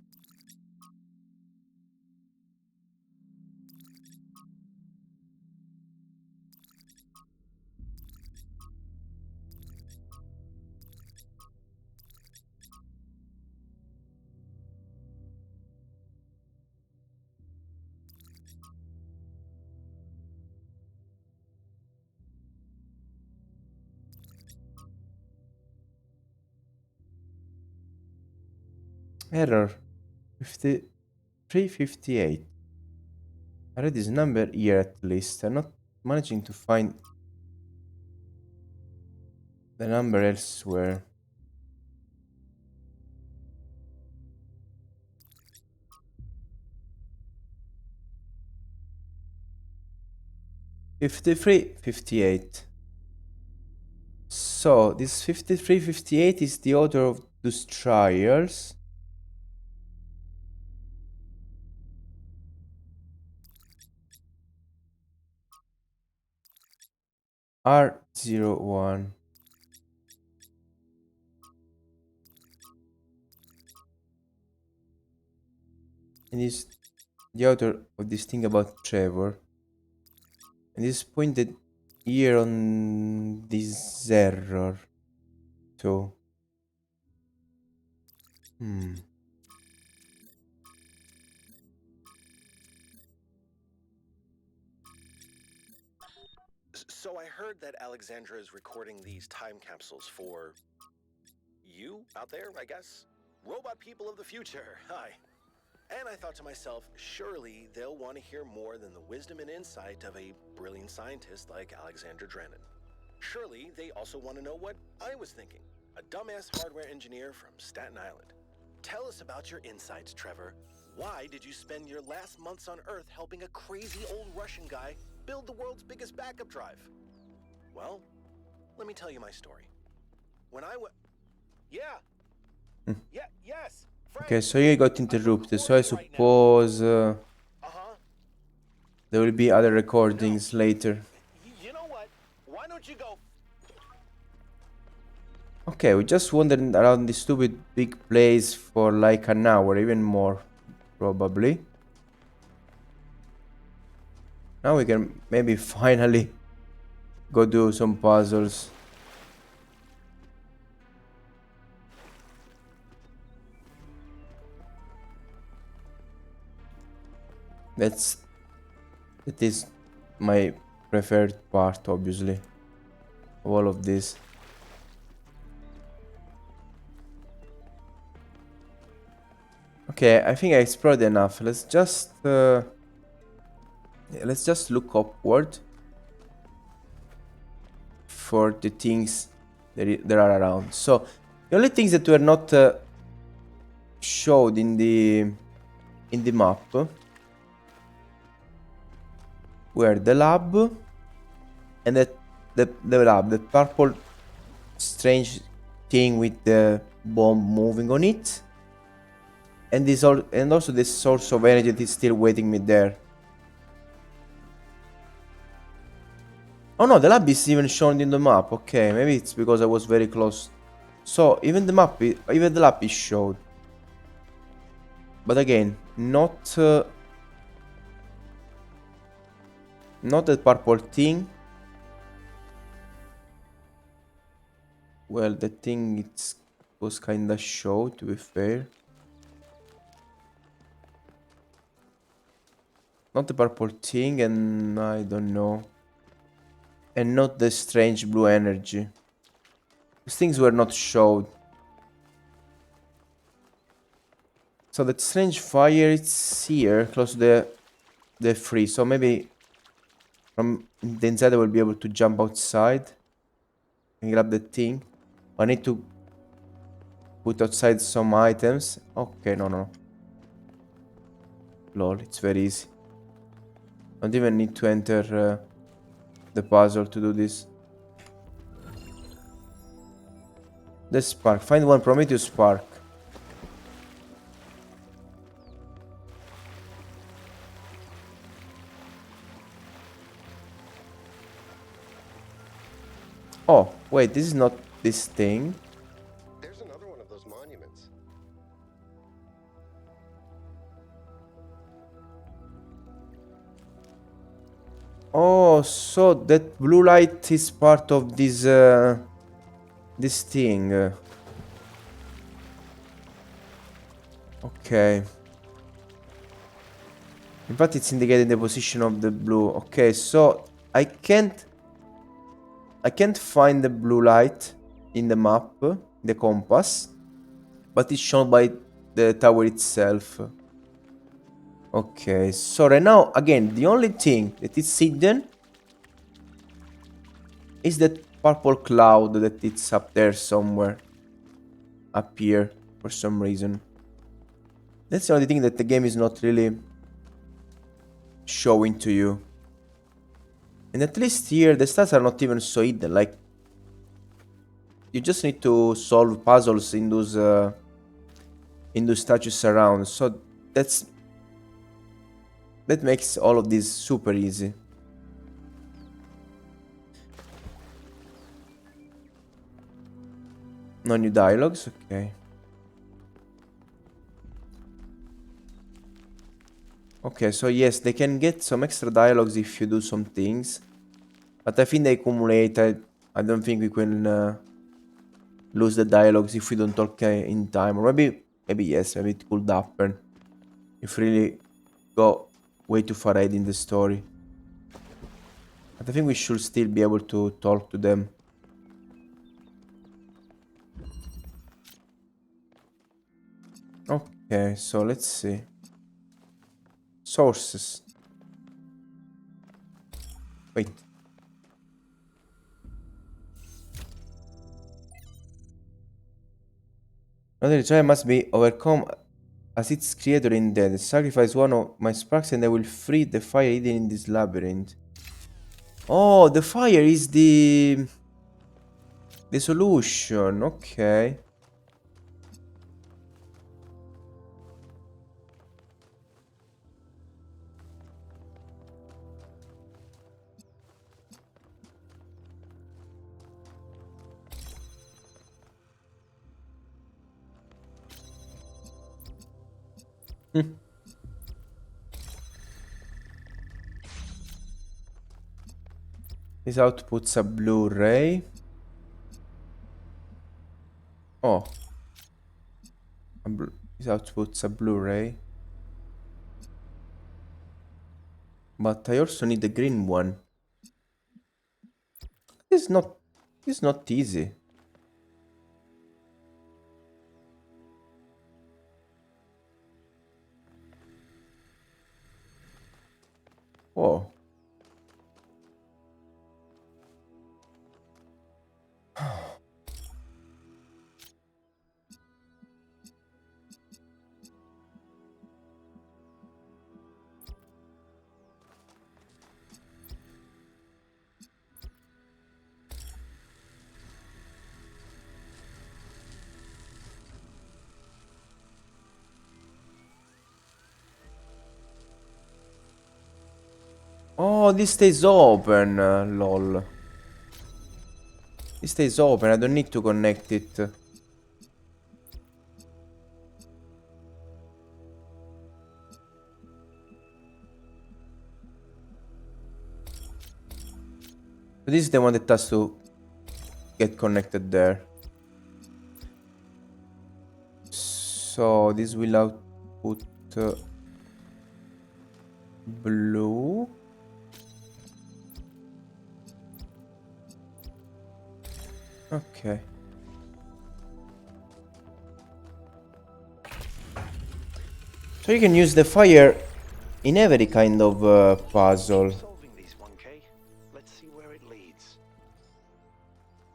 Error 53, 58. I read this number here at least. I'm not managing to find the number elsewhere. Fifty-three, 58. So this 53, 58 is the author of those trials. R01. And is the author of this thing about Trevor. And is pointed here on this error too. So I heard that Alexandra is recording these time capsules for you out there, I guess? Robot people of the future, hi. And I thought to myself, surely they'll want to hear more than the wisdom and insight of a brilliant scientist like Alexandra Drennan. Surely they also want to know what I was thinking, a dumbass hardware engineer from Staten Island. Tell us about your insights, Trevor. Why did you spend your last months on Earth helping a crazy old Russian guy build the world's biggest backup drive? Well, let me tell you my story. When I was... Yes. Okay, so you got interrupted, so I suppose there will be other recordings later. You know what? Why don't you go... Okay, we just wandered around this stupid big place for like an hour, even more, probably. Now we can maybe finally go do some puzzles. That is my preferred part, obviously, of all of this. Okay, I think I explored enough. Let's just look upward for the things that are around. So the only things that were not showed in the map were the lab and the lab, the purple strange thing with the bomb moving on it, and also this source of energy that is still waiting me there. Oh no, the lab is even shown in the map. Okay, maybe it's because I was very close. So even the lab is showed. But again, Not... not that purple thing. Well, the thing was kinda show, to be fair. Not the purple thing, and I don't know. And not the strange blue energy. These things were not showed. So that strange fire, it's here, close to the free. So maybe from the inside I will be able to jump outside and grab the thing. I need to put outside some items. Okay, no. Lol, it's very easy. Don't even need to enter the puzzle to do this. The spark. Find one Prometheus spark. Oh, wait, this is not this thing. There's another one of those monuments. Oh, so that blue light is part of this this thing. Okay. In fact, it's indicating the position of the blue. Okay, so I can't find the blue light in the map, the compass, but it's shown by the tower itself. Okay, so right now, again, the only thing that is hidden is that purple cloud that it's up there somewhere. Up here, for some reason. That's the only thing that the game is not really showing to you. And at least here, the stats are not even so hidden. Like, you just need to solve puzzles in those statues around. So that makes all of this super easy. No new dialogues, okay. Okay, so yes, they can get some extra dialogues if you do some things. But I think they accumulate. I don't think we can lose the dialogues if we don't talk in time. Or maybe yes, maybe it could happen. If really go way too far ahead in the story. But I think we should still be able to talk to them. Okay, so let's see. Sources. Wait. Another trial must be overcome as its creator in death. Sacrifice one of my sparks and I will free the fire hidden in this labyrinth. Oh, the fire is the solution. Okay. This outputs a Blu-ray. Oh. This outputs a Blu-ray. But I also need the green one. It's not easy. Oh. Oh, this stays open, lol. This stays open, I don't need to connect it. So this is the one that has to get connected there. So this will output blue. Okay. So you can use the fire in every kind of puzzle. Solving these 1K. Let's see where it leads.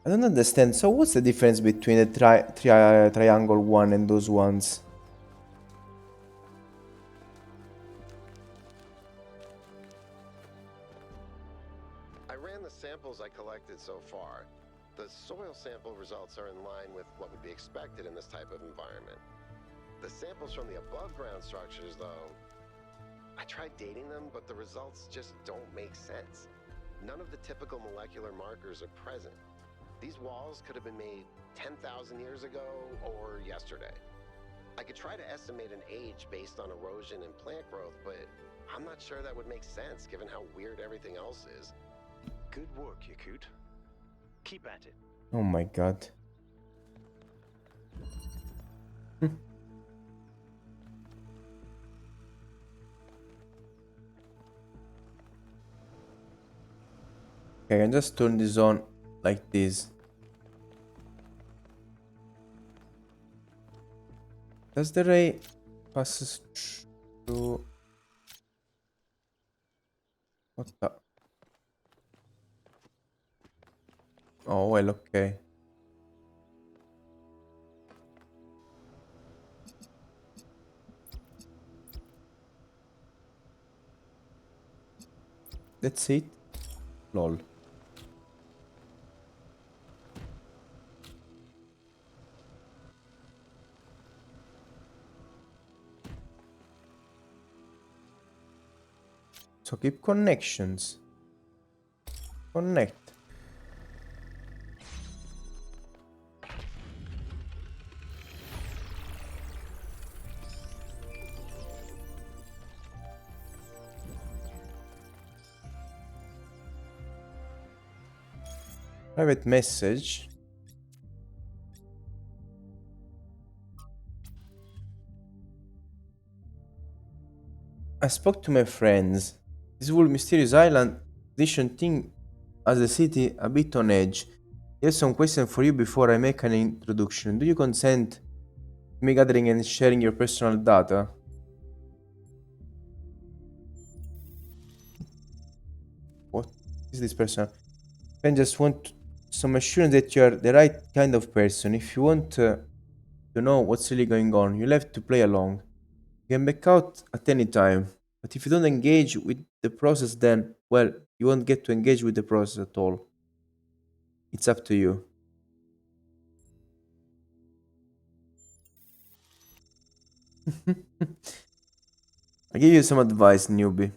I don't understand. So what's the difference between the triangle one and those ones? I ran the samples I collected so far. The soil sample results are in line with what would be expected in this type of environment. The samples from the above ground structures, though, I tried dating them, but the results just don't make sense. None of the typical molecular markers are present. These walls could have been made 10,000 years ago or yesterday. I could try to estimate an age based on erosion and plant growth, but I'm not sure that would make sense given how weird everything else is. Good work, Yakut. Keep at it. Oh my god. Okay, I can just turn this on like this. Does the ray passes through? What the? Oh well, okay. That's it. Lol. So keep connections. Connect. Private message. I spoke to my friends. This whole mysterious island edition thing has the city a bit on edge. Here's some questions for you before I make an introduction. Do you consent to me gathering and sharing your personal data? What is this person? I just want some assurance that you are the right kind of person. If you want to know what's really going on, you'll have to play along. You can back out at any time. But if you don't engage with the process, then, well, you won't get to engage with the process at all. It's up to you. I give you some advice, newbie.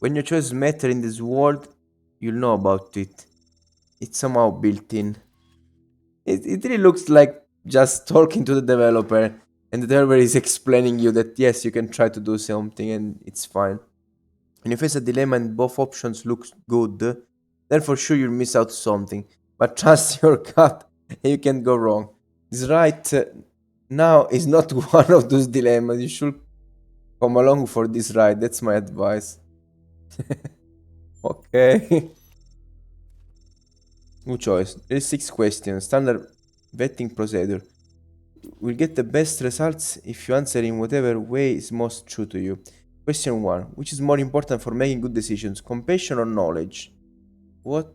When your choices matter in this world, you'll know about it. It's somehow built in. It really looks like just talking to the developer, and the developer is explaining you that yes, you can try to do something and it's fine. When you face a dilemma and both options look good, then for sure you'll miss out something. But trust your gut, and you can't go wrong. This right now is not one of those dilemmas. You should come along for this ride. That's my advice. Okay. New choice. There's 6 questions. Standard vetting procedure. Will get the best results if you answer in whatever way is most true to you. Question 1. Which is more important for making good decisions? Compassion or knowledge? What?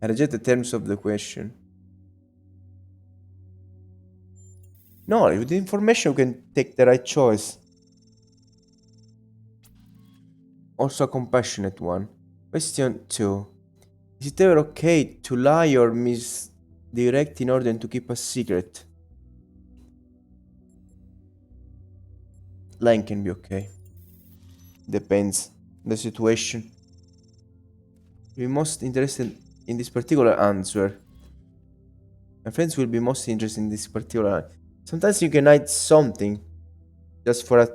I reject the terms of the question. Knowledge. With information you can take the right choice. Also a compassionate one. Question 2. Is it ever okay to lie or misdirect in order to keep a secret? Lying can be okay. Depends on the situation. You'll be most interested in this particular answer. My friends will be most interested in this particular. Sometimes you can hide something just for a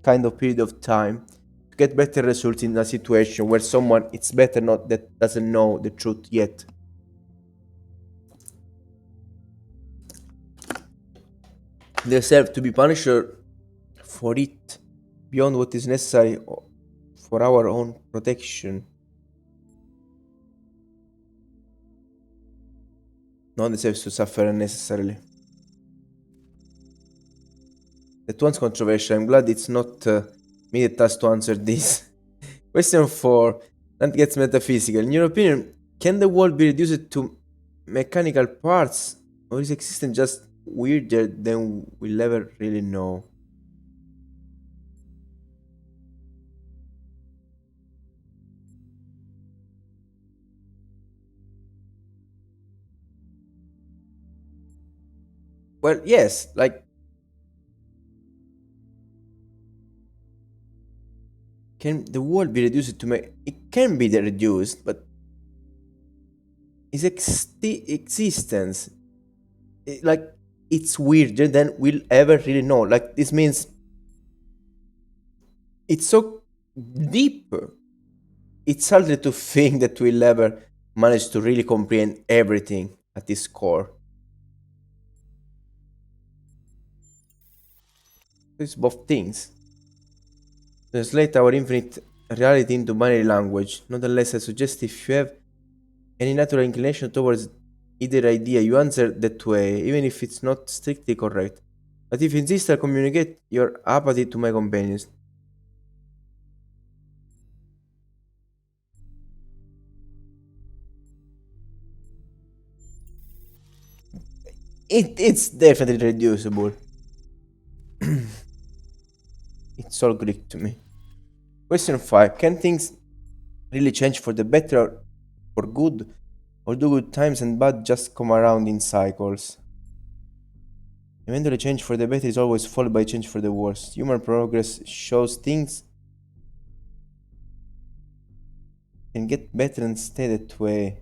kind of period of time to get better results in a situation where someone it's better not that doesn't know the truth yet. They deserve to be punished for it beyond what is necessary for our own protection. No one deserves to suffer unnecessarily. That one's controversial. I'm glad it's not me that has to answer this. Question 4. That gets metaphysical. In your opinion, can the world be reduced to mechanical parts, or is existence just weirder than we'll ever really know? Well, yes, like can the world be reduced to it can be reduced, but its existence like it's weirder than we'll ever really know. Like this means it's so deep. It's hard to think that we'll ever manage to really comprehend everything at its core. It's both things. Translate our infinite reality into binary language. Nonetheless, I suggest if you have any natural inclination towards either idea, you answer that way, even if it's not strictly correct. But if you insist, I'll communicate your apathy to my companions. It's definitely reducible. It's all Greek to me. Question 5. Can things really change for the better or for good? Or do good times and bad just come around in cycles? Eventually, change for the better is always followed by change for the worse. Human progress shows things can get better and stay that way.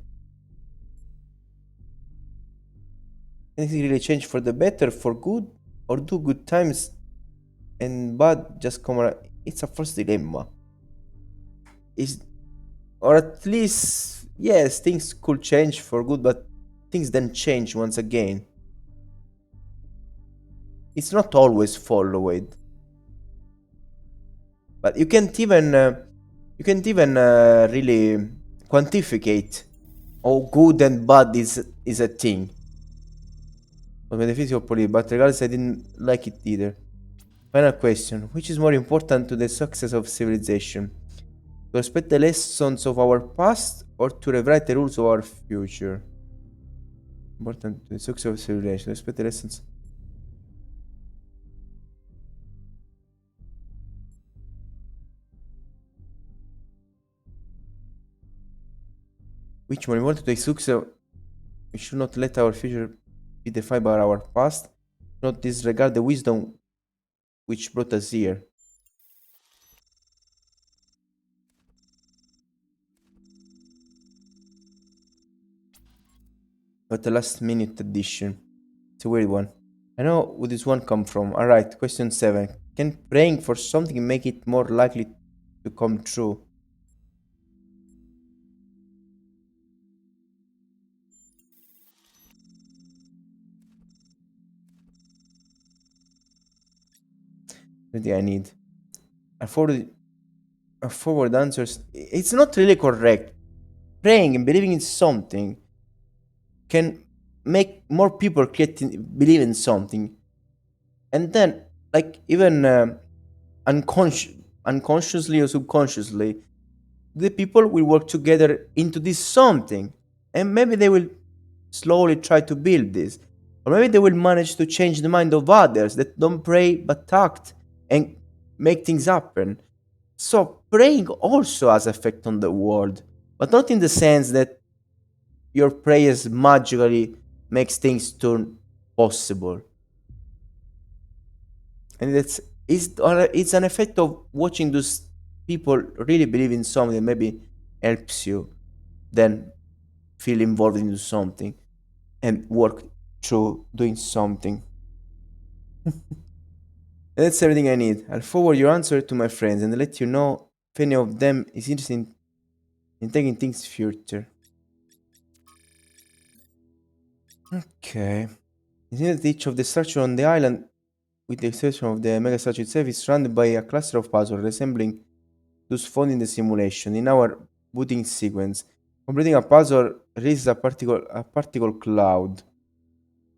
Can things really change for the better, for good? Or do good times and bad just come around? It's a false dilemma. Is or at least yes, things could change for good, but things then change once again. It's not always followed, but you can't even really quantificate how good and bad is a thing. But metaphysical politics, but regardless, I didn't like it either. Final question: which is more important to the success of civilization? To respect the lessons of our past or to rewrite the rules of our future? Important to the success of civilization. Respect the lessons. Which more important to the success? We should not let our future be defined by our past, not disregard the wisdom which brought us here. But the last minute addition. It's a weird one. I know where this one come from. Alright, question 7. Can praying for something make it more likely to come true? Everything I need. I forward answers. It's not really correct. Praying and believing in something can make more people believe in something, and then like even unconsciously or subconsciously, the people will work together into this something, and maybe they will slowly try to build this, or maybe they will manage to change the mind of others that don't pray but act and make things happen. So praying also has effect on the world, but not in the sense that your prayers magically makes things turn possible. And it's an effect of watching those people really believe in something that maybe helps you then feel involved into something and work through doing something. And that's everything I need. I'll forward your answer to my friends and let you know if if any of them is interested in taking things further. Okay. It seems that each of the structures on the island, with the exception of the mega structure itself, is surrounded by a cluster of puzzles resembling those found in the simulation. In our booting sequence, completing a puzzle raises a particle cloud,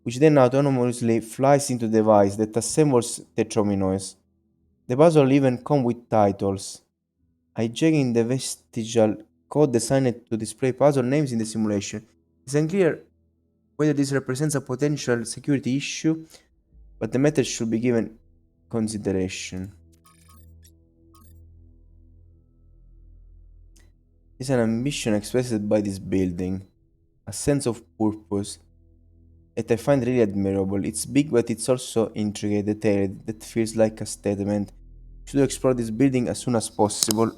which then autonomously flies into the device that assembles the dominoes. The puzzle even come with titles. Hijacking the vestigial code designed to display puzzle names in the simulation. It's unclear whether this represents a potential security issue, but the matter should be given consideration. It's an ambition expressed by this building, a sense of purpose that I find really admirable. It's big, but it's also intricate, detailed, that feels like a statement. Should explore this building as soon as possible.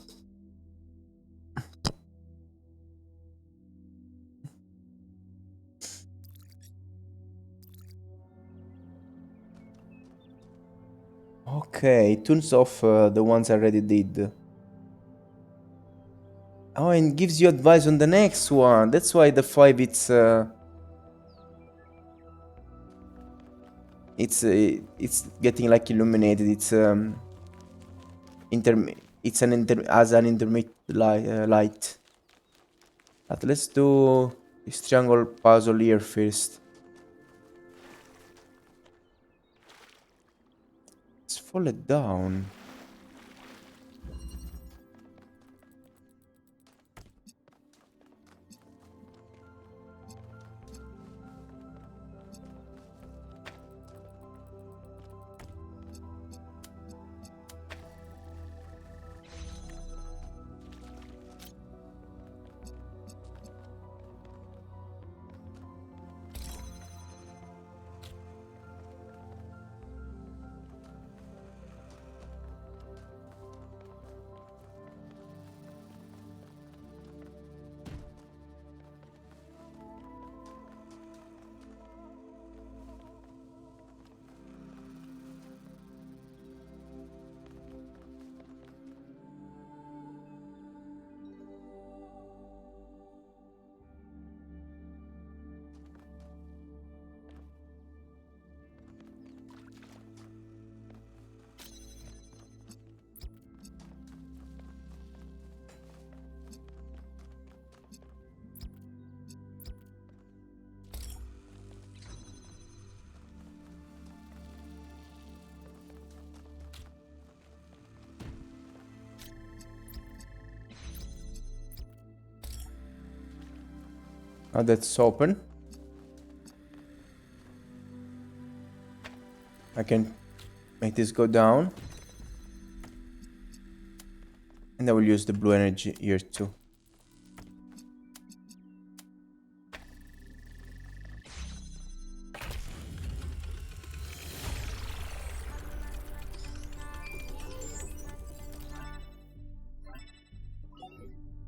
Okay, it turns off the ones I already did. Oh, and gives you advice on the next one. That's why the 5 it's getting like illuminated. It's an as an intermediate light. But let's do this triangle puzzle here first. Let's fall it down. Now that's open. I can make this go down. And I will use the blue energy here too.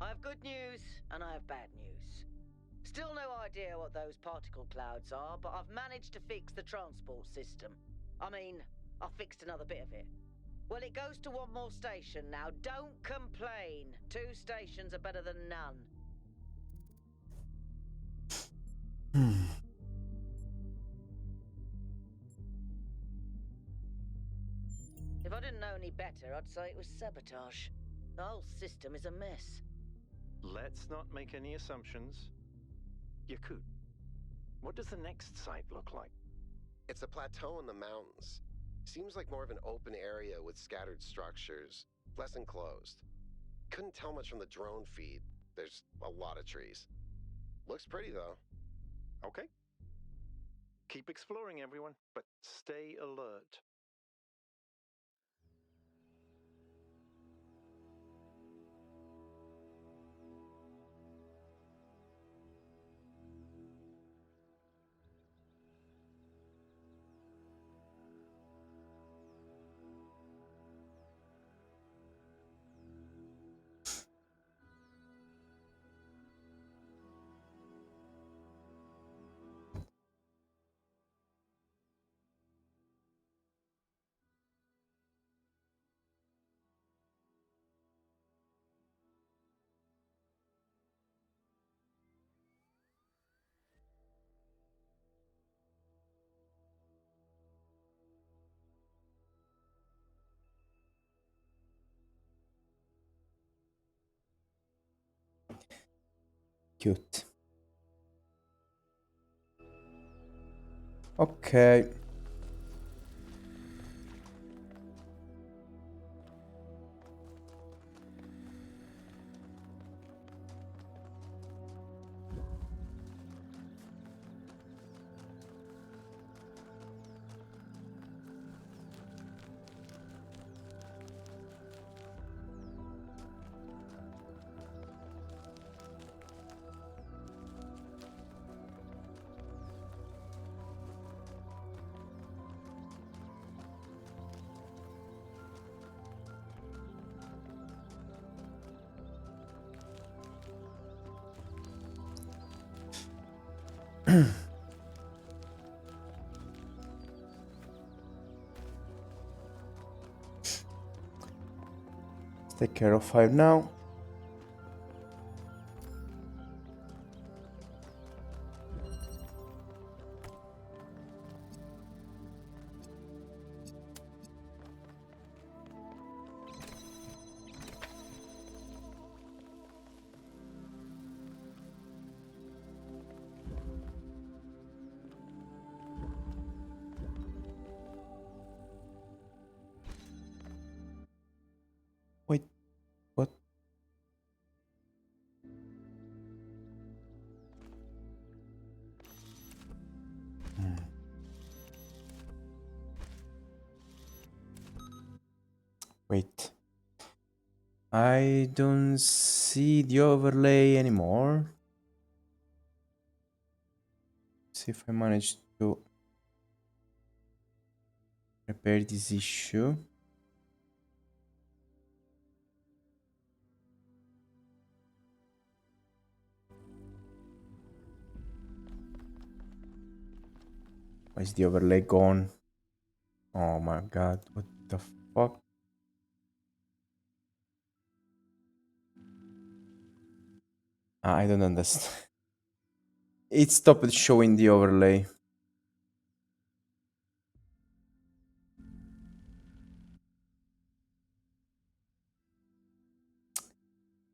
I have good news and I have bad news. Still no idea what those particle clouds are, but I've managed to fix the transport system. I mean, I fixed another bit of it. Well, it goes to one more station now. Don't complain. 2 stations are better than none. If I didn't know any better, I'd say it was sabotage. The whole system is a mess. Let's not make any assumptions. Yakut, what does the next site look like? It's a plateau in the mountains. Seems like more of an open area with scattered structures, less enclosed. Couldn't tell much from the drone feed. There's a lot of trees. Looks pretty though. Okay. Keep exploring, everyone, but stay alert. Cute. Okay. Let's take care of 5 now. Wait, what? Wait. I don't see the overlay anymore. See if I manage to repair this issue. Why is the overlay gone? Oh my god, what the fuck? I don't understand. It stopped showing the overlay.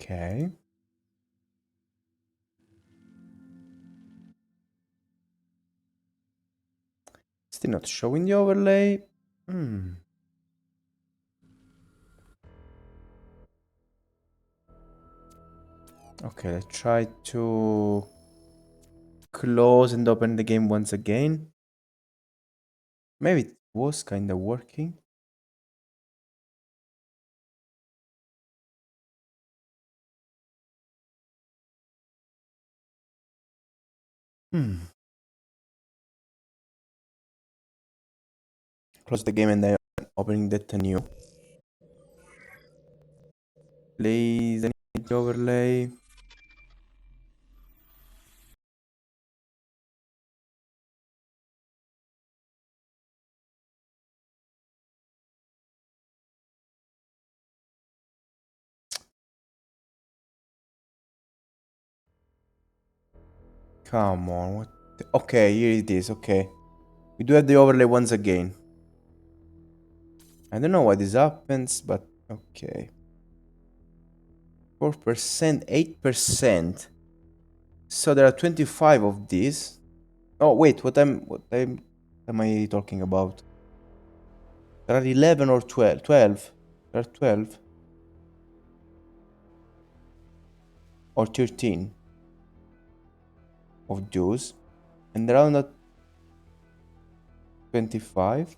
Okay. Still not showing the overlay. Okay, let's try to close and open the game once again. Maybe it was kind of working. Close the game and then opening that anew. Please, I need the overlay. Come on. What okay, here it is. Okay. We do have the overlay once again. I don't know why this happens, but okay. 4%, 8%. So there are 25 of these. Oh wait, what am I talking about? There are 11 or 12. 12. There are 12. Or 13 of those. And around that 25.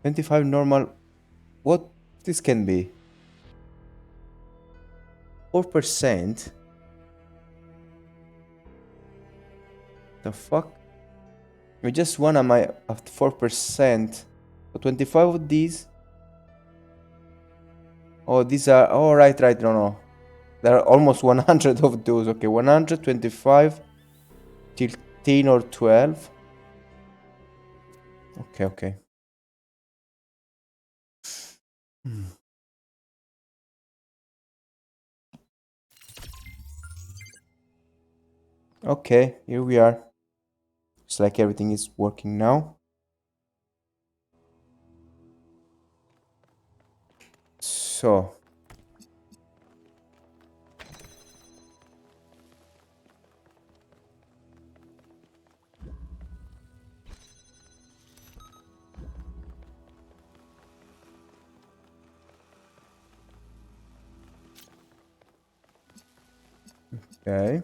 25 normal. What this can be? 4%. The fuck? We just one am I at 4%. So 25 of these. Oh, these are. Oh, right. No. There are almost 100 of those. Okay, 125. 13 or 12. Okay. Okay, here we are. Looks like everything is working now. So Okay.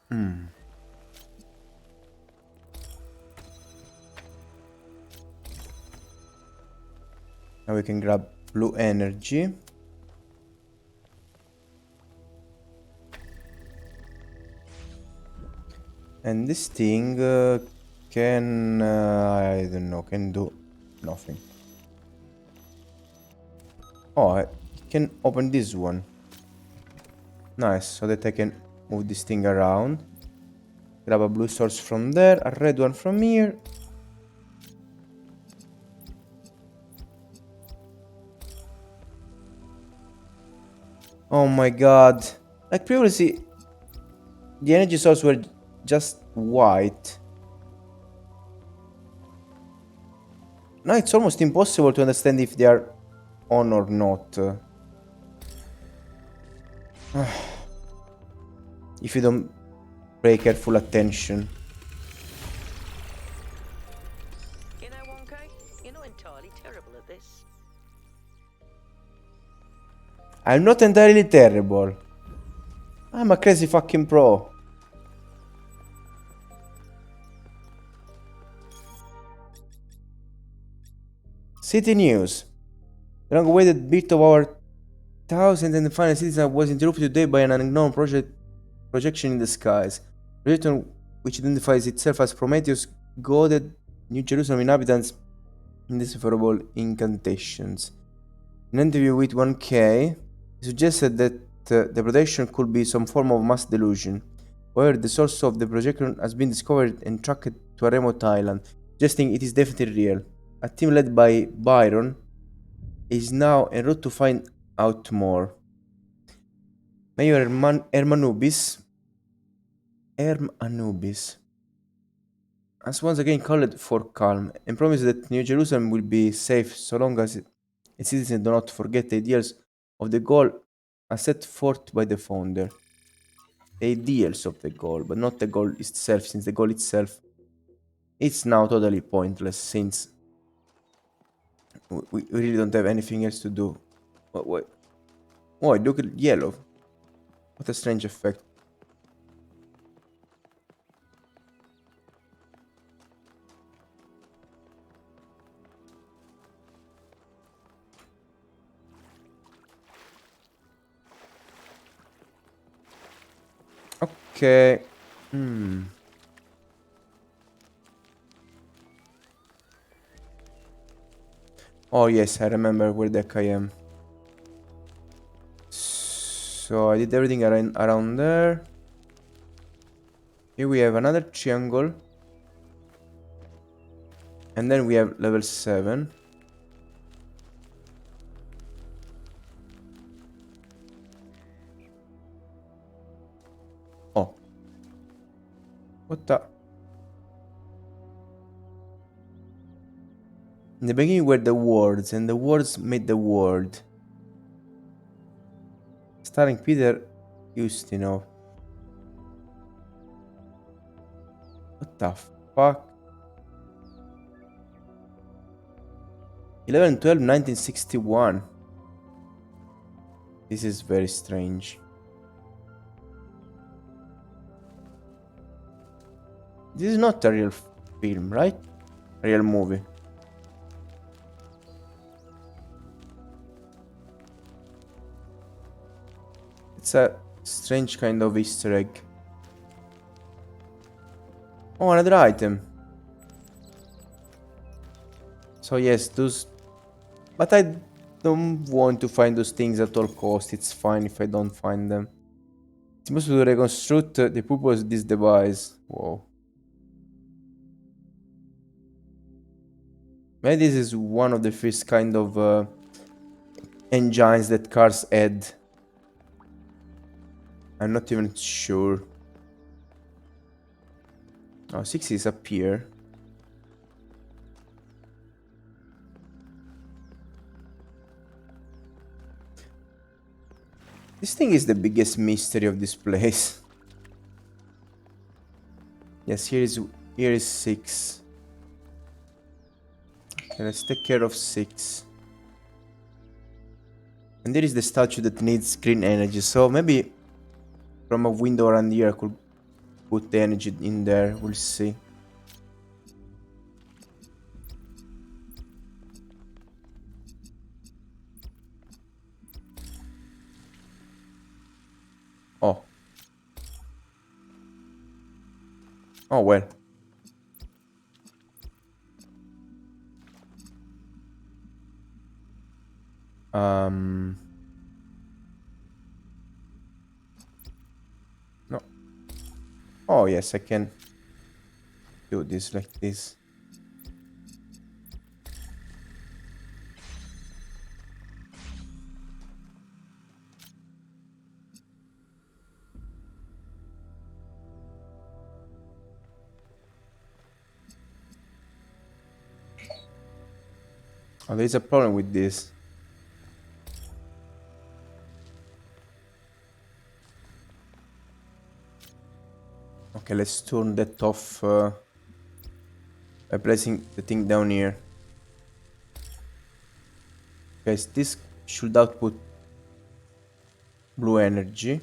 Hmm. Now we can grab blue energy. And this thing can, I don't know, can do nothing. Oh, I can open this one. Nice, so that I can move this thing around. Grab a blue source from there, a red one from here. Oh my god. Like previously, the energy source were just white. Now it's almost impossible to understand if they are on or not. If you don't pay careful attention. You know, Wonko, you're not entirely terrible at this. I'm not entirely terrible. I'm a crazy fucking pro. City news. The long-awaited bit of our 1,000 citizen was interrupted today by an unknown projection in the skies. Projection which identifies itself as Prometheus goaded New Jerusalem inhabitants indecipherable incantations. In an interview with 1K, he suggested that the projection could be some form of mass delusion. However, the source of the projection has been discovered and tracked to a remote island, suggesting it is definitely real. A team led by Byron is now en route to find out more. Mayor Erm Anubis has once again called for calm and promised that New Jerusalem will be safe so long as its citizens do not forget the ideals of the goal as set forth by the founder. The ideals of the goal, but not the goal itself, since the goal itself is now totally pointless, since we really don't have anything else to do. What? Oh, look at yellow. What a strange effect. Okay. Oh yes, I remember where the heck I am. So I did everything around there. Here we have another triangle. And then we have level 7. Oh. What the? In the beginning were the words, and the words made the world. Starring Peter Ustinov. What the fuck? 11/12/1961. This is very strange. This is not a real film, right? A real movie. It's a strange kind of Easter egg. Oh, another item. So yes, those... But I don't want to find those things at all costs. It's fine if I don't find them. It's supposed to reconstruct the purpose of this device. Whoa. Maybe this is one of the first kind of engines that cars had. I'm not even sure. Oh, 6 is up here. This thing is the biggest mystery of this place. Yes, here is 6. Okay, let's take care of 6. And there is the statue that needs green energy, so maybe from a window around here I could put the energy in there, we'll see. Oh. Oh well. No. Oh yes, I can do this like this. Oh, there's a problem with this. Okay, let's turn that off by placing the thing down here. Guys, this should output blue energy.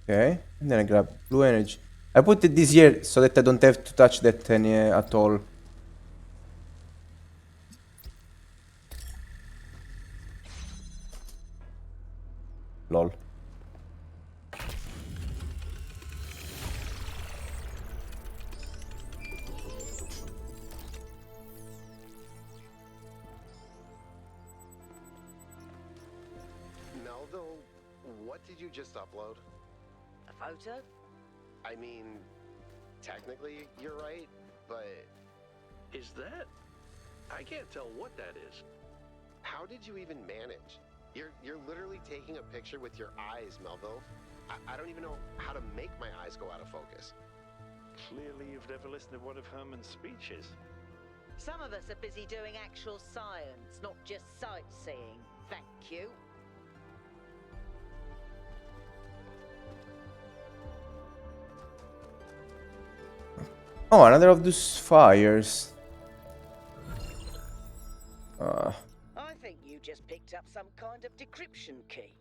Okay, and then I grab blue energy. I put this here so that I don't have to touch that any, at all. Lol. Melville, what did you just upload? A photo? I mean, technically you're right, but Is that? I can't tell what that is. how did you even manage? You're literally taking a picture with your eyes, Melville. I don't even know how to make my eyes go out of focus. Clearly, you've never listened to one of Herman's speeches. Some of us are busy doing actual science, not just sightseeing. Thank you. Oh, another of those fires. I think you just picked up some kind of decryption key.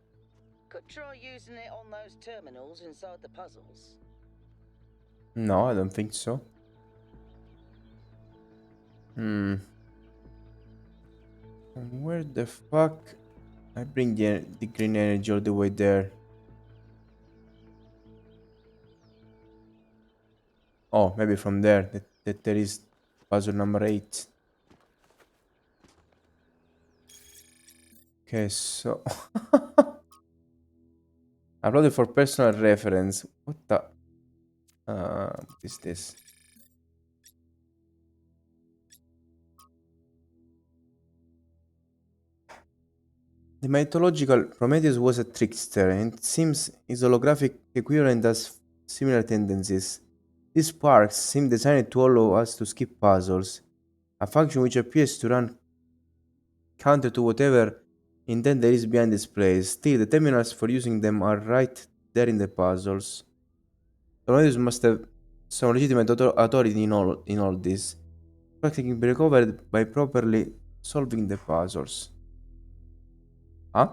Could try using it on those terminals inside the puzzles. No, I don't think so. Where the fuck? I bring the green energy all the way there. Oh, maybe from there. That there is puzzle number 8. Okay, so uploaded for personal reference. What the? What is this? The mythological Prometheus was a trickster, and it seems his holographic equivalent has similar tendencies. These sparks seem designed to allow us to skip puzzles, a function which appears to run counter to whatever intent there is behind displays. Still, the terminals for using them are right there in the puzzles. Prometheus must have some legitimate authority in all this. Sparks can be recovered by properly solving the puzzles. Huh?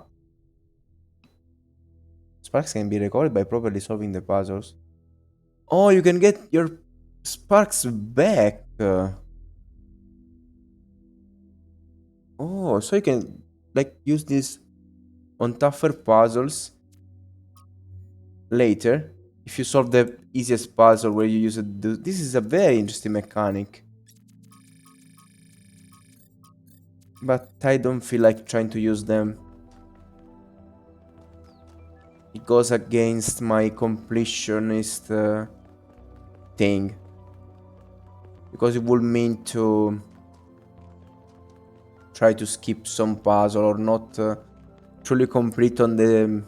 Sparks can be recovered by properly solving the puzzles. Oh, you can get your sparks back. Oh, so you can like use this on tougher puzzles later if you solve the easiest puzzle where you use it. This is a very interesting mechanic, but I don't feel like trying to use them. It goes against my completionist thing, because it would mean to try to skip some puzzle or not truly complete on the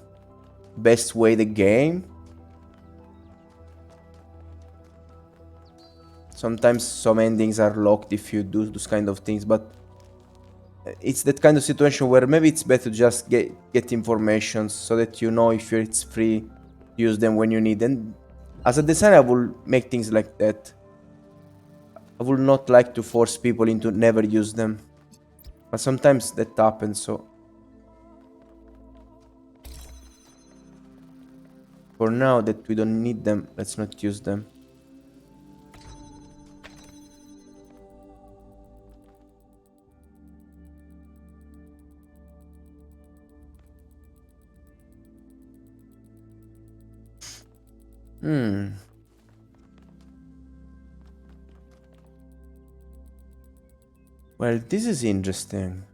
best way the game. Sometimes some endings are locked if you do those kind of things, but it's that kind of situation where maybe it's better to just get information so that you know if it's free use them when you need them. As a designer, I will make things like that. I would not like to force people into never use them. But sometimes that happens, so... For now that we don't need them, let's not use them. Well, this is interesting.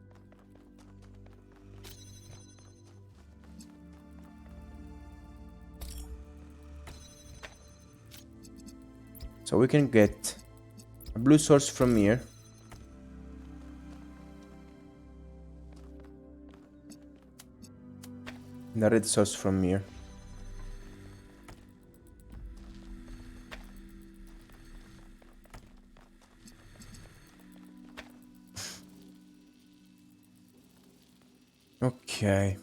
So we can get a blue source from here. And a red source from here. Okay.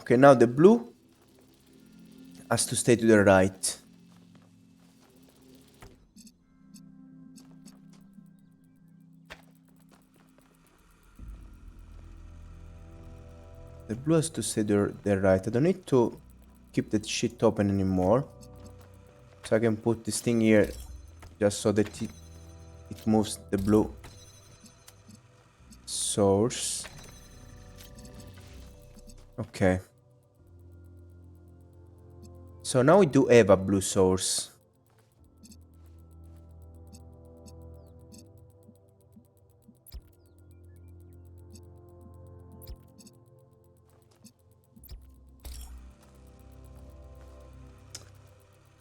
Okay, now the blue has to stay to the right. The blue has to stay to the right. I don't need to keep that shit open anymore. So I can put this thing here just so that it moves the blue source. Okay. So now we do have a blue source.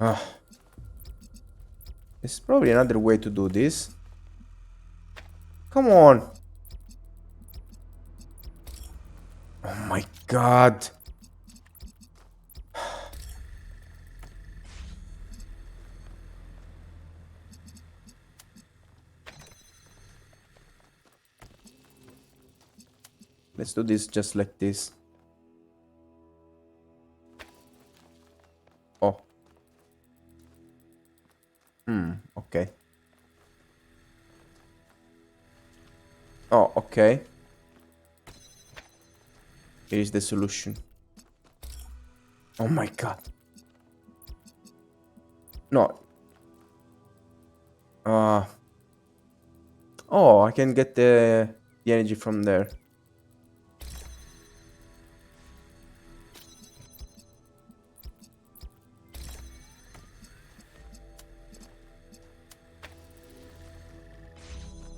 Ah. There's probably another way to do this. Come on. Oh my god. Let's do this just like this. Oh. Okay. Oh, okay. Here is the solution. Oh my god. No. Oh, I can get the energy from there.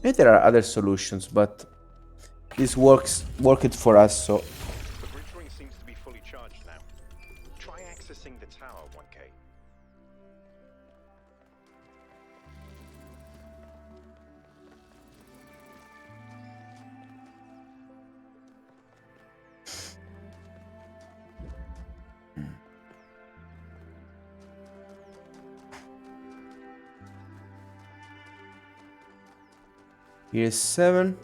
Maybe there are other solutions, but this worked for us, so... The bridge ring seems to be fully charged now. Try accessing the tower, 1K. Here's 7.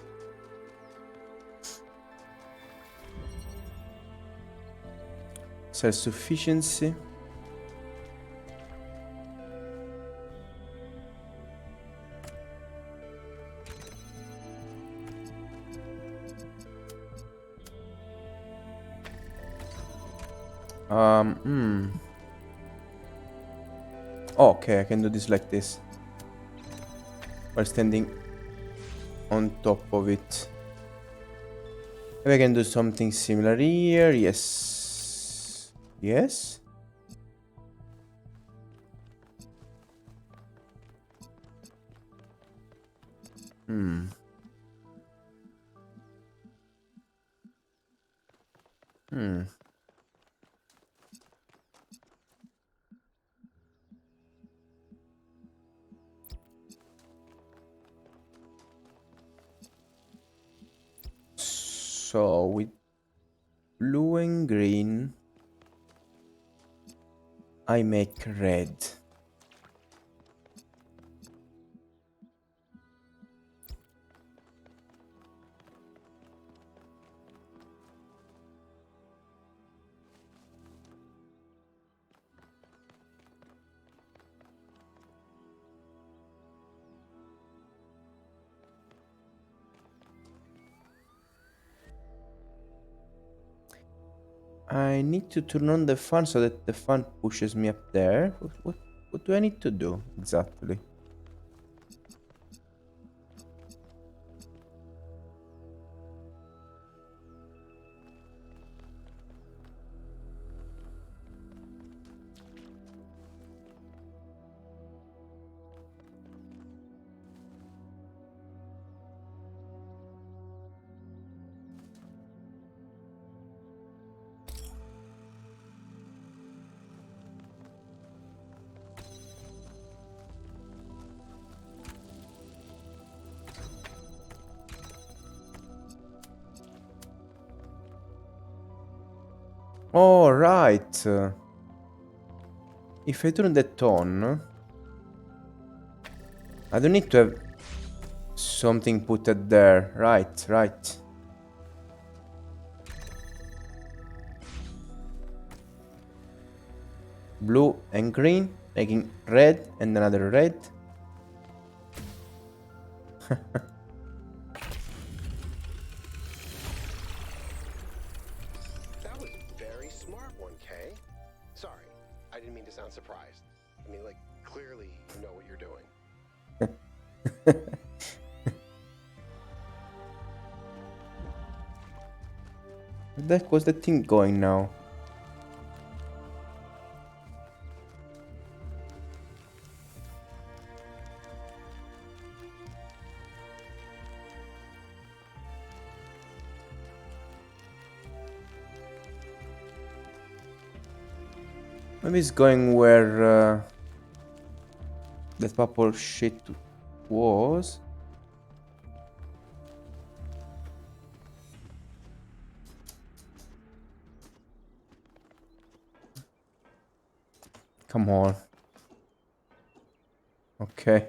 Self-sufficiency. Oh, okay, I can do this like this. While standing on top of it. Maybe I can do something similar here. Yes. Yes? So with blue and green. I make red? I need to turn on the fan so that the fan pushes me up there. What do I need to do exactly? All right. If I turn that on, I don't need to have something put it there. Right, right. Blue and green, making red and another red. That was very smart, 1K. Sorry, I didn't mean to sound surprised. I mean, like, clearly you know what you're doing. Where the heck was the thing going now? Maybe it's going where that purple shit was. Come on. Okay.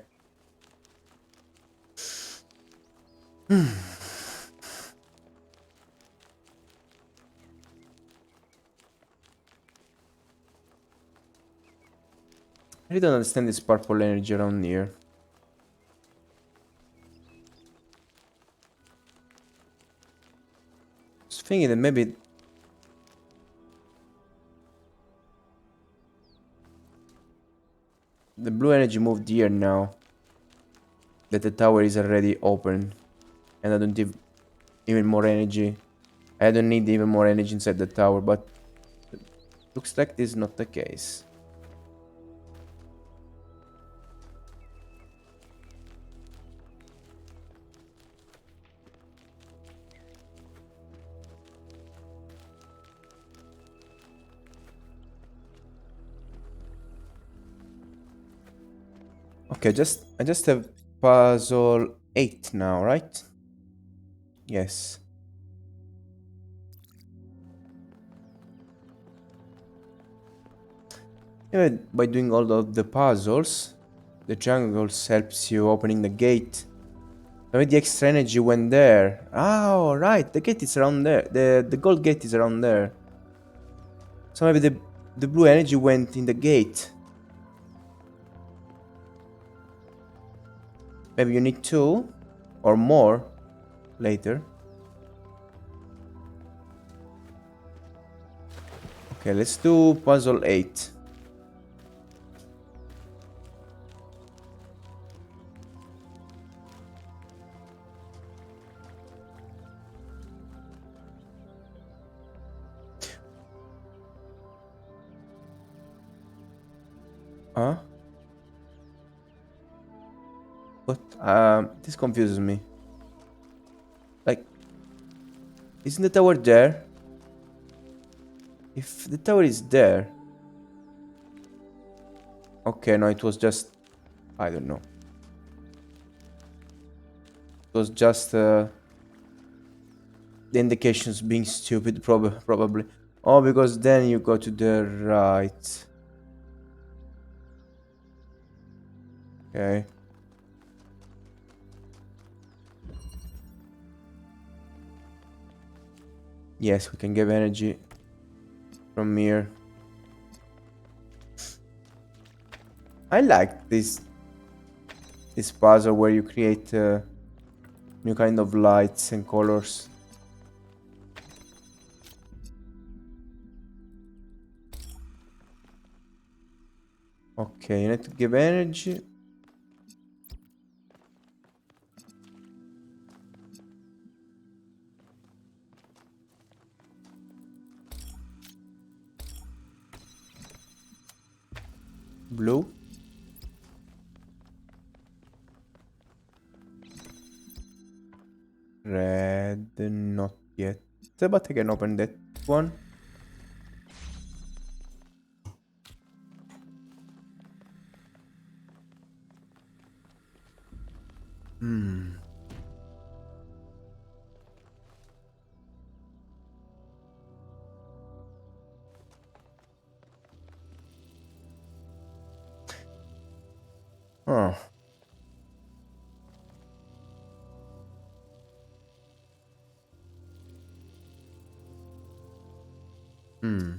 I don't understand this purple energy around here. I was thinking that maybe the blue energy moved here now. That the tower is already open. And I don't have even more energy. I don't need even more energy inside the tower, but looks like this is not the case. Okay, I just have puzzle 8 now, right? Yes. Even by doing all of the puzzles, the jungles helps you opening the gate. Maybe the extra energy went there. Oh, right, the gate is around there. The gold gate is around there. So maybe the blue energy went in the gate. Maybe you need 2 or more later. Okay, let's do puzzle 8. Huh? What? This confuses me. Like, isn't the tower there? If the tower is there... Okay, no, it was just... I don't know. It was just the indications being stupid, probably. Oh, because then you go to the right. Okay. Yes, we can get energy from here. I like this puzzle where you create new kind of lights and colors. Okay, you need to give energy. Blue. Red, not yet. But I can open that one. Hmm. Oh. Hmm.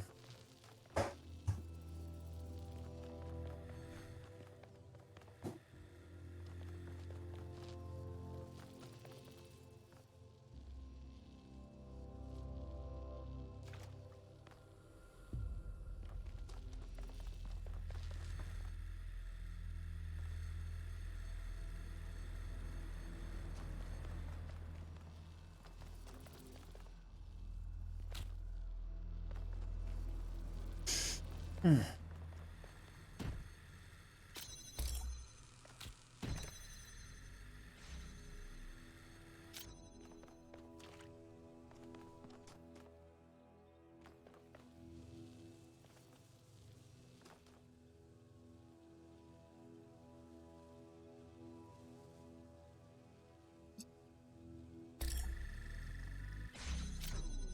Hmm.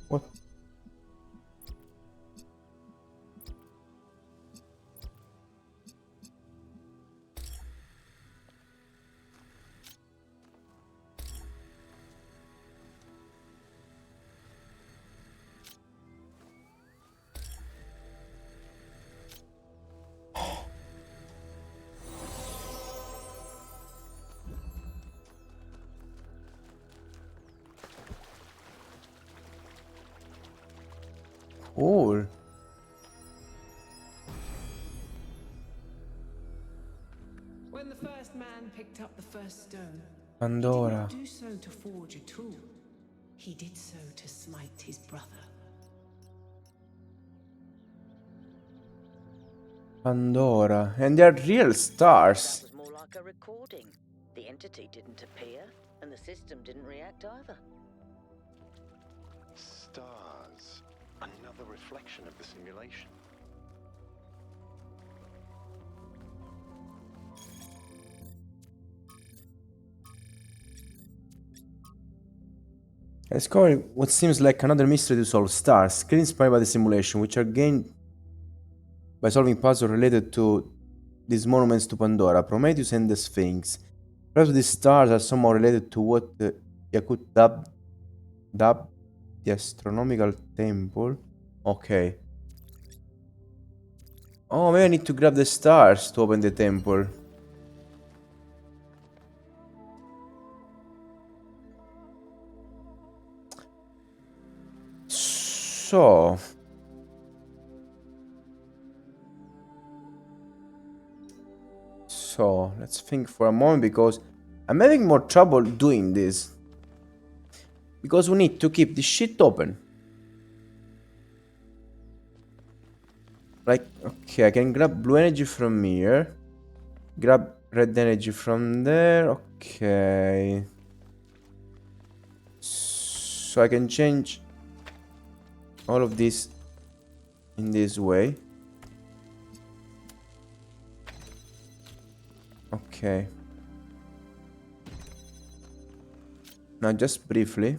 What? Cool. When the first man picked up the first stone, he did Pandora. not do so to forge a tool. He did so to smite his brother. Pandora. And they're real stars. That was more like a recording. The entity didn't appear, and the system didn't react either. Stars. Another reflection of the simulation. I discovered what seems like another mystery to solve: stars, clearly inspired by the simulation, which are gained by solving puzzles related to these monuments to Pandora, Prometheus, and the Sphinx. Perhaps these stars are somehow related to what Yakut dubbed the astronomical temple. Okay. Oh, maybe I need to grab the stars to open the temple. So... So, let's think for a moment, because I'm having more trouble doing this. Because we need to keep this shit open. Like, okay, I can grab blue energy from here. Grab red energy from there. Okay. So I can change all of this in this way. Okay. Now just briefly.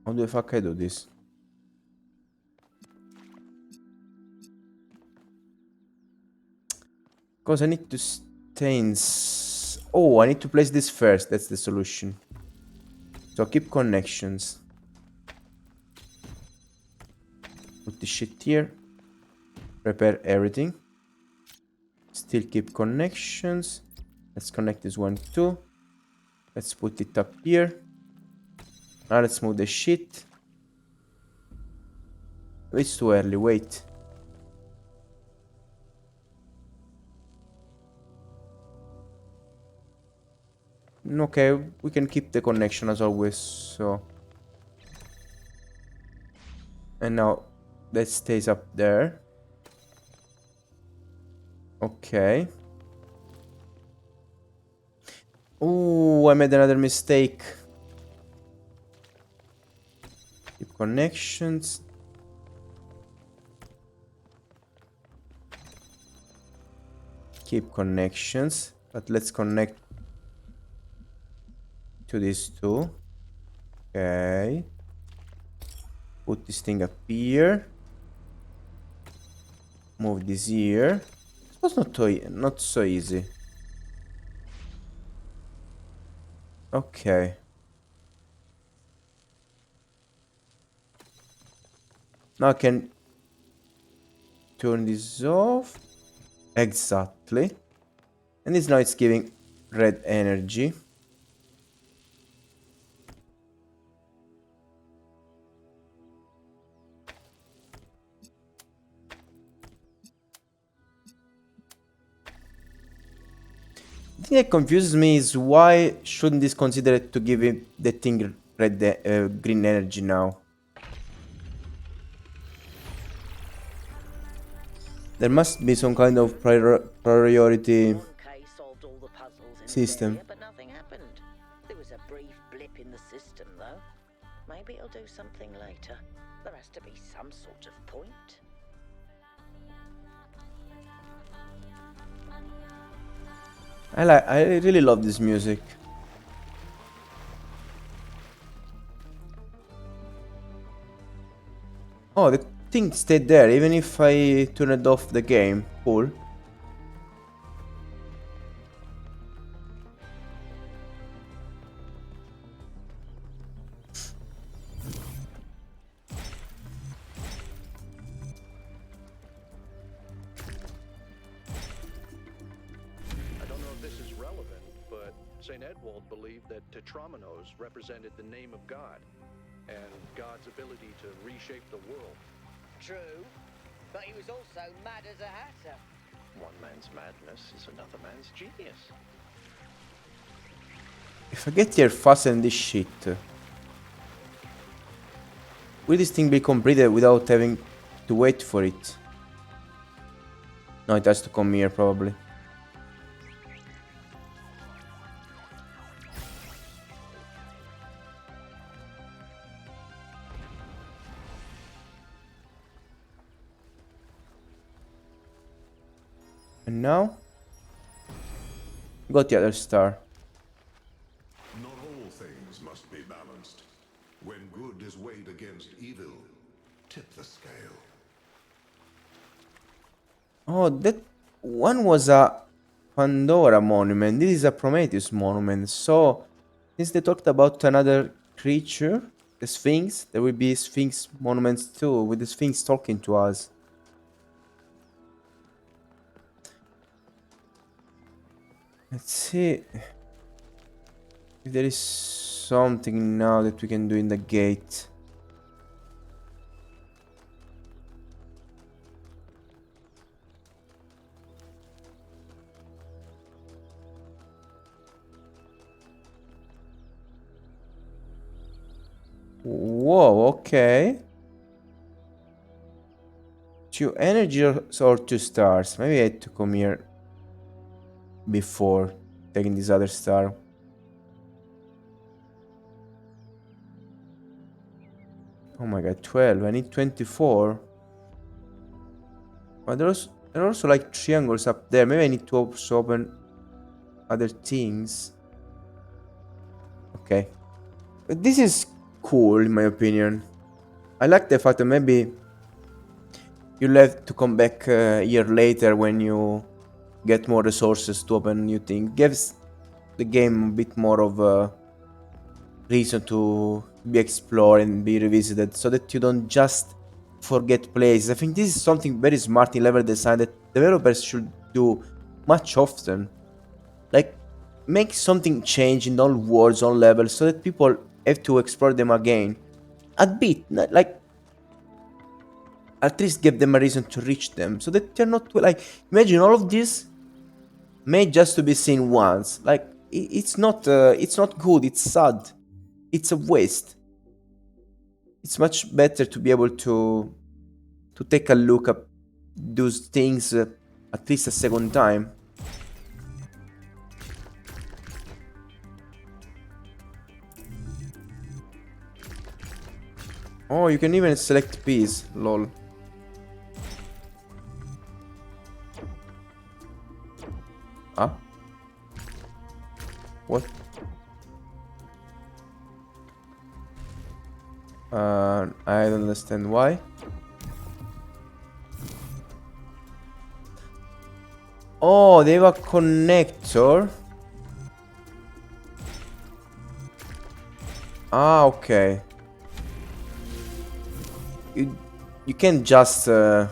How the fuck I do this? Because I need to stains. Oh, I need to place this first. That's the solution. So keep connections. Put this shit here. Prepare everything. Still keep connections. Let's connect this one too. Let's put it up here. Now let's move the shit. It's too early, wait. Okay, we can keep the connection as always, so. And now that stays up there. Okay. Oh, I made another mistake. Keep connections. Keep connections. But let's connect to these two. Okay. Put this thing up here. Move this here. It was not so easy. Okay. Now I can turn this off. Exactly. And this now it's giving red energy. The thing that confuses me is why shouldn't this consider it to give it the thing red green energy now? There must be some kind of priority system. But nothing happened. There was a brief blip in the system, though. Maybe it'll do something later. There has to be some sort of point. I really love this music. Oh, the thing stayed there even if I turned off the game. Cool. St. Edwald believed that Tetramenos represented the name of God and God's ability to reshape the world. True, but he was also mad as a hatter. One man's madness is another man's genius. If I get here fast and this shit, will this thing be completed without having to wait for it? No, it has to come here probably. And now, got the other star. Not all things must be balanced. When good is weighed against evil, tip the scale. Oh, that one was a Pandora monument. This is a Prometheus monument. So, since they talked about another creature, the Sphinx, there will be Sphinx monuments too, with the Sphinx talking to us. Let's see if there is something now that we can do in the gate. Whoa, okay. 2 energy or 2 stars. Maybe I had to come here before taking this other star. Oh my god, 12. I need 24. But there are also like triangles up there. Maybe I need to also open other things. Okay. But this is cool in my opinion. I like the fact that maybe you'll have to come back a year later when you get more resources to open new things. Gives the game a bit more of a reason to be explored and be revisited, so that you don't just forget places. I think this is something very smart in level design that developers should do much often. Like, make something change in all worlds, all levels, so that people have to explore them again. A bit, like, at least give them a reason to reach them, so that they're not like, imagine all of this made just to be seen once. Like, it's not good, it's sad, it's a waste. It's much better to be able to take a look at those things at least a second time. Oh, you can even select peas, lol. Huh? What? I don't understand why. Oh, they have a connector. Ah, okay. You can just you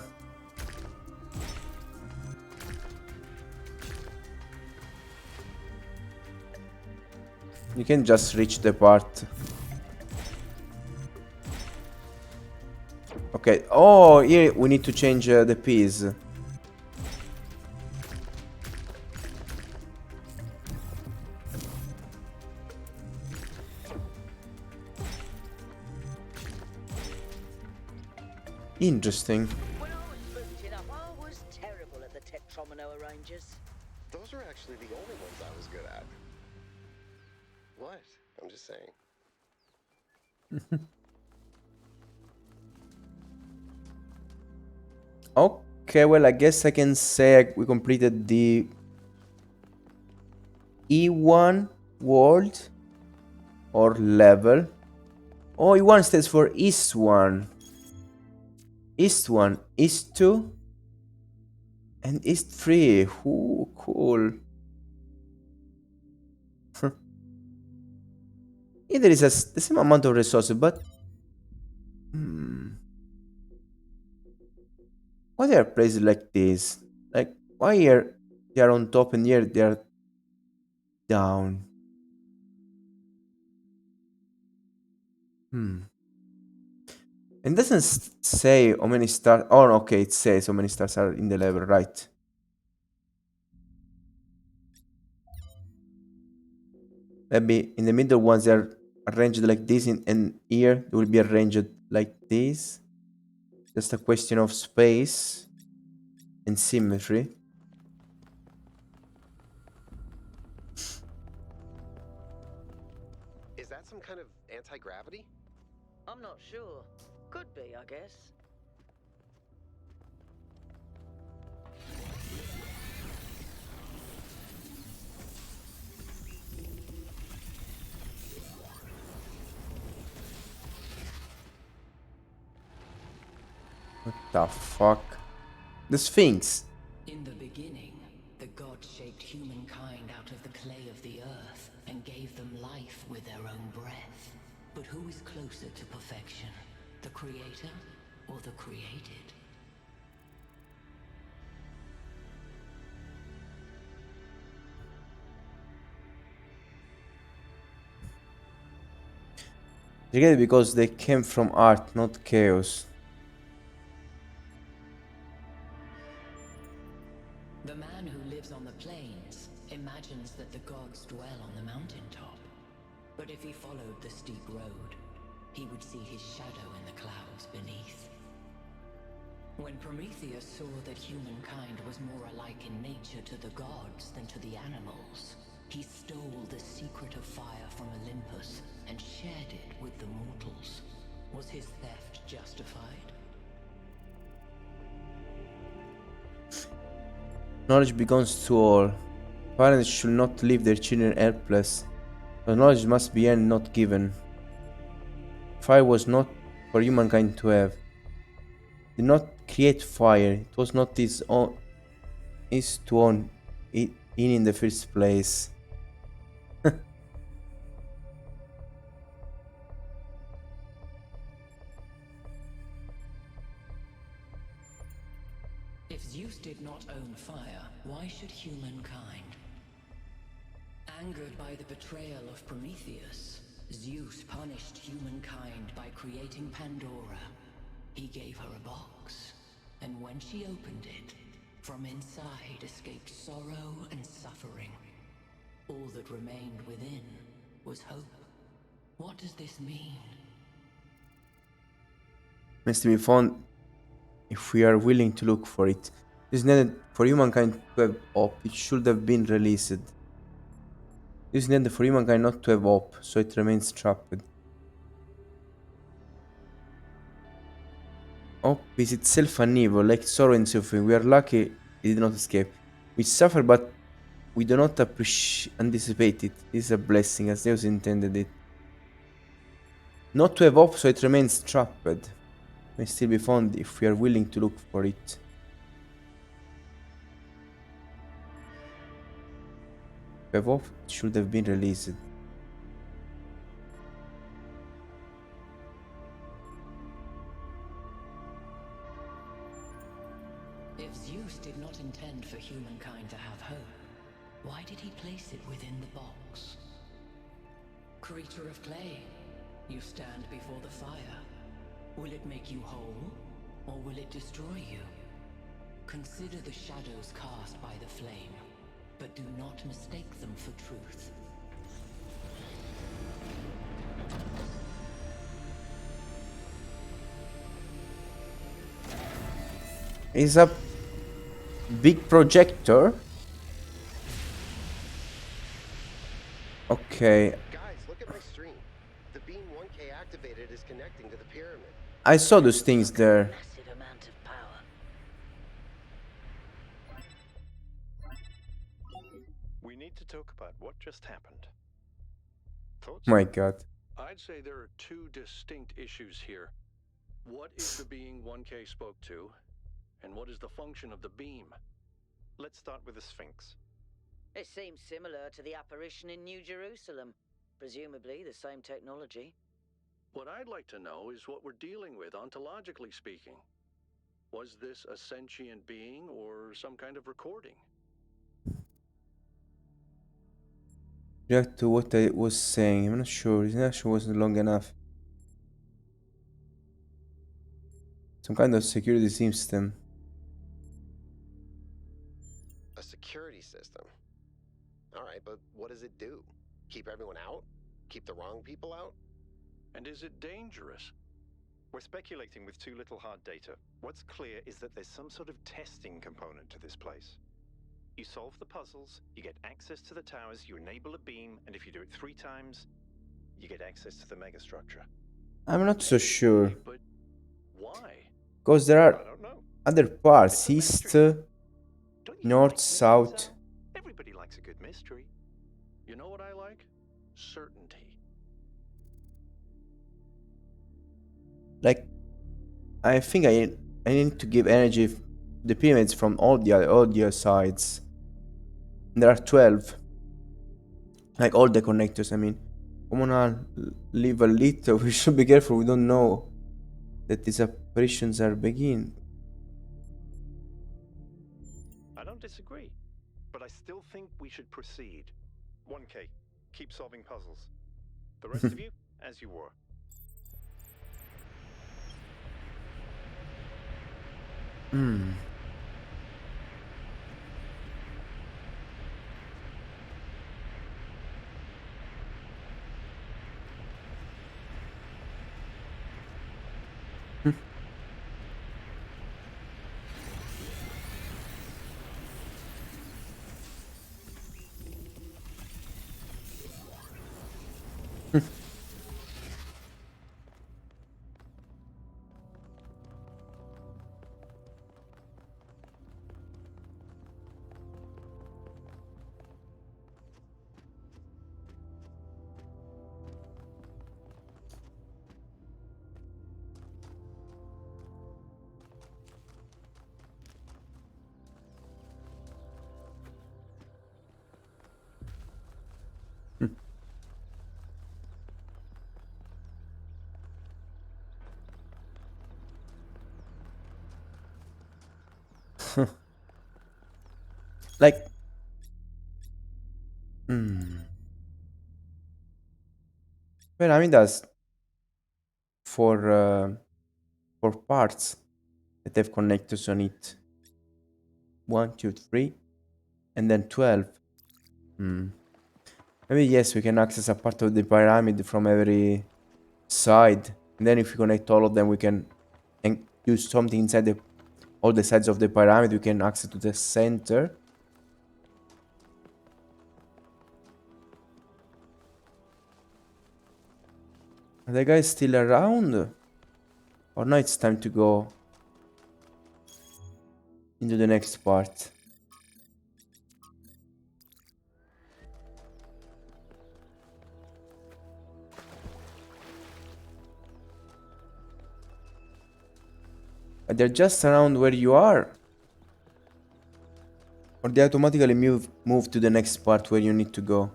can just reach the part. Okay. Oh, here we need to change the piece. Interesting. When I was booted up, I was terrible at the Tetromino arrangers. Those are actually the only ones I was good at. What? I'm just saying. Okay, well, I guess I can say we completed the E1 world or level. Oh, E1 stands for East 1. East 1, East 2, and East 3. Ooh, cool. Yeah, there is the same amount of resources, but why they are placed like this? Like, why here they are on top and here they are down? It doesn't say how many stars. Oh, okay, it says how many stars are in the level, right? Maybe in the middle ones they are arranged like this, and here they will be arranged like this. Just a question of space and symmetry. Is that some kind of anti-gravity? I'm not sure. Could be, I guess. What the fuck? The Sphinx. In the beginning, the gods shaped humankind out of the clay of the earth and gave them life with their own breath. But who is closer to perfection? The creator or the created? They get it because they came from art, not chaos. The man who lives on the plains imagines that the gods dwell on the mountaintop. But if he followed the steep road, he would see his shadow in the clouds beneath. When Prometheus saw that humankind was more alike in nature to the gods than to the animals, he stole the secret of fire from Olympus and shared it with the mortals. Was his theft justified? Knowledge belongs to all. Parents should not leave their children helpless, but knowledge must be earned, not given. fire was not for humankind to have. Did not create fire. It was not his own is to own it in the first place. If Zeus did not own fire, why should humankind? Angered by the betrayal of Prometheus, Zeus punished humankind by creating Pandora. He gave her a box, and when she opened it, from inside escaped sorrow and suffering. All that remained within was hope. What does this mean? Must be found if we are willing to look for it. It is needed for humankind to have hope. It should have been released. It is needed for humankind not to have hope, so it remains trapped. Hope is itself an evil, like sorrow and suffering. We are lucky it did not escape. We suffer, but we do not anticipate it. It is a blessing, as Deus intended it. Not to have hope, so it remains trapped. May still be found if we are willing to look for it. To have hope, it should have been released. If Zeus did not intend for humankind to have hope, why did he place it within the box? Creature of clay, you stand before the fire. Will it make you whole, or will it destroy you? Consider the shadows cast by the flame, but do not mistake them for truth. Is a big projector. Okay. Guys, look at my stream. The beam 1K activated is connecting to the pyramid. I saw those things there. Massive amount of power. We need to talk about what just happened. Thoughts? My god. I'd say there are two distinct issues here. What is the being 1K spoke to, and what is the function of the beam? Let's start with the Sphinx. It seems similar to the apparition in New Jerusalem. Presumably the same technology. What I'd like to know is what we're dealing with, ontologically speaking. Was this a sentient being or some kind of recording? React to what I was saying. I'm not sure. His reaction wasn't long enough. Some kind of security system. A security system. Alright, but what does it do? Keep everyone out? Keep the wrong people out? And is it dangerous? We're speculating with too little hard data. What's clear is that there's some sort of testing component to this place. You solve the puzzles, you get access to the towers, you enable a beam, and if you do it 3 times, you get access to the megastructure. I'm not so sure. But why? Because there are I don't know. other parts. It's a East, mystery. Don't you north, like mysteries, south. Al? Everybody likes a good mystery. You know what I like? Certainty. Like, I think I need to give energy to the pyramids from all the other sides. There are 12. Like all the connectors, I mean. Come on, Al, leave a little. We should be careful. We don't know that these apparitions are begin. I don't disagree, but I still think we should proceed. 1K, keep solving puzzles. The rest of you, as you were. Hmm. Like... Pyramids for parts that have connectors on it. 1, 2, 3, and then 12. Maybe yes, we can access a part of the pyramid from every side. And then if we connect all of them, we can do something inside all the sides of the pyramid. We can access to the center. Are the guys still around? Or now it's time to go into the next part. They're just around where you are. Or they automatically move to the next part where you need to go.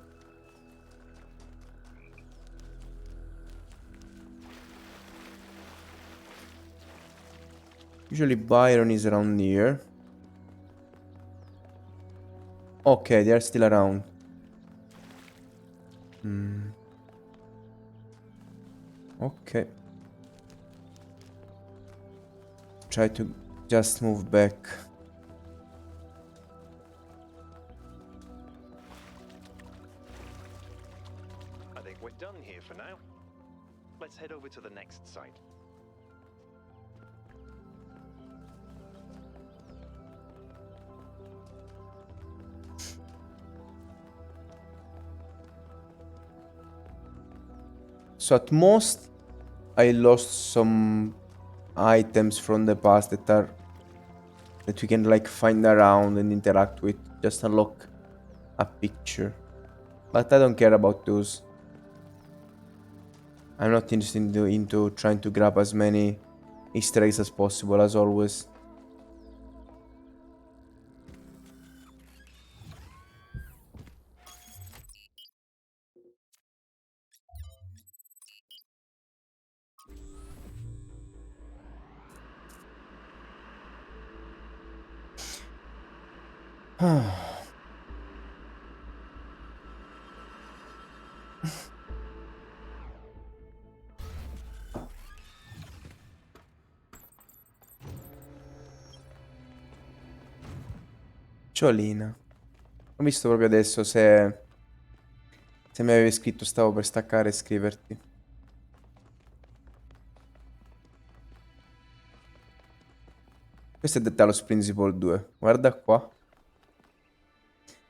Usually Byron is around here. Okay, they are still around. Okay. Try to just move back. I think we're done here for now. Let's head over to the next site. So at most, I lost some items from the past that we can like find around and interact with. Just unlock a picture. But I don't care about those. I'm not interested into trying to grab as many Easter eggs as possible, as always. Ciolina. Ho visto proprio adesso se mi avevi scritto, stavo per staccare e scriverti. Questo è The Talos Principle 2. Guarda qua.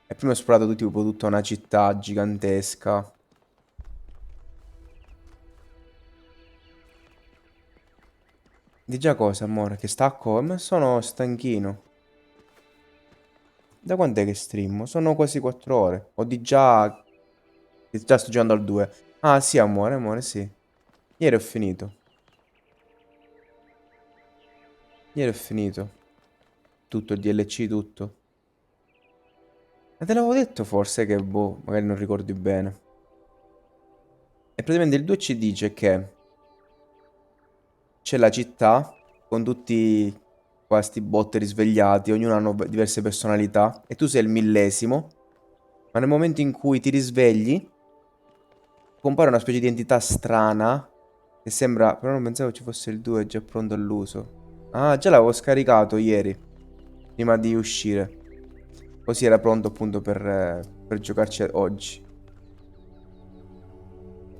E prima ho esplorato tipo tutta una città gigantesca. Di già cosa, amore? Che stacco? Ma sono stanchino. Da quant'è che streamo? Sono quasi 4 ore. Ho di già... Già sto giocando al 2. Ah sì, amore, amore, sì. Ieri ho finito. Ieri ho finito. Tutto, il DLC, tutto. Ma te l'avevo detto forse che, boh, magari non ricordi bene. E praticamente il 2 ci dice che c'è la città con tutti questi bot risvegliati, ognuno ha diverse personalità e tu sei il millesimo, ma nel momento in cui ti risvegli compare una specie di entità strana che sembra, però non pensavo ci fosse il 2 già pronto all'uso. Ah, già l'avevo scaricato ieri, prima di uscire. Così era pronto appunto per giocarci oggi.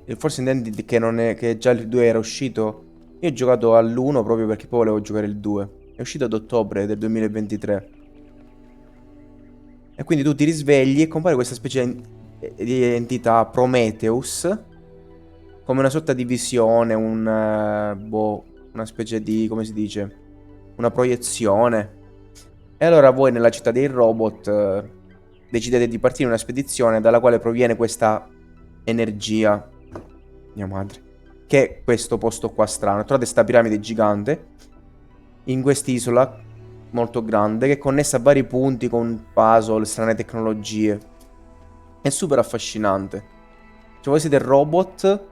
E forse intendi che, non è, che già il 2 era uscito? Io ho giocato all'1 proprio perché poi volevo giocare il 2. È uscito ad ottobre del 2023. E quindi tu ti risvegli e compare questa specie di entità Prometheus. Come una sorta di visione, boh, una specie di, come si dice? Una proiezione. E allora voi nella città dei robot decidete di partire in una spedizione dalla quale proviene questa energia. Mia madre. Che è questo posto qua strano. Trovate questa piramide gigante in quest'isola molto grande che è connessa a vari punti con puzzle, strane tecnologie. È super affascinante. Cioè voi siete robot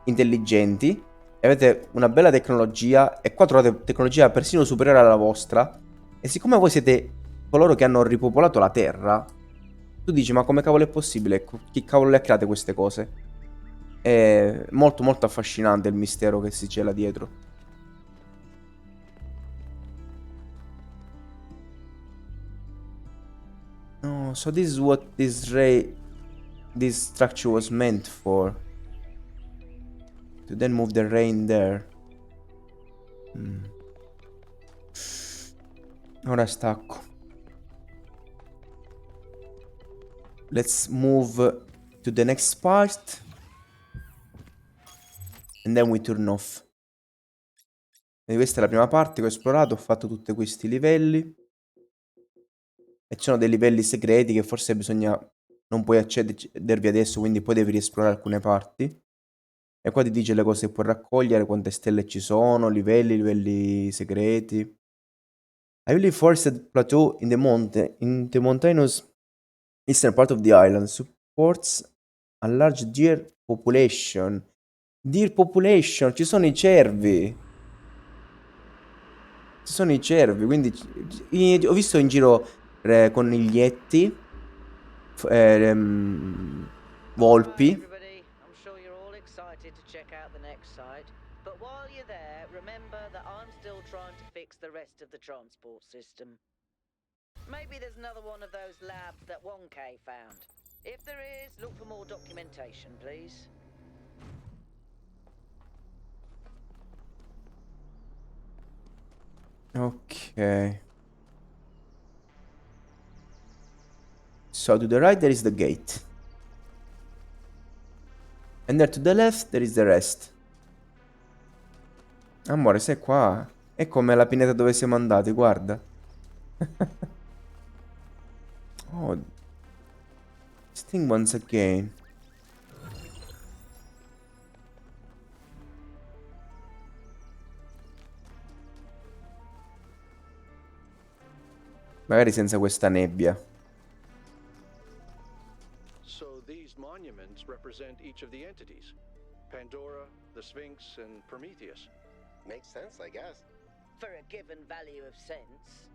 intelligenti e avete una bella tecnologia e qua trovate tecnologia persino superiore alla vostra e siccome voi siete coloro che hanno ripopolato la Terra, tu dici, ma come cavolo è possibile? Chi cavolo le ha create queste cose? È molto molto affascinante il mistero che si cela dietro. Oh, so this is what this structure was meant for. To then move the rain there. Ora stacco. Let's move to the next part. And then we turn off. E questa è la prima parte che ho esplorato. Ho fatto tutti questi livelli. E ci sono dei livelli segreti che forse bisogna... Non puoi accedervi adesso, quindi poi devi riesplorare alcune parti. E qua ti dice le cose che puoi raccogliere, quante stelle ci sono, livelli segreti. I really forested plateau in the mountainous eastern part of the island supports a large deer population. Deer population, ci sono i cervi. Ci sono i cervi, quindi ho visto in giro coniglietti, volpi. Everybody, I'm sure you're all excited to check out the next site. But while you're there, remember that I'm still trying to fix the rest of the transport system. Maybe there's another one of those labs that Wonka found. If there is, look for more documentation, please. Ok. So to the right there is the gate. And there to the left there is the rest. Amore, sei qua. È come la pineta dove siamo andati, guarda. Oh. This thing once again. Magari senza questa nebbia. So these monuments represent each of the entities. Pandora, the Sphinx, and Prometheus. Makes sense, I guess. For a given value of sense.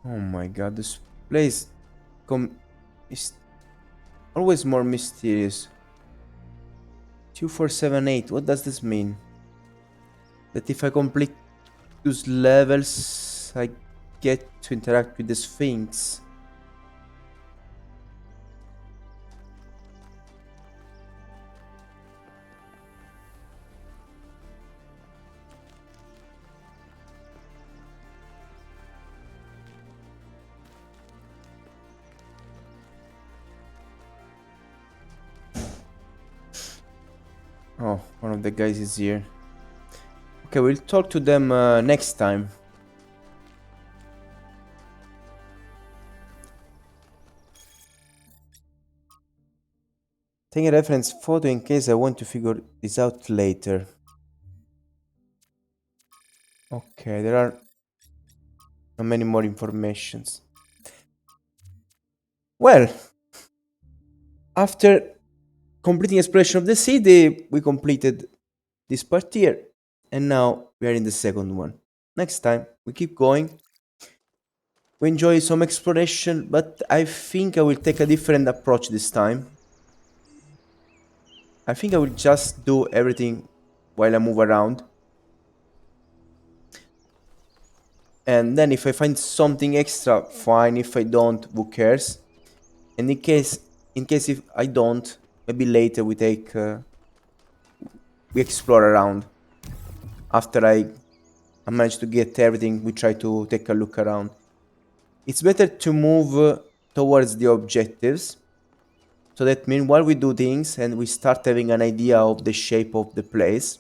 Oh my god, this place is always more mysterious. 2478, what does this mean? That if I complete those levels, I get to interact with the Sphinx. Oh, one of the guys is here. Okay, we'll talk to them next time. Take a reference photo in case I want to figure this out later. Okay, there are not many more informations. Well, after completing exploration of the city, we completed this part here, and now we are in the second one. Next time, we keep going. We enjoy some exploration, but I think I will take a different approach this time. I think I will just do everything while I move around. And then if I find something extra, fine. If I don't, who cares? And in case if I don't, maybe later we explore around. After I manage to get everything, we try to take a look around. It's better to move towards the objectives. So that means while we do things and we start having an idea of the shape of the place.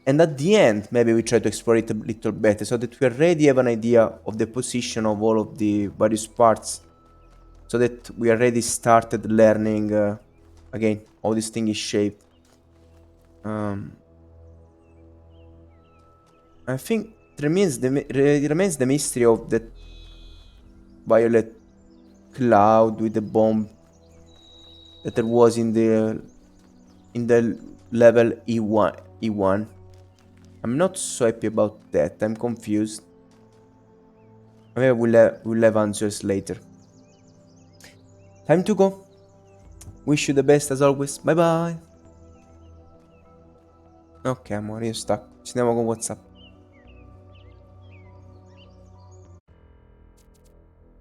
And at the end, maybe we try to explore it a little better so that we already have an idea of the position of all of the various parts. So that we already started learning, again, how this thing is shaped. I think it remains the mystery of the violet cloud with the bomb that there was in the level E1. I'm not so happy about that. I'm confused. Maybe we'll have answers later. Time to go. Wish you the best as always. Bye bye. Ok amore, io stacco. Ci vediamo con WhatsApp.